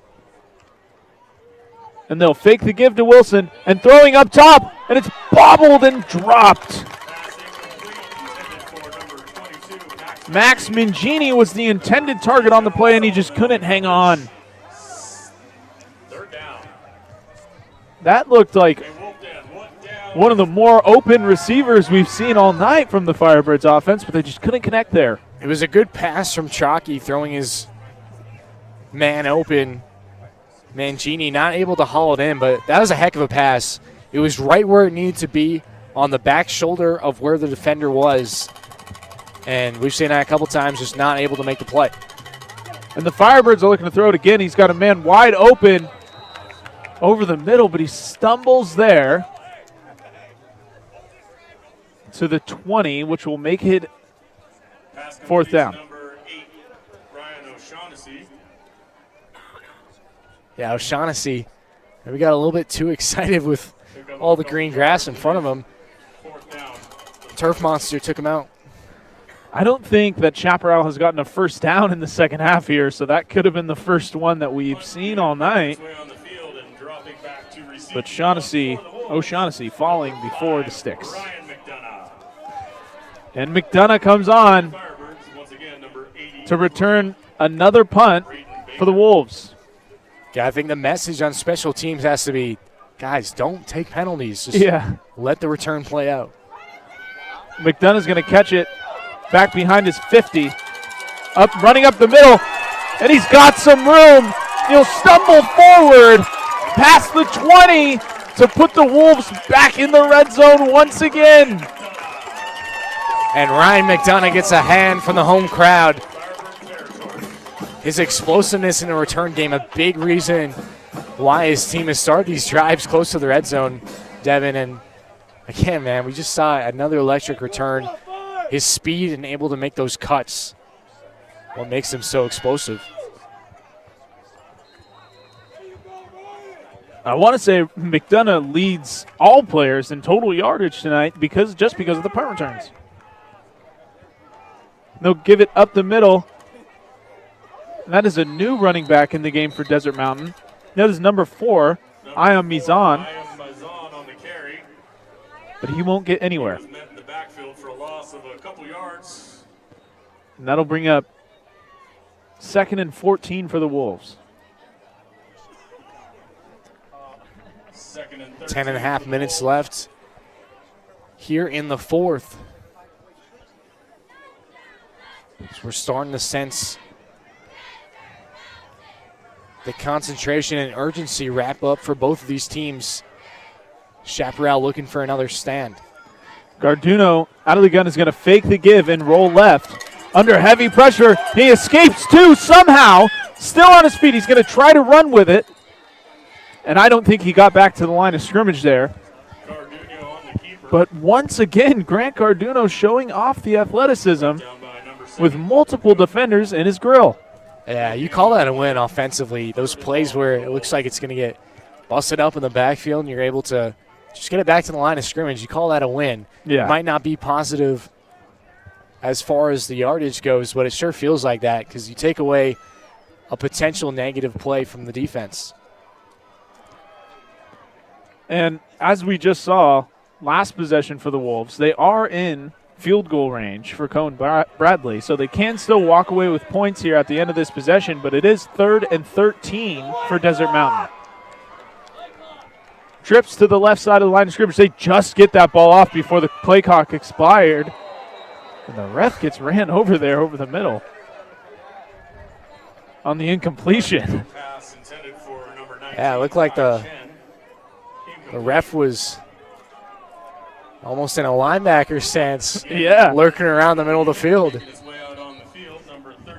S1: And they'll fake the give to Wilson, and throwing up top, and it's bobbled and dropped. Max Mingini was the intended target on the play, and he just couldn't hang on. That looked like one of the more open receivers we've seen all night from the Firebirds offense, but they just couldn't connect there.
S2: It was a good pass from Chalky, throwing his man open. Mangini not able to haul it in, but that was a heck of a pass. It was right where it needed to be, on the back shoulder of where the defender was. And we've seen that a couple times, just not able to make the play.
S1: And the Firebirds are looking to throw it again. He's got a man wide open over the middle, but he stumbles there to the 20, which will make it 4th down.
S2: Yeah, O'Shaughnessy, we got a little bit too excited with all the green grass in front of him. Turf Monster took him out.
S1: I don't think that Chaparral has gotten a first down in the second half here, so that could have been the first one that we've seen all night. But O'Shaughnessy falling before the sticks. And McDonough comes on to return another punt for the Wolves.
S2: Yeah, I think the message on special teams has to be, guys, don't take penalties. Just let the return play out.
S1: McDonough's going to catch it back behind his 50. Running up the middle, and he's got some room. He'll stumble forward past the 20 to put the Wolves back in the red zone once again.
S2: And Ryan McDonough gets a hand from the home crowd. His explosiveness in the return game, a big reason why his team has started these drives close to the red zone, Devin. And again, man, we just saw another electric return. His speed and able to make those cuts, what makes him so explosive.
S1: I want to say McDonough leads all players in total yardage tonight just because of the punt returns. They'll give it up the middle. That is a new running back in the game for Desert Mountain. That is number 4, Ayam Mizan. But he won't get anywhere. And that'll bring up 2nd and 14 for the Wolves.
S2: 10.5 minutes left here in the fourth. So we're starting to sense the concentration and urgency wrap up for both of these teams. Chaparral looking for another stand.
S1: Garduno out of the gun is going to fake the give and roll left. Under heavy pressure, he escapes too somehow. Still on his feet, he's going to try to run with it. And I don't think he got back to the line of scrimmage there. But once again, Grant Garduno showing off the athleticism with multiple defenders in his grill.
S2: Yeah, you call that a win offensively. Those plays where it looks like it's going to get busted up in the backfield and you're able to just get it back to the line of scrimmage, you call that a win.
S1: Yeah.
S2: It might not be positive as far as the yardage goes, but it sure feels like that because you take away a potential negative play from the defense.
S1: And as we just saw, last possession for the Wolves, they are in field goal range for Cohen Bradley, so they can still walk away with points here at the end of this possession, but it is 3rd and 13 for Desert Mountain. Trips to the left side of the line of scrimmage. They just get that ball off before the play clock expired. And the ref gets ran over there over the middle on the incompletion.
S2: Yeah, it looked like the ref was almost in a linebacker stance.
S1: Yeah.
S2: Lurking around the middle of the field.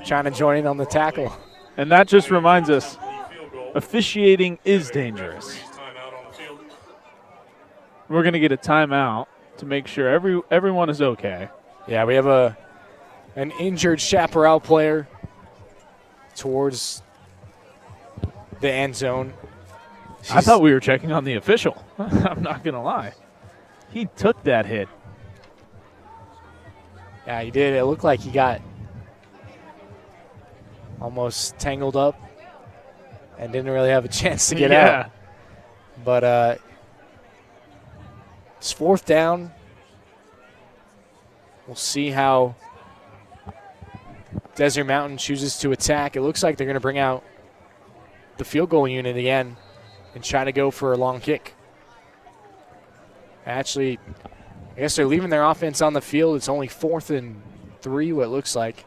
S2: Trying to join in on the tackle.
S1: And that just reminds us, officiating is dangerous. We're going to get a timeout to make sure everyone is okay.
S2: Yeah, we have an injured Chaparral player towards the end zone.
S1: I thought we were checking on the official. I'm not going to lie. He took that hit.
S2: Yeah, he did. It looked like he got almost tangled up and didn't really have a chance to get out. But it's 4th down. We'll see how Desert Mountain chooses to attack. It looks like they're going to bring out the field goal unit again and try to go for a long kick. Actually, I guess they're leaving their offense on the field. It's only 4th and 3, what it looks like.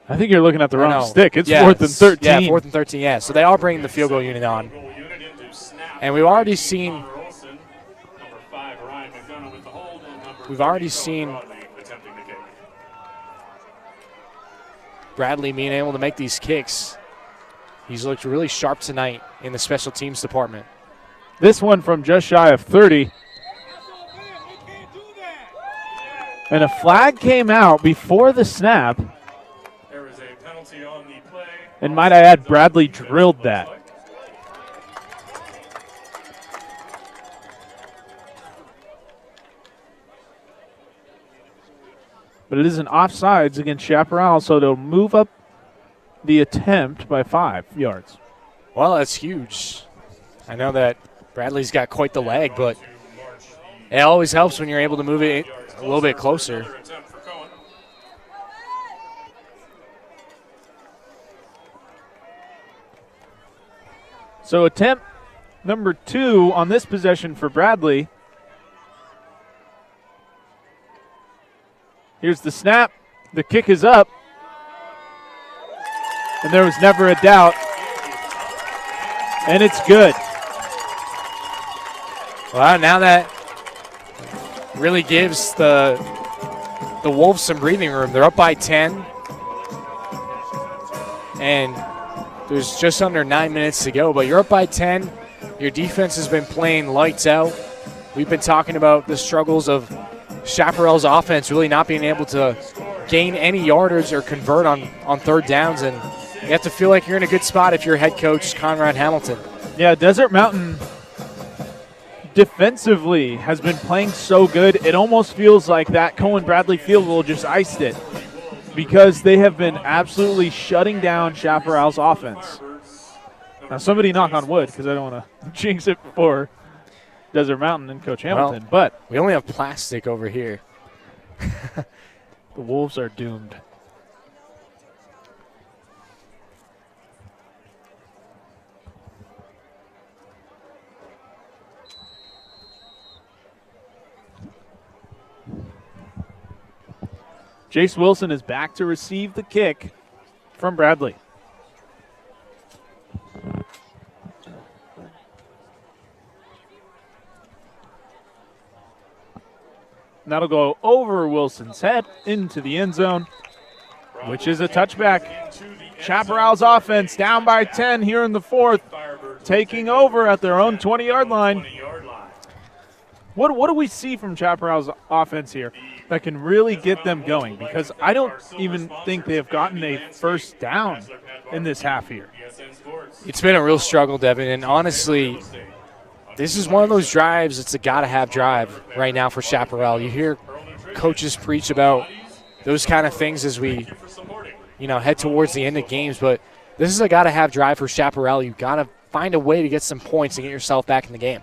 S1: I think you're looking at the wrong stick. It's 4th and 13.
S2: Yeah, 4th and 13, yeah. So they are bringing the field goal unit on. And we've already seen Bradley being able to make these kicks. He's looked really sharp tonight in the special teams department.
S1: This one from just shy of 30. And a flag came out before the snap.
S6: There was a penalty on the play.
S1: And might I add, Bradley drilled that. But it is an offsides against Chaparral, so they'll move up the attempt by 5 yards.
S2: Well, that's huge. I know that Bradley's got quite the leg, but it always helps when you're able to move it a little bit closer.
S1: So attempt number 2 on this possession for Bradley. Here's the snap. The kick is up. And there was never a doubt. And it's good.
S2: Well, now that really gives the Wolves some breathing room. They're up by 10. And there's just under 9 minutes to go. But you're up by 10. Your defense has been playing lights out. We've been talking about the struggles of Chaparral's offense really not being able to gain any yardage or convert on 3rd downs. And you have to feel like you're in a good spot if you're head coach Conrad Hamilton.
S1: Yeah, Desert Mountain defensively has been playing so good. It almost feels like that Cohen Bradley field goal just iced it because they have been absolutely shutting down Chaparral's offense. Now, somebody knock on wood because I don't want to jinx it for Desert Mountain and Coach Hamilton.
S2: Well,
S1: but
S2: we only have plastic over here.
S1: The Wolves are doomed. Jace Wilson is back to receive the kick from Bradley. And that'll go over Wilson's head into the end zone, which is a touchback. Chaparral's offense down by 10 here in the fourth, taking over at their own 20-yard line. What do we see from Chaparral's offense here that can really get them going? Because I don't even think they have gotten a first down in this half here.
S2: It's been a real struggle, Devin, and honestly, this is one of those drives. It's a gotta-have drive right now for Chaparral. You hear coaches preach about those kind of things as we, head towards the end of games, but this is a gotta-have drive for Chaparral. You've got to find a way to get some points and get yourself back in the game.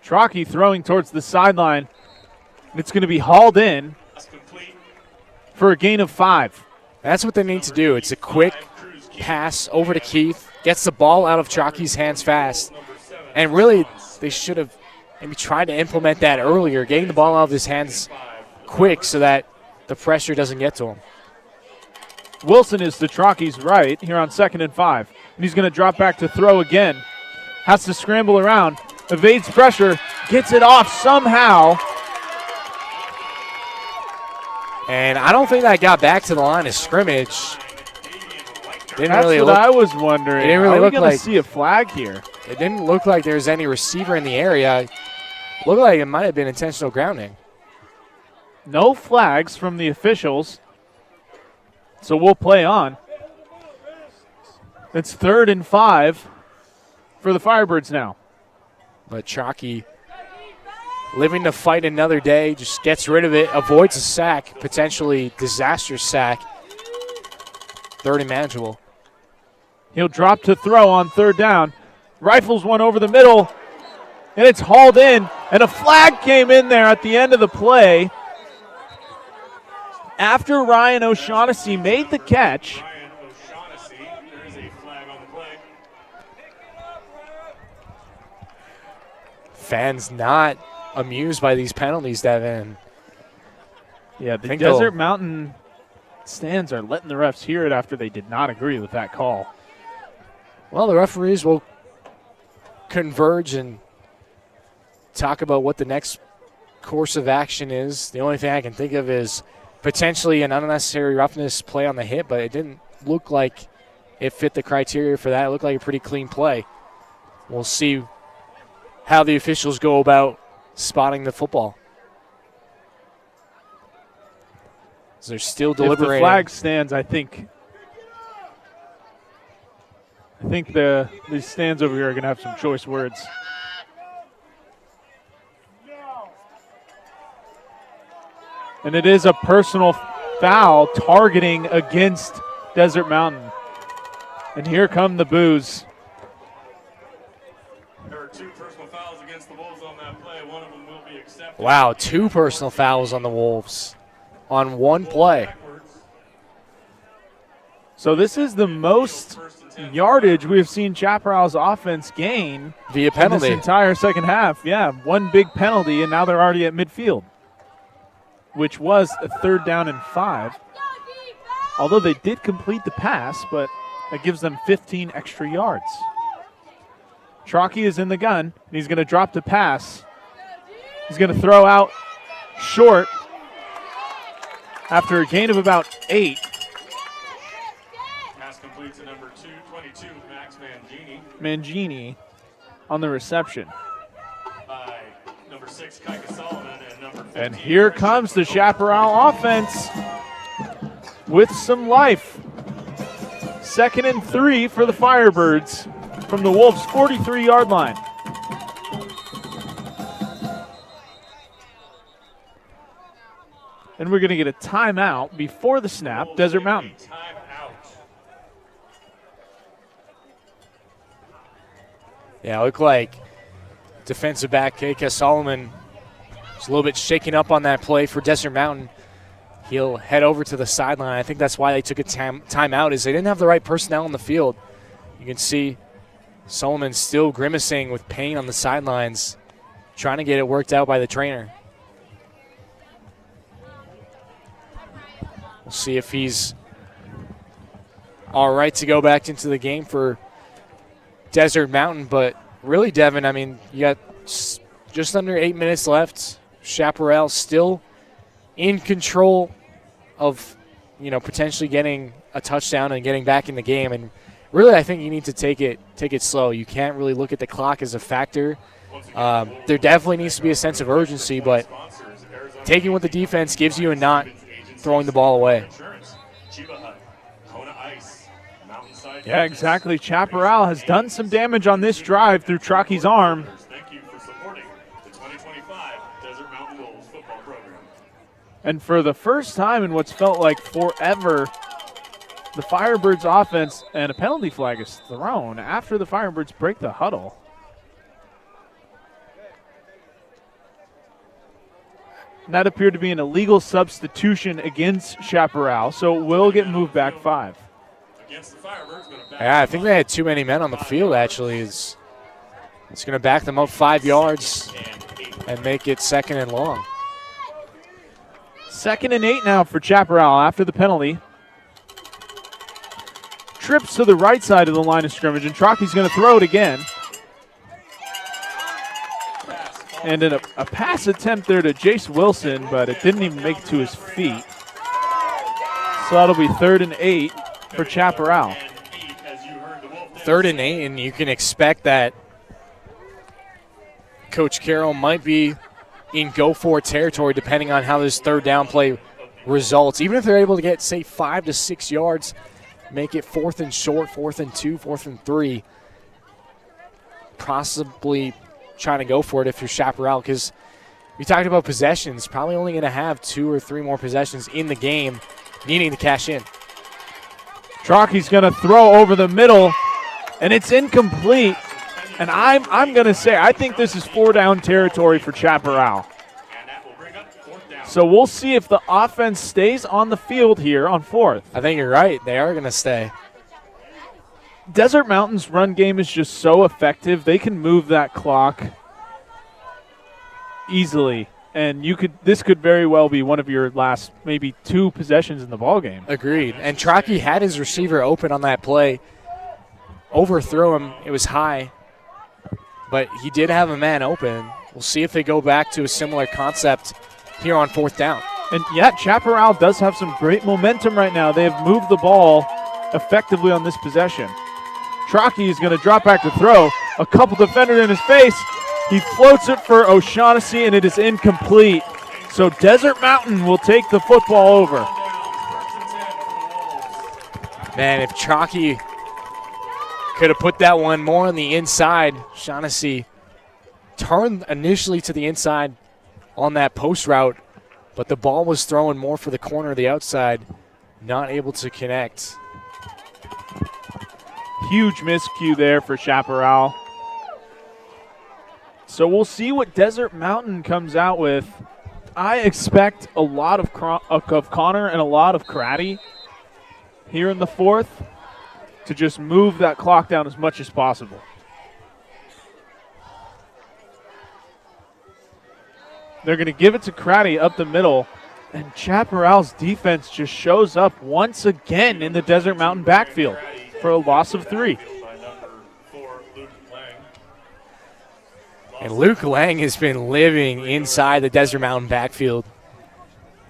S1: Trockey throwing towards the sideline. It's going to be hauled in for a gain of 5.
S2: That's what they need to do. It's a quick pass over to Keith, gets the ball out of Trockey's hands fast, and really they should have maybe tried to implement that earlier, getting the ball out of his hands quick so that the pressure doesn't get to him.
S1: Wilson is to Trockey's right here on 2nd and 5. And he's going to drop back to throw again. Has to scramble around. Evades pressure. Gets it off somehow.
S2: And I don't think that got back to the line of scrimmage.
S1: That's what I was wondering.
S2: It didn't really look like
S1: see a flag here.
S2: It didn't look like there was any receiver in the area. It looked like it might have been intentional grounding.
S1: No flags from the officials. So we'll play on. It's 3rd and 5 for the Firebirds now.
S2: But Trockey, living to fight another day, just gets rid of it, avoids a sack, potentially disastrous sack. 3rd and manageable.
S1: He'll drop to throw on 3rd down. Rifles one over the middle, and it's hauled in, and a flag came in there at the end of the play. After Ryan O'Shaughnessy made the catch,
S2: fans not amused by these penalties, Devin.
S1: Yeah, the Desert Mountain stands are letting the refs hear it after they did not agree with that call.
S2: Well, the referees will converge and talk about what the next course of action is. The only thing I can think of is potentially an unnecessary roughness play on the hit, but it didn't look like it fit the criteria for that. It looked like a pretty clean play. We'll see how the officials go about spotting the football. So they're still deliberating.
S1: If the flag stands, I think these stands over here are going to have some choice words. And it is a personal foul targeting against Desert Mountain. And here come the boos.
S6: There are 2 personal fouls against the Wolves on that play. One of them will be accepted.
S2: Wow, 2 personal fouls on the Wolves on one play.
S1: So this is the most yardage we've seen Chaparral's offense gain
S2: via penalty
S1: in this entire second half. Yeah, 1 big penalty, and now they're already at midfield, which was a 3rd down and 5. Although they did complete the pass, but that gives them 15 extra yards. Trockey is in the gun, and he's going to drop the pass. He's going to throw out short after a gain of about 8.
S6: Pass complete to number 222, Max Mangini.
S1: Mangini on the reception.
S6: By number 6, Kaika Solomon, and number 15.
S1: And here comes the Chaparral offense with some life. 2nd and 3 for the Firebirds from the Wolves' 43-yard line. And we're going to get a timeout before the snap, Desert Mountain.
S2: Yeah, it looked like defensive back Keika Solomon was a little bit shaken up on that play for Desert Mountain. He'll head over to the sideline. I think that's why they took a timeout, is they didn't have the right personnel on the field. You can see Solomon still grimacing with pain on the sidelines, trying to get it worked out by the trainer. We'll see if he's all right to go back into the game for Desert Mountain. But really, Devin, I mean, you got just under 8 minutes left. Chaparral still in control of, potentially getting a touchdown and getting back in the game. And really, I think you need to take it slow. You can't really look at the clock as a factor. There definitely needs to be a sense of urgency, but taking what the defense gives you and not throwing the ball away.
S1: Yeah, exactly. Chaparral has done some damage on this drive through Trocky's arm. And for the first time in what's felt like forever, the Firebirds offense and a penalty flag is thrown after the Firebirds break the huddle. And that appeared to be an illegal substitution against Chaparral, so it will get moved back 5.
S2: Yeah, I think they had too many men on the field, actually. It's going to back them up 5 yards and make it 2nd and long.
S1: 2nd and 8 now for Chaparral after the penalty. Trips to the right side of the line of scrimmage, and Trocky's going to throw it again. And a pass attempt there to Jace Wilson, but it didn't even make it to his feet. So that'll be 3rd and 8 for Chaparral.
S2: 3rd and 8, and you can expect that Coach Carroll might be in go-for territory depending on how this 3rd down play results. Even if they're able to get, say, 5 to 6 yards, make it 4th and short, 4th and 2, 4th and 3, possibly trying to go for it if you're Chaparral, because we talked about possessions, probably only going to have 2 or 3 more possessions in the game, needing to cash in.
S1: Trocky's going to throw over the middle, and it's incomplete. And I'm going to say I think this is 4-down territory for Chaparral. So we'll see if the offense stays on the field here on 4th.
S2: I think you're right. They are going to stay.
S1: Desert Mountain's run game is just so effective. They can move that clock easily. And this could very well be one of your last maybe 2 possessions in the ballgame.
S2: Agreed. And Trocky had his receiver open on that play. Overthrew him. It was high. But he did have a man open. We'll see if they go back to a similar concept here on 4th down.
S1: And yeah, Chaparral does have some great momentum right now. They have moved the ball effectively on this possession. Trocky is going to drop back to throw. A couple defenders in his face. He floats it for O'Shaughnessy, and it is incomplete. So Desert Mountain will take the football over.
S2: Man, if Trocky could have put that one more on the inside, Shaughnessy turned initially to the inside on that post route, but the ball was thrown more for the corner of the outside, not able to connect.
S1: Huge miscue there for Chaparral. So we'll see what Desert Mountain comes out with. I expect a lot of Connor and a lot of Craddy here in the 4th to just move that clock down as much as possible. They're going to give it to Craddy up the middle, and Chaparral's defense just shows up once again in the Desert Mountain backfield for a loss of 3.
S2: And Luke Lang has been living inside the Desert Mountain backfield.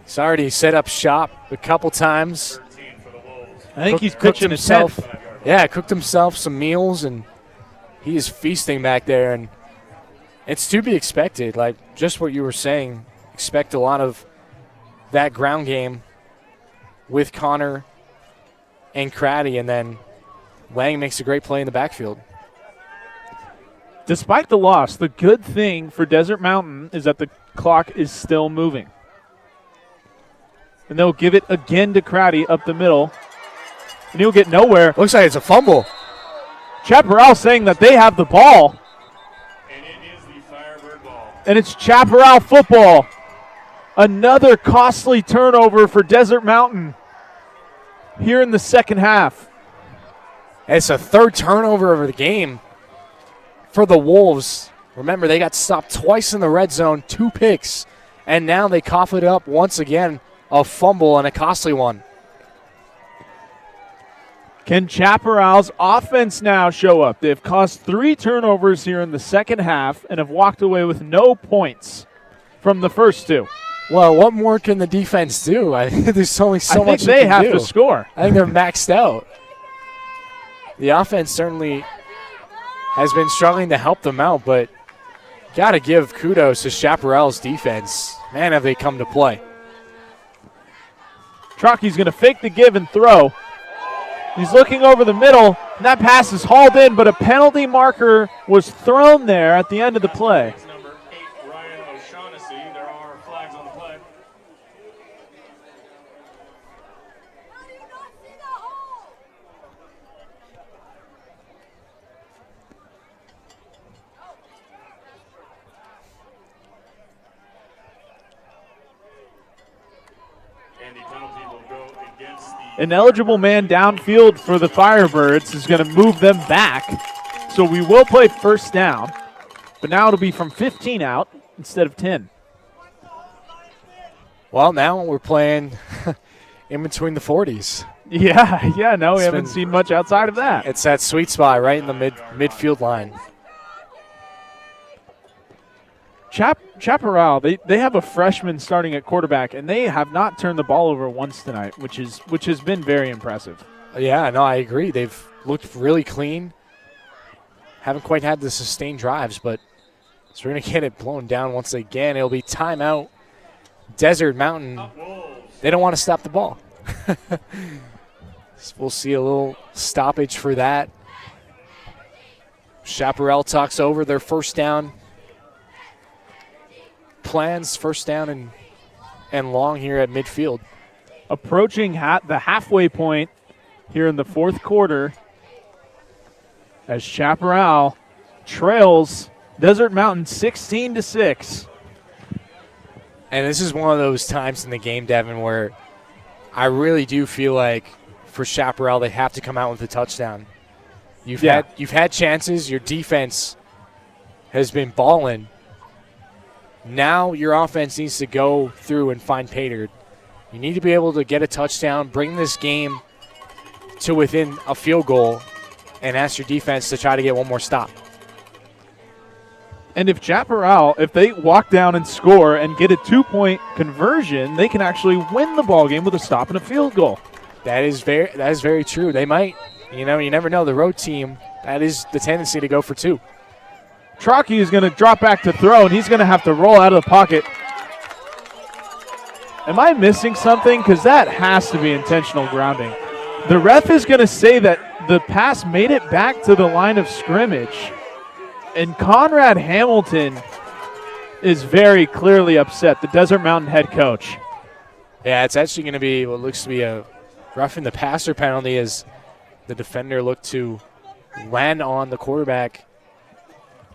S2: He's already set up shop a couple times.
S1: I think he's pitching himself.
S2: Yeah, cooked himself some meals, and he is feasting back there. And it's to be expected, like just what you were saying. Expect a lot of that ground game with Connor and Craddy, and then Lang makes a great play in the backfield.
S1: Despite the loss, the good thing for Desert Mountain is that the clock is still moving. And they'll give it again to Craddy up the middle. And he'll get nowhere.
S2: Looks like it's a fumble.
S1: Chaparral saying that they have the ball.
S6: And it is the Firebird ball.
S1: And it's Chaparral football. Another costly turnover for Desert Mountain here in the second half.
S2: It's a 3rd turnover of the game for the Wolves. Remember, they got stopped twice in the red zone, 2 picks, and now they cough it up once again, a fumble and a costly one.
S1: Can Chaparral's offense now show up? They've caused 3 turnovers here in the second half and have walked away with no points from the first two.
S2: Well, what more can the defense do? I think there's only so much
S1: they
S2: can
S1: have
S2: do.
S1: to score.
S2: I think they're maxed out. The offense certainly has been struggling to help them out, but got to give kudos to Chaparral's defense. Man, have they come to play.
S1: Trocky's going to fake the give and throw. He's looking over the middle, and that pass is hauled in, but a penalty marker was thrown there at the end of the play.
S6: Number 8, Ryan O'Shaughnessy. There are flags on the play. And the penalty will go against the
S1: An eligible man downfield for the Firebirds is going to move them back. So we will play first down, but now it'll be from 15 out instead of 10.
S2: Well, now we're playing in between the 40s.
S1: Yeah, no, we haven't seen much outside of that.
S2: It's that sweet spot right in the midfield line.
S1: Chaparral, they have a freshman starting at quarterback, and they have not turned the ball over once tonight, which has been very impressive.
S2: Yeah, no, I agree. They've looked really clean. Haven't quite had the sustained drives, but so we're going to get it blown down once again. It'll be timeout. Desert Mountain, they don't want to stop the ball. So we'll see a little stoppage for that. Chaparral talks over their first down plans, first down and long here at midfield.
S1: Approaching the halfway point here in the fourth quarter as Chaparral trails Desert Mountain 16-6.
S2: And this is one of those times in the game, Devin, where I really do feel like for Chaparral they have to come out with a touchdown. You've had chances. Your defense has been balling. Now your offense needs to go through and find pay dirt. You need to be able to get a touchdown, bring this game to within a field goal, and ask your defense to try to get one more stop.
S1: And if Chaparral, if they walk down and score and get a 2-point conversion, they can actually win the ball game with a stop and a field goal.
S2: That is very true. They might. You never know. The road team, that is the tendency to go for 2.
S1: Trocky is going to drop back to throw, and he's going to have to roll out of the pocket. Am I missing something? Because that has to be intentional grounding. The ref is going to say that the pass made it back to the line of scrimmage. And Conrad Hamilton is very clearly upset, the Desert Mountain head coach.
S2: Yeah, it's actually going to be what looks to be a roughing the passer penalty as the defender looked to land on the quarterback,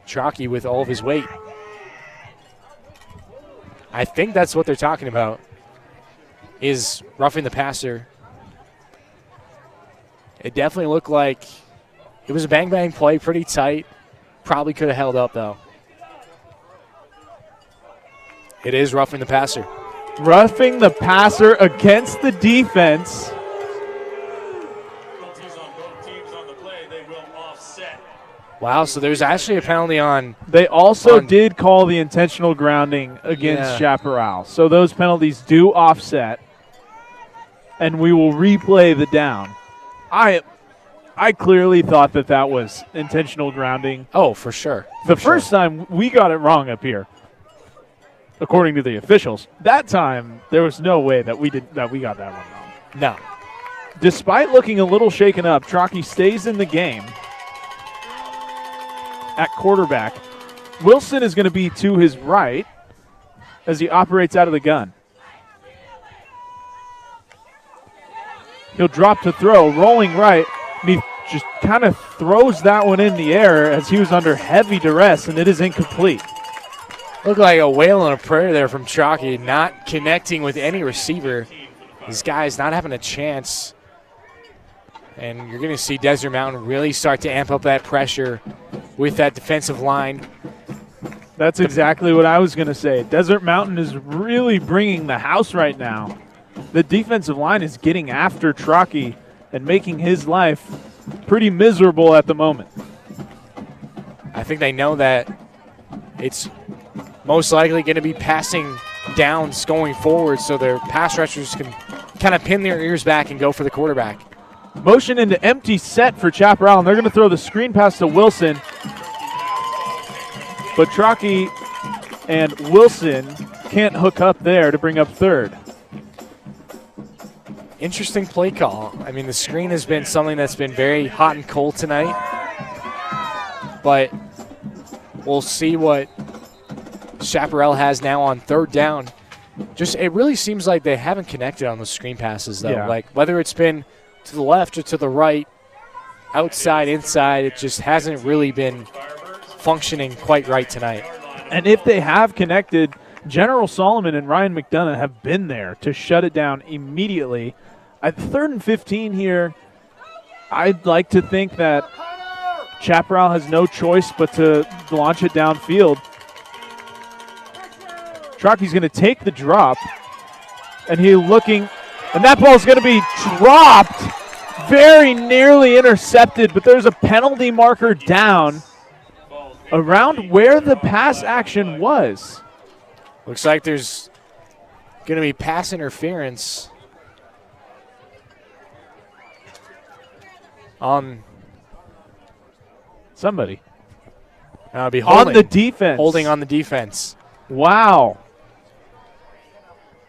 S2: Chalky, with all of his weight. I think that's what they're talking about, is roughing the passer. It definitely looked like it was a bang-bang play, pretty tight. Probably could have held up, though. It is roughing the passer.
S1: Roughing the passer against the defense.
S2: Wow, so there's actually a penalty on.
S1: They also did call the intentional grounding against Chaparral. So those penalties do offset. And we will replay the down. I clearly thought that was intentional grounding.
S2: Oh, for sure.
S1: The first time we got it wrong up here, according to the officials. That time there was no way that we got that one wrong.
S2: No.
S1: Despite looking a little shaken up, Trocky stays in the game at quarterback. Wilson is going to be to his right as he operates out of the gun. He'll drop to throw, rolling right, and he just kind of throws that one in the air as he was under heavy duress, and it is incomplete.
S2: Looked like a wail and a prayer there from Chalky, not connecting with any receiver. These guys not having a chance. And you're going to see Desert Mountain really start to amp up that pressure with that defensive line.
S1: That's exactly what I was going to say. Desert Mountain is really bringing the house right now. The defensive line is getting after Trocky and making his life pretty miserable at the moment.
S2: I think they know that it's most likely going to be passing downs going forward so their pass rushers can kind of pin their ears back and go for the quarterback.
S1: Motion into empty set for Chaparral, and they're going to throw the screen pass to Wilson. But Trocchi and Wilson can't hook up there to bring up third.
S2: Interesting play call. I mean, the screen has been something that's been very hot and cold tonight. But we'll see what Chaparral has now on third down. Just, it really seems like they haven't connected on the screen passes, though.
S1: Yeah.
S2: Like, whether it's been to the left or to the right, outside, inside, it just hasn't really been functioning quite right tonight.
S1: And if they have connected, General Solomon and Ryan McDonough have been there to shut it down immediately. At 3rd and 15 here, I'd like to think that Chaparral has no choice but to launch it downfield. Trocchi's going to take the drop, and he's looking, and that ball's going to be dropped, very nearly intercepted, but there's a penalty marker down around where the pass action was.
S2: Looks like there's going to be pass interference on
S1: somebody.
S2: That'll be holding.
S1: On the defense.
S2: Holding on the defense.
S1: Wow.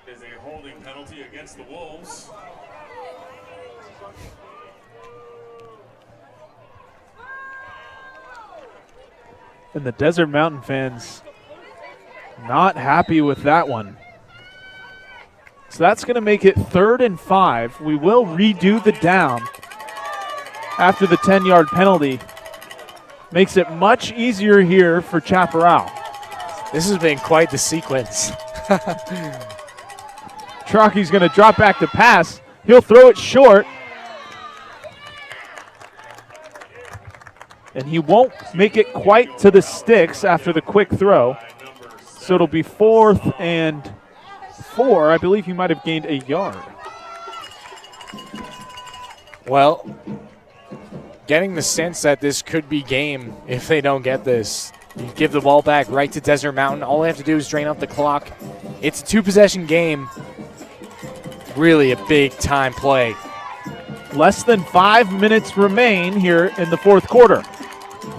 S6: Is a holding penalty against the Wolves.
S1: And the Desert Mountain fans not happy with that one. So that's going to make it 3rd and 5. We will redo the down after the 10-yard penalty. Makes it much easier here for Chaparral.
S2: This has been quite the sequence.
S1: Trocchi's going to drop back to pass. He'll throw it short. And he won't make it quite to the sticks after the quick throw. So it'll be 4th and 4. I believe he might have gained a yard.
S2: Well, getting the sense that this could be game if they don't get this. You give the ball back right to Desert Mountain. All they have to do is drain out the clock. It's a 2-possession game. Really a big-time play.
S1: Less than 5 minutes remain here in the 4th quarter.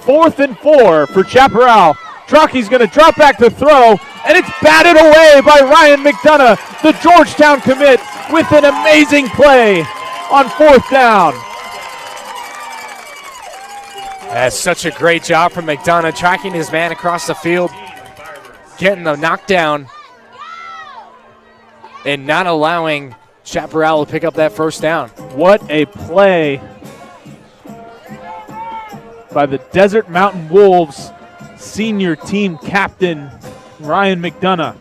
S1: 4th and 4 for Chaparral. Trocchi's going to drop back to throw, and it's batted away by Ryan McDonough, the Georgetown commit, with an amazing play on 4th down.
S2: That's such a great job from McDonough, tracking his man across the field, getting the knockdown, and not allowing Chaparral to pick up that first down.
S1: What a play by the Desert Mountain Wolves senior team captain, Ryan McDonough.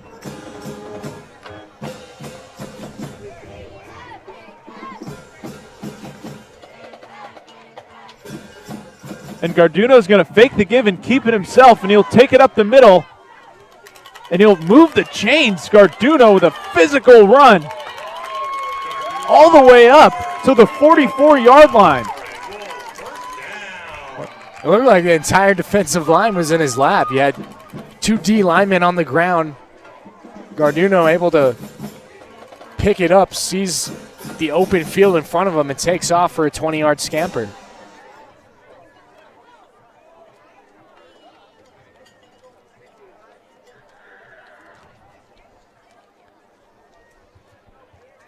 S1: And Garduno's going to fake the give and keep it himself, and he'll take it up the middle. And he'll move the chains. Garduno with a physical run all the way up to the 44-yard line.
S2: It looked like the entire defensive line was in his lap. You had 2 D linemen on the ground. Garduno able to pick it up, sees the open field in front of him, and takes off for a 20-yard scamper.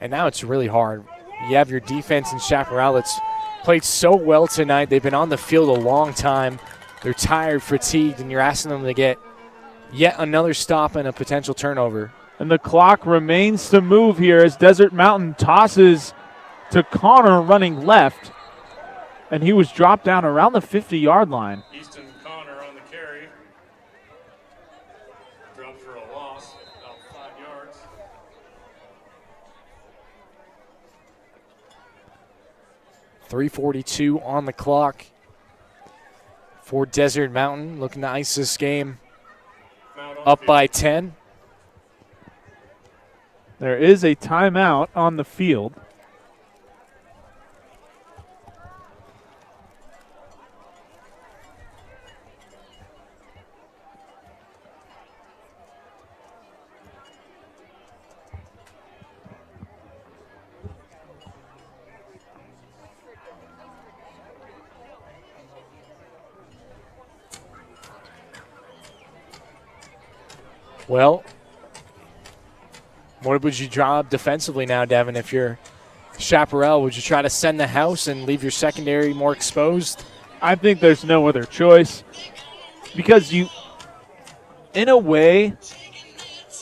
S2: And now it's really hard. You have your defense in Chaparral that's played so well tonight. They've been on the field a long time. They're tired, fatigued, and you're asking them to get yet another stop and a potential turnover.
S1: And the clock remains to move here as Desert Mountain tosses to Connor running left. And he was dropped down around the 50-yard line.
S6: Easton Connor on the carry. Dropped for a loss, about 5 yards.
S2: .342 on the clock for Desert Mountain, looking to ice this game up by 10.
S1: There is a timeout on the field.
S2: Well, what would you draw up defensively now, Devin, if you're Chaparral? Would you try to send the house and leave your secondary more exposed?
S1: I think there's no other choice because you, in a way,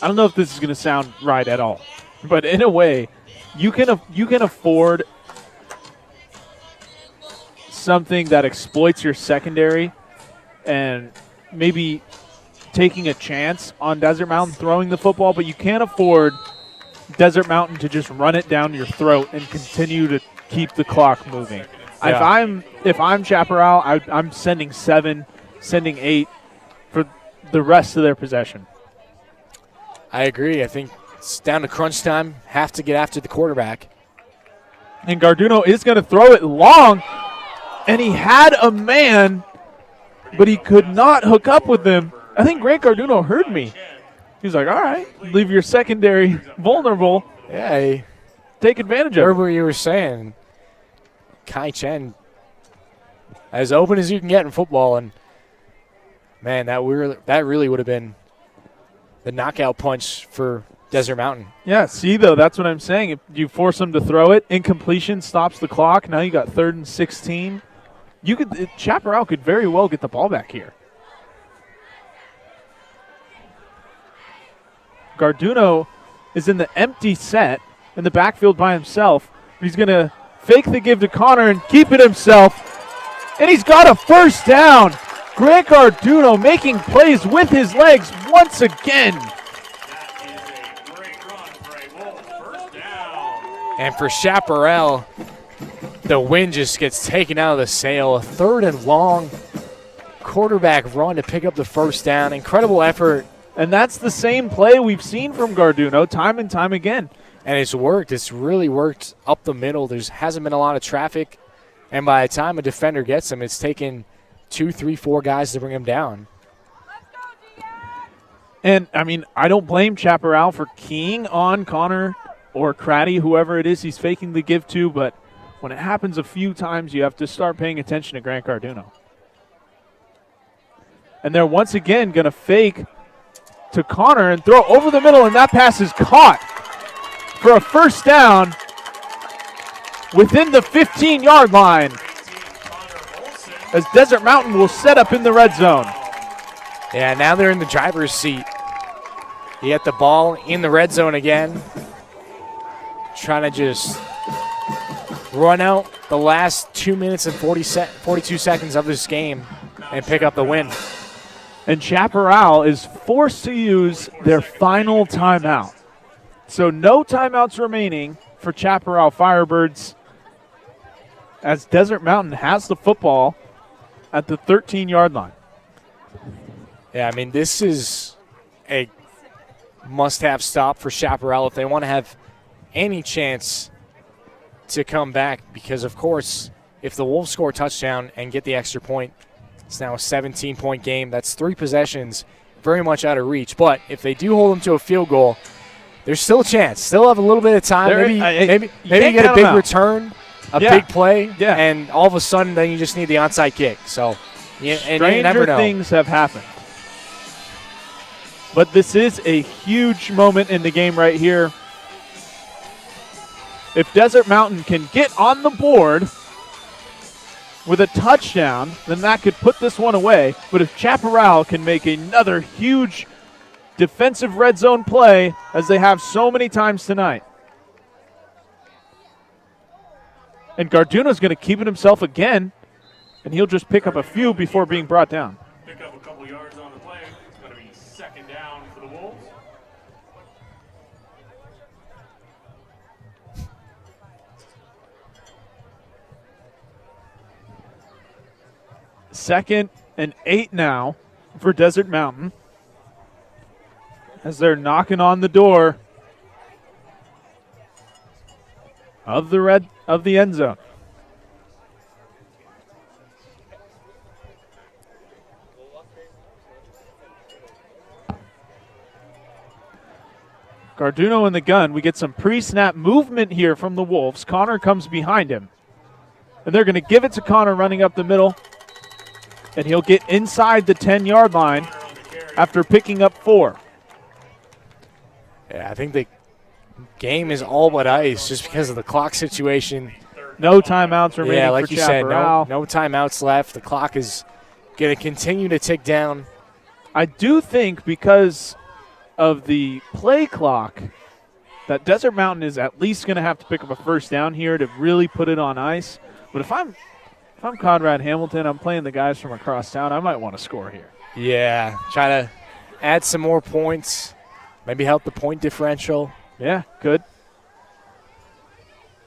S1: I don't know if this is going to sound right at all, but in a way, you can afford something that exploits your secondary and maybe taking a chance on Desert Mountain throwing the football, but you can't afford Desert Mountain to just run it down your throat and continue to keep the clock moving. Yeah. If I'm Chaparral, I'm sending 7, sending 8 for the rest of their possession.
S2: I agree. I think it's down to crunch time. Have to get after the quarterback.
S1: And Garduno is going to throw it long, and he had a man, but he could not hook up with him. I think Grant Garduno heard me. He's like, all right, leave your secondary vulnerable.
S2: Yeah,
S1: take advantage of it.
S2: Heard what you were saying. Kai Chen, as open as you can get in football, and man, that really would have been the knockout punch for Desert Mountain.
S1: Yeah, see, though, that's what I'm saying. If you force him to throw it, incompletion stops the clock. Now you got 3rd and 16. Chaparral could very well get the ball back here. Garduno is in the empty set in the backfield by himself. He's going to fake the give to Connor and keep it himself. And he's got a first down. Grant Garduno making plays with his legs once again.
S2: And for Chaparral, the wind just gets taken out of the sail. A 3rd and long quarterback run to pick up the first down. Incredible effort.
S1: And that's the same play we've seen from Garduno time and time again.
S2: And it's worked. It's really worked up the middle. There hasn't been a lot of traffic. And by the time a defender gets him, it's taken 2, 3, 4 guys to bring him down.
S1: And, I mean, I don't blame Chaparral for keying on Connor or Craddy, whoever it is he's faking the give to, but when it happens a few times, you have to start paying attention to Grant Garduno. And they're once again going to fake to Connor and throw over the middle, and that pass is caught for a first down within the 15-yard line as Desert Mountain will set up in the red zone.
S2: Yeah, now they're in the driver's seat. You get the ball in the red zone again. Trying to just run out the last 2 minutes and 42 seconds of this game and pick up the win.
S1: And Chaparral is forced to use their final timeout. So no timeouts remaining for Chaparral Firebirds as Desert Mountain has the football at the 13-yard line.
S2: Yeah, I mean, this is a must-have stop for Chaparral if they want to have any chance to come back because, of course, if the Wolves score a touchdown and get the extra point, it's now a 17-point game. That's 3 possessions, very much out of reach. But if they do hold them to a field goal, there's still a chance. Still have a little bit of time. Maybe you get a big return, big play, and all of a sudden then you just need the onside kick. So, you never know.
S1: Things have happened. But this is a huge moment in the game right here. If Desert Mountain can get on the board with a touchdown, then that could put this one away. But if Chaparral can make another huge defensive red zone play, as they have so many times tonight. And Garduno's going to keep it himself again, and he'll just pick up a few before being brought down.
S6: Pick up a couple yards on the play. It's going to be 2nd down for the Wolves.
S1: Second and 8 now for Desert Mountain as they're knocking on the door of the end zone. Garduno in the gun. We get some pre-snap movement here from the Wolves. Connor comes behind him. And they're going to give it to Connor running up the middle. And he'll get inside the 10-yard line after picking up 4.
S2: Yeah, I think the game is all but ice just because of the clock situation.
S1: No timeouts remaining
S2: yeah, like
S1: for
S2: you said,
S1: Chaparral.
S2: no timeouts left. The clock is going to continue to tick down.
S1: I do think because of the play clock that Desert Mountain is at least going to have to pick up a first down here to really put it on ice. But if I'm Conrad Hamilton, I'm playing the guys from across town, I might want to score here.
S2: Yeah, try to add some more points, maybe help the point differential.
S1: Yeah, good.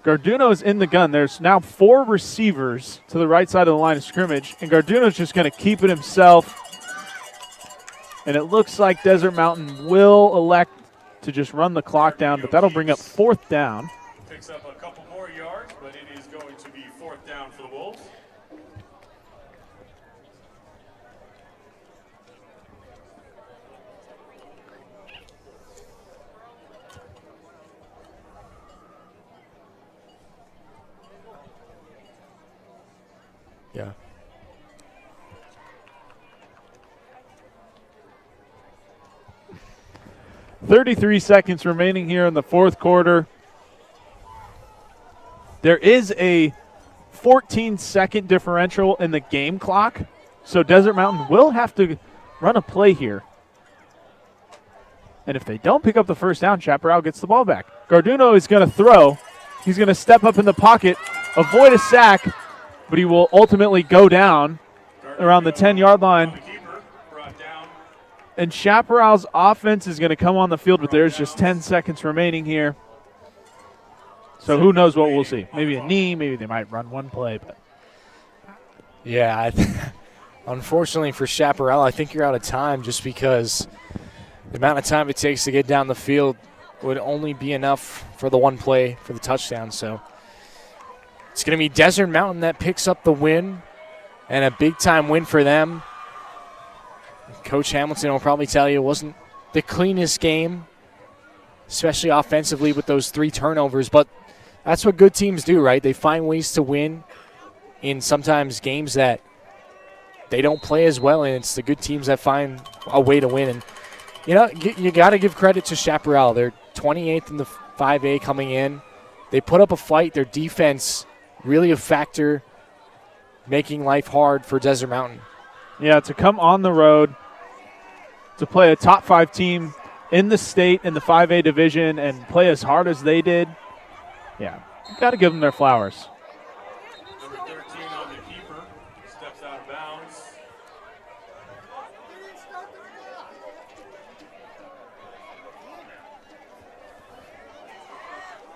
S1: Garduno's in the gun. There's now 4 receivers to the right side of the line of scrimmage, and Garduno's just going to keep it himself. And it looks like Desert Mountain will elect to just run the clock down, but that'll bring up 4th down.
S6: Picks up a couple more yards, but it is going to be 4th down for the Wolves.
S2: Yeah.
S1: .33 seconds remaining here in the 4th quarter. There is a 14-second differential in the game clock, so Desert Mountain will have to run a play here. And if they don't pick up the first down, Chaparral gets the ball back. Garduno is going to throw. He's going to step up in the pocket, avoid a sack, but he will ultimately go down around the 10-yard line. And Chaparral's offense is going to come on the field, but there's just 10 seconds remaining here. So who knows what we'll see. Maybe a knee, maybe they might run one play. But
S2: yeah, unfortunately for Chaparral, I think you're out of time just because the amount of time it takes to get down the field would only be enough for the one play for the touchdown. So it's going to be Desert Mountain that picks up the win, and a big-time win for them. Coach Hamilton will probably tell you it wasn't the cleanest game, especially offensively with those 3 turnovers, but that's what good teams do, right? They find ways to win in sometimes games that they don't play as well, and it's the good teams that find a way to win. And, you know, you got to give credit to Chaparral. They're 28th in the 5A coming in. They put up a fight. Their defense really a factor, making life hard for Desert Mountain.
S1: Yeah, to come on the road, to play a top 5 team in the state in the 5A division and play as hard as they did, yeah, got to give them their flowers.
S6: Number 13 on the keeper, steps out of bounds.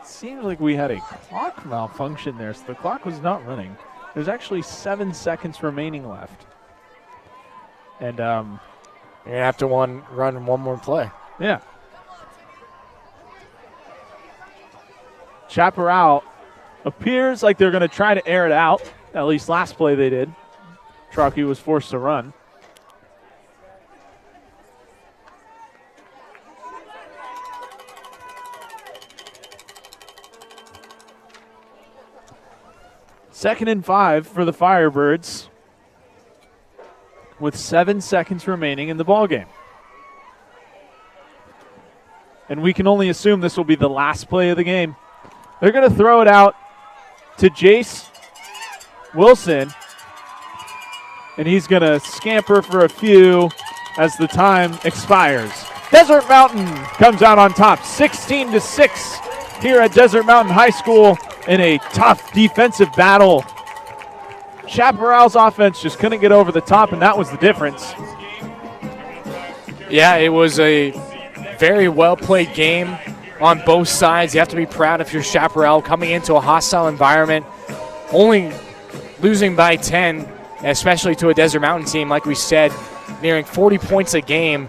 S1: Seems like we had a clock malfunction there, so the clock was not running. There's actually 7 seconds remaining left. And
S2: you're going to have to run one more play.
S1: Yeah. Chaparral appears like they're going to try to air it out. At least last play they did. Trauke was forced to run. Second and 5 for the Firebirds with 7 seconds remaining in the ballgame. And we can only assume this will be the last play of the game. They're going to throw it out to Jace Wilson, and he's going to scamper for a few as the time expires. Desert Mountain comes out on top, 16-6 here at Desert Mountain High School in a tough defensive battle. Chaparral's offense just couldn't get over the top, and that was the difference.
S2: Yeah, it was a very well-played game on both sides. You have to be proud if you're Chaparral coming into a hostile environment, only losing by 10, especially to a Desert Mountain team, like we said, nearing 40 points a game.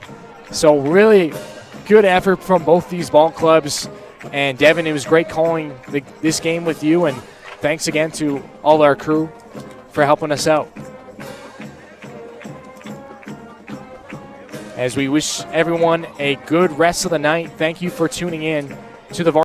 S2: So really good effort from both these ball clubs. And Devin, it was great calling this game with you, and thanks again to all our crew for helping us out. As we wish everyone a good rest of the night, thank you for tuning in to the Varsity.